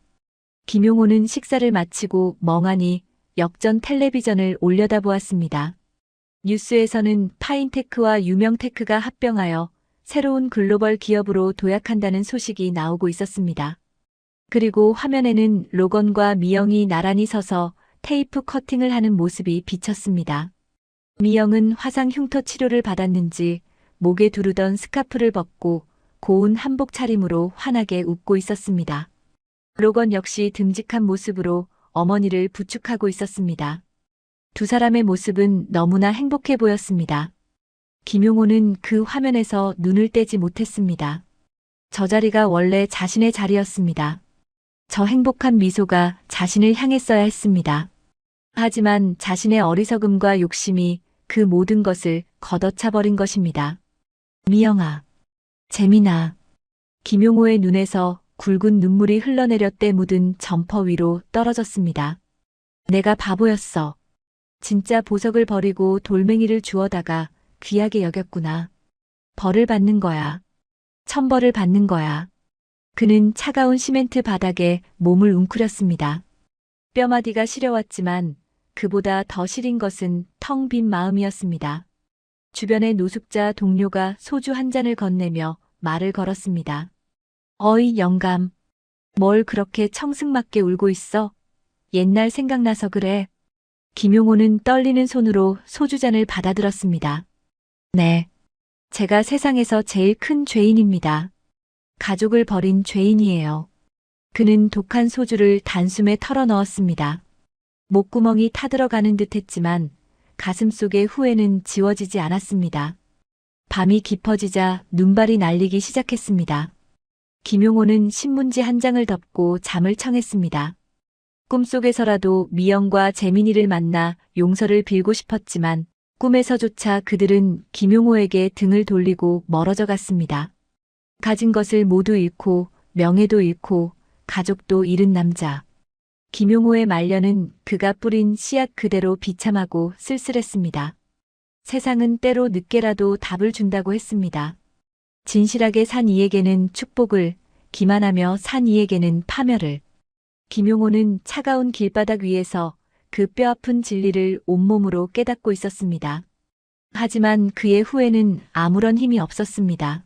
김용호는 식사를 마치고 멍하니 역전 텔레비전을 올려다보았습니다. 뉴스에서는 파인테크와 유명테크가 합병하여 새로운 글로벌 기업으로 도약한다는 소식이 나오고 있었습니다. 그리고 화면에는 로건과 미영이 나란히 서서 테이프 커팅을 하는 모습이 비쳤습니다. 미영은 화상 흉터 치료를 받았는지 목에 두르던 스카프를 벗고 고운 한복 차림으로 환하게 웃고 있었습니다. 로건 역시 듬직한 모습으로 어머니를 부축하고 있었습니다. 두 사람의 모습은 너무나 행복해 보였습니다. 김용호는 그 화면에서 눈을 떼지 못했습니다. 저 자리가 원래 자신의 자리였습니다. 저 행복한 미소가 자신을 향했어야 했습니다. 하지만 자신의 어리석음과 욕심이 그 모든 것을 걷어차버린 것입니다. 미영아, 재민아. 김용호의 눈에서 굵은 눈물이 흘러내려 때 묻은 점퍼 위로 떨어졌습니다. 내가 바보였어. 진짜 보석을 버리고 돌멩이를 주워다가 귀하게 여겼구나. 벌을 받는 거야. 천벌을 받는 거야. 그는 차가운 시멘트 바닥에 몸을 웅크렸습니다. 뼈마디가 시려왔지만 그보다 더 시린 것은 텅 빈 마음이었습니다. 주변의 노숙자 동료가 소주 한 잔을 건네며 말을 걸었습니다. 어이 영감. 뭘 그렇게 청승맞게 울고 있어? 옛날 생각나서 그래. 김용호는 떨리는 손으로 소주잔을 받아들었습니다. 네. 제가 세상에서 제일 큰 죄인입니다. 가족을 버린 죄인이에요. 그는 독한 소주를 단숨에 털어 넣었습니다. 목구멍이 타들어가는 듯 했지만 가슴 속의 후회는 지워지지 않았습니다. 밤이 깊어지자 눈발이 날리기 시작했습니다. 김용호는 신문지 한 장을 덮고 잠을 청했습니다. 꿈속에서라도 미영과 재민이를 만나 용서를 빌고 싶었지만 꿈에서조차 그들은 김용호에게 등을 돌리고 멀어져 갔습니다. 가진 것을 모두 잃고 명예도 잃고 가족도 잃은 남자. 김용호의 말년은 그가 뿌린 씨앗 그대로 비참하고 쓸쓸했습니다. 세상은 때로 늦게라도 답을 준다고 했습니다. 진실하게 산 이에게는 축복을, 기만하며 산 이에게는 파멸을. 김용호는 차가운 길바닥 위에서 그 뼈아픈 진리를 온몸으로 깨닫고 있었습니다. 하지만 그의 후회는 아무런 힘이 없었습니다.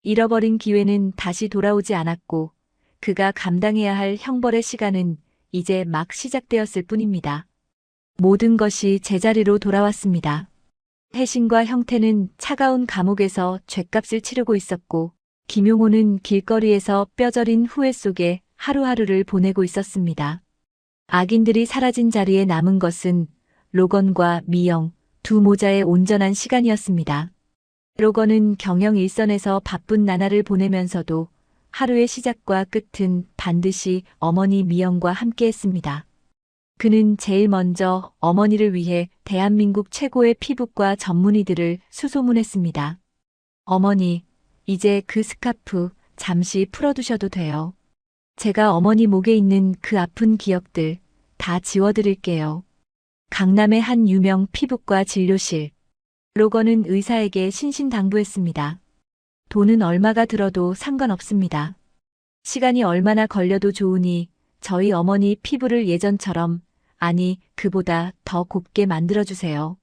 잃어버린 기회는 다시 돌아오지 않았고 그가 감당해야 할 형벌의 시간은 이제 막 시작되었을 뿐입니다. 모든 것이 제자리로 돌아왔습니다. 혜신과 형태는 차가운 감옥에서 죗값을 치르고 있었고 김용호는 길거리에서 뼈저린 후회 속에 하루하루를 보내고 있었습니다. 악인들이 사라진 자리에 남은 것은 로건과 미영, 두 모자의 온전한 시간이었습니다. 로건은 경영 일선에서 바쁜 나날을 보내면서도 하루의 시작과 끝은 반드시 어머니 미영과 함께했습니다. 그는 제일 먼저 어머니를 위해 대한민국 최고의 피부과 전문의들을 수소문했습니다. 어머니, 이제 그 스카프 잠시 풀어두셔도 돼요. 제가 어머니 목에 있는 그 아픈 기억들 다 지워드릴게요. 강남의 한 유명 피부과 진료실. 로건은 의사에게 신신당부했습니다. 돈은 얼마가 들어도 상관없습니다. 시간이 얼마나 걸려도 좋으니 저희 어머니 피부를 예전처럼, 아니 그보다 더 곱게 만들어주세요.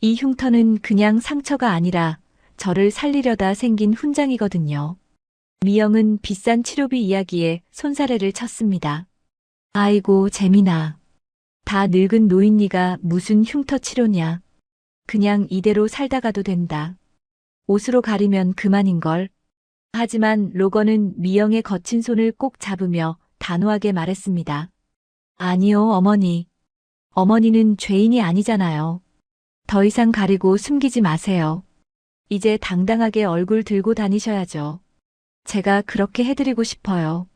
이 흉터는 그냥 상처가 아니라 저를 살리려다 생긴 훈장이거든요. 미영은 비싼 치료비 이야기에 손사래를 쳤습니다. 아이고 재민아. 다 늙은 노인니가 무슨 흉터 치료냐. 그냥 이대로 살다가도 된다. 옷으로 가리면 그만인걸. 하지만 로건은 미영의 거친 손을 꼭 잡으며 단호하게 말했습니다. 아니요 어머니. 어머니는 죄인이 아니잖아요. 더 이상 가리고 숨기지 마세요. 이제 당당하게 얼굴 들고 다니셔야죠. 제가 그렇게 해드리고 싶어요.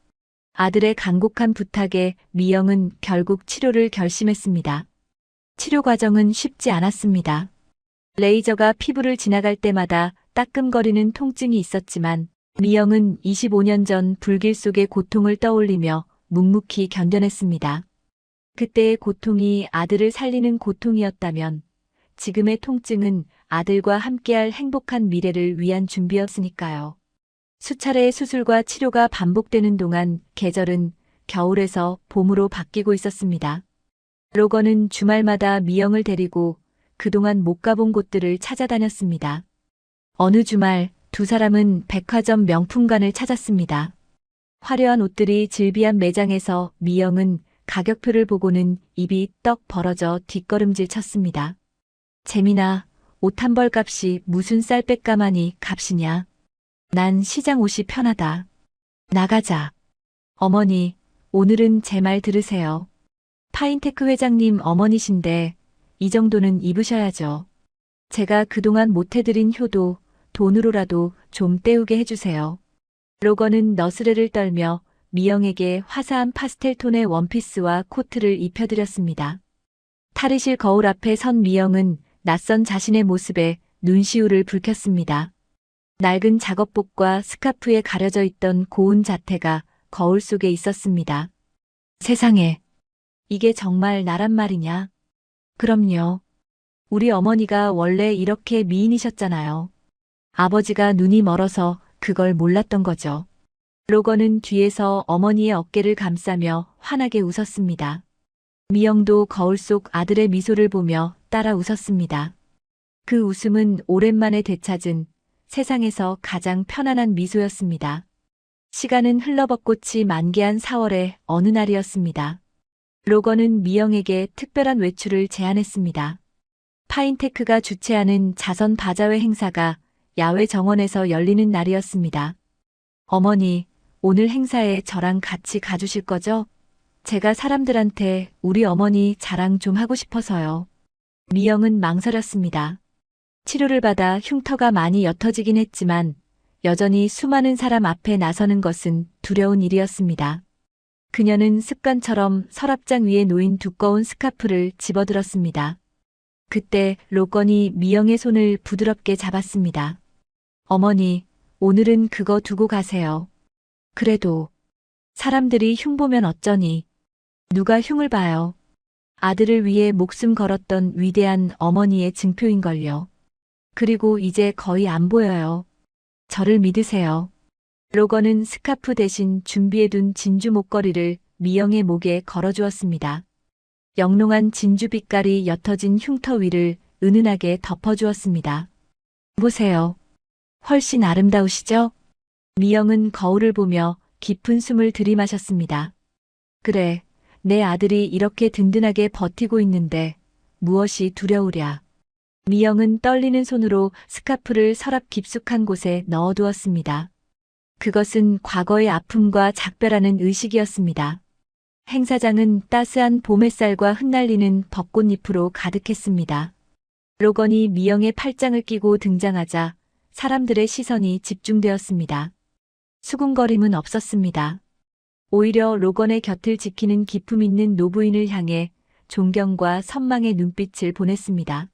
아들의 간곡한 부탁에 미영은 결국 치료를 결심했습니다. 치료 과정은 쉽지 않았습니다. 레이저가 피부를 지나갈 때마다 따끔거리는 통증이 있었지만 미영은 25년 전 불길 속의 고통을 떠올리며 묵묵히 견뎌냈습니다. 그때의 고통이 아들을 살리는 고통이었다면 지금의 통증은 아들과 함께할 행복한 미래를 위한 준비였으니까요. 수차례의 수술과 치료가 반복되는 동안 계절은 겨울에서 봄으로 바뀌고 있었습니다. 로건은 주말마다 미영을 데리고 그동안 못 가본 곳들을 찾아다녔습니다. 어느 주말 두 사람은 백화점 명품관을 찾았습니다. 화려한 옷들이 즐비한 매장에서 미영은 가격표를 보고는 입이 떡 벌어져 뒷걸음질 쳤습니다. 재민아, 옷 한 벌 값이 무슨 쌀백가마니 값이냐. 난 시장 옷이 편하다. 나가자. 어머니, 오늘은 제 말 들으세요. 파인테크 회장님 어머니신데 이 정도는 입으셔야죠. 제가 그동안 못해드린 효도 돈으로라도 좀 때우게 해주세요. 로건은 너스레를 떨며 미영에게 화사한 파스텔 톤의 원피스와 코트를 입혀드렸습니다. 탈의실 거울 앞에 선 미영은 낯선 자신의 모습에 눈시울을 붉혔습니다. 낡은 작업복과 스카프에 가려져 있던 고운 자태가 거울 속에 있었습니다. 세상에, 이게 정말 나란 말이냐? 그럼요. 우리 어머니가 원래 이렇게 미인이셨잖아요. 아버지가 눈이 멀어서 그걸 몰랐던 거죠. 로건은 뒤에서 어머니의 어깨를 감싸며 환하게 웃었습니다. 미영도 거울 속 아들의 미소를 보며 따라 웃었습니다. 그 웃음은 오랜만에 되찾은 세상에서 가장 편안한 미소였습니다. 시간은 흘러벚꽃이 만개한 4월의 어느 날이었습니다. 로건은 미영에게 특별한 외출을 제안했습니다. 파인테크가 주최하는 자선 바자회 행사가 야외 정원에서 열리는 날이었습니다. 어머니, 오늘 행사에 저랑 같이 가주실 거죠? 제가 사람들한테 우리 어머니 자랑 좀 하고 싶어서요. 미영은 망설였습니다. 치료를 받아 흉터가 많이 옅어지긴 했지만 여전히 수많은 사람 앞에 나서는 것은 두려운 일이었습니다. 그녀는 습관처럼 서랍장 위에 놓인 두꺼운 스카프를 집어들었습니다. 그때 로건이 미영의 손을 부드럽게 잡았습니다. 어머니, 오늘은 그거 두고 가세요. 그래도 사람들이 흉 보면 어쩌니. 누가 흉을 봐요. 아들을 위해 목숨 걸었던 위대한 어머니의 증표인걸요. 그리고 이제 거의 안 보여요. 저를 믿으세요. 로건은 스카프 대신 준비해둔 진주 목걸이를 미영의 목에 걸어주었습니다. 영롱한 진주 빛깔이 옅어진 흉터 위를 은은하게 덮어주었습니다. 보세요. 훨씬 아름다우시죠? 미영은 거울을 보며 깊은 숨을 들이마셨습니다. 그래, 내 아들이 이렇게 든든하게 버티고 있는데 무엇이 두려우랴. 미영은 떨리는 손으로 스카프를 서랍 깊숙한 곳에 넣어두었습니다. 그것은 과거의 아픔과 작별하는 의식이었습니다. 행사장은 따스한 봄 햇살과 흩날리는 벚꽃잎으로 가득했습니다. 로건이 미영의 팔짱을 끼고 등장하자 사람들의 시선이 집중되었습니다. 수군거림은 없었습니다. 오히려 로건의 곁을 지키는 기품 있는 노부인을 향해 존경과 선망의 눈빛을 보냈습니다.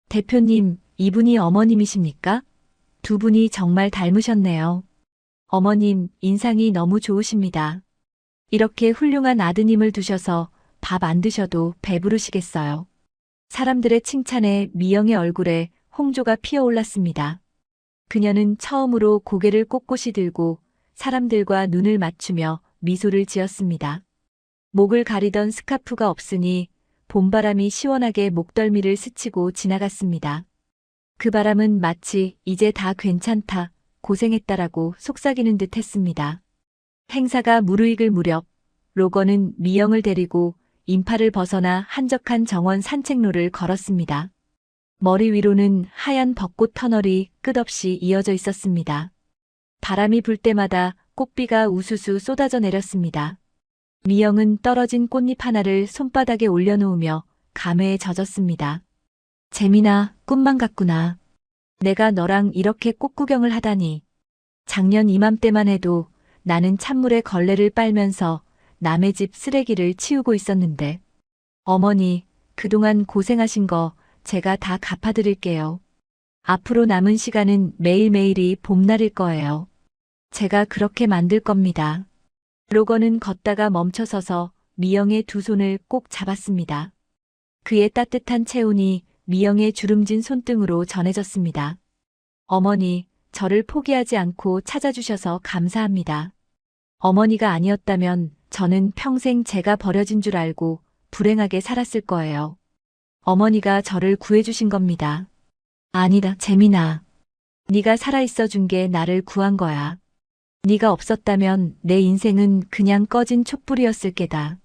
대표님, 이분이 어머님이십니까? 두 분이 정말 닮으셨네요. 어머님, 인상이 너무 좋으십니다. 이렇게 훌륭한 아드님을 두셔서 밥 안 드셔도 배부르시겠어요. 사람들의 칭찬에 미영의 얼굴에 홍조가 피어올랐습니다. 그녀는 처음으로 고개를 꼿꼿이 들고 사람들과 눈을 맞추며 미소를 지었습니다. 목을 가리던 스카프가 없으니 봄바람이 시원하게 목덜미를 스치고 지나갔습니다. 그 바람은 마치 이제 다 괜찮다, 고생했다라고 속삭이는 듯 했습니다. 행사가 무르익을 무렵 로건은 미영을 데리고 인파를 벗어나 한적한 정원 산책로를 걸었습니다. 머리 위로는 하얀 벚꽃 터널이 끝없이 이어져 있었습니다. 바람이 불 때마다 꽃비가 우수수 쏟아져 내렸습니다. 미영은 떨어진 꽃잎 하나를 손바닥에 올려놓으며 감회에 젖었습니다. 재민아, 꿈만 같구나. 내가 너랑 이렇게 꽃 구경을 하다니. 작년 이맘때만 해도 나는 찬물에 걸레를 빨면서 남의 집 쓰레기를 치우고 있었는데. 어머니, 그동안 고생하신 거 제가 다 갚아드릴게요. 앞으로 남은 시간은 매일매일이 봄날일 거예요. 제가 그렇게 만들 겁니다. 로건은 걷다가 멈춰서서 미영의 두 손을 꼭 잡았습니다. 그의 따뜻한 체온이 미영의 주름진 손등으로 전해졌습니다. 어머니, 저를 포기하지 않고 찾아주셔서 감사합니다. 어머니가 아니었다면 저는 평생 제가 버려진 줄 알고 불행하게 살았을 거예요. 어머니가 저를 구해주신 겁니다. 아니다, 재민아. 네가 살아있어 준 게 나를 구한 거야. 네가 없었다면 내 인생은 그냥 꺼진 촛불이었을 게다.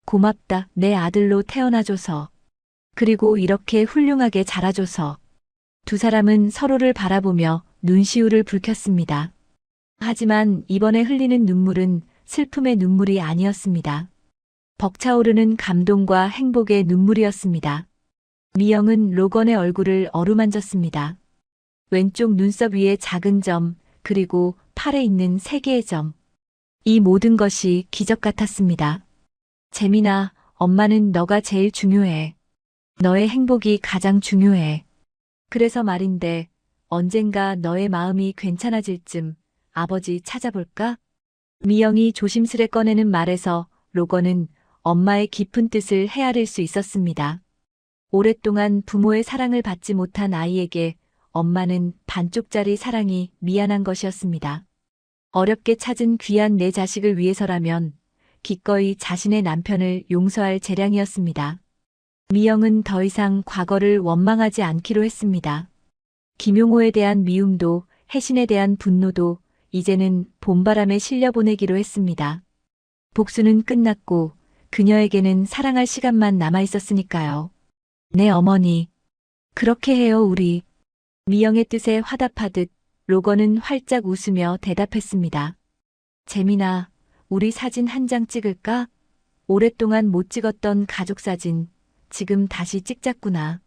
고맙다, 내 아들로 태어나줘서. 그리고 이렇게 훌륭하게 자라줘서. 두 사람은 서로를 바라보며 눈시울을 붉혔습니다. 하지만 이번에 흘리는 눈물은 슬픔의 눈물이 아니었습니다. 벅차오르는 감동과 행복의 눈물이었습니다. 미영은 로건의 얼굴을 어루만졌습니다. 왼쪽 눈썹 위에 작은 점, 그리고 팔에 있는 3개의 점. 이 모든 것이 기적 같았습니다. 재민아, 엄마는 너가 제일 중요해. 너의 행복이 가장 중요해. 그래서 말인데, 언젠가 너의 마음이 괜찮아질 쯤 아버지 찾아볼까? 미영이 조심스레 꺼내는 말에서 로건은 엄마의 깊은 뜻을 헤아릴 수 있었습니다. 오랫동안 부모의 사랑을 받지 못한 아이에게 엄마는 반쪽짜리 사랑이 미안한 것이었습니다. 어렵게 찾은 귀한 내 자식을 위해서라면 기꺼이 자신의 남편을 용서할 재량이었습니다. 미영은 더 이상 과거를 원망하지 않기로 했습니다. 김용호에 대한 미움도 혜신에 대한 분노도 이제는 봄바람에 실려보내기로 했습니다. 복수는 끝났고 그녀에게는 사랑할 시간만 남아 있었으니까요. 네, 어머니. 그렇게 해요, 우리. 미영의 뜻에 화답하듯 로건은 활짝 웃으며 대답했습니다. 재민아, 우리 사진 한 장 찍을까? 오랫동안 못 찍었던 가족 사진, 지금 다시 찍자꾸나.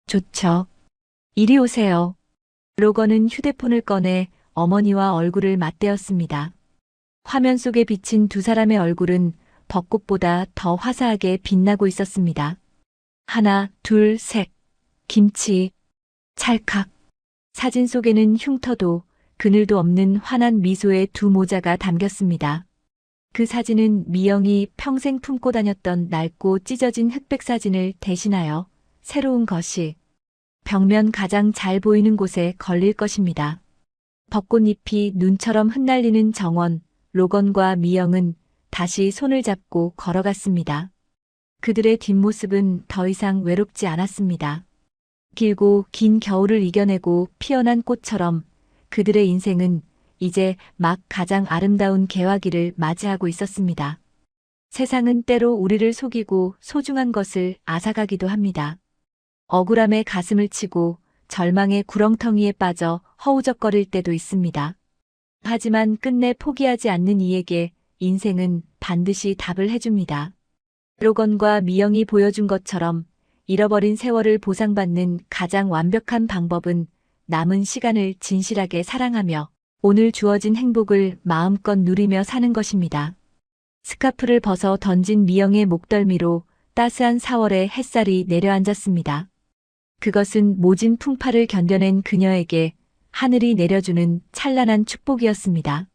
좋죠. 이리 오세요. 로건은 휴대폰을 꺼내 어머니와 얼굴을 맞대었습니다. 화면 속에 비친 두 사람의 얼굴은 벚꽃보다 더 화사하게 빛나고 있었습니다. 하나, 둘, 셋. 김치. 찰칵. 사진 속에는 흉터도 그늘도 없는 환한 미소의 두 모자가 담겼습니다. 그 사진은 미영이 평생 품고 다녔던 낡고 찢어진 흑백 사진을 대신하여 새로운 것이 벽면 가장 잘 보이는 곳에 걸릴 것입니다. 벚꽃잎이 눈처럼 흩날리는 정원, 로건과 미영은 다시 손을 잡고 걸어갔습니다. 그들의 뒷모습은 더 이상 외롭지 않았습니다. 길고 긴 겨울을 이겨내고 피어난 꽃처럼 그들의 인생은 이제 막 가장 아름다운 개화기를 맞이하고 있었습니다. 세상은 때로 우리를 속이고 소중한 것을 앗아가기도 합니다. 억울함에 가슴을 치고 절망의 구렁텅이에 빠져 허우적거릴 때도 있습니다. 하지만 끝내 포기하지 않는 이에게 인생은 반드시 답을 해줍니다. 로건과 미영이 보여준 것처럼 잃어버린 세월을 보상받는 가장 완벽한 방법은 남은 시간을 진실하게 사랑하며 오늘 주어진 행복을 마음껏 누리며 사는 것입니다. 스카프를 벗어 던진 미영의 목덜미로 따스한 4월의 햇살이 내려앉았습니다. 그것은 모진 풍파를 견뎌낸 그녀에게 하늘이 내려주는 찬란한 축복이었습니다.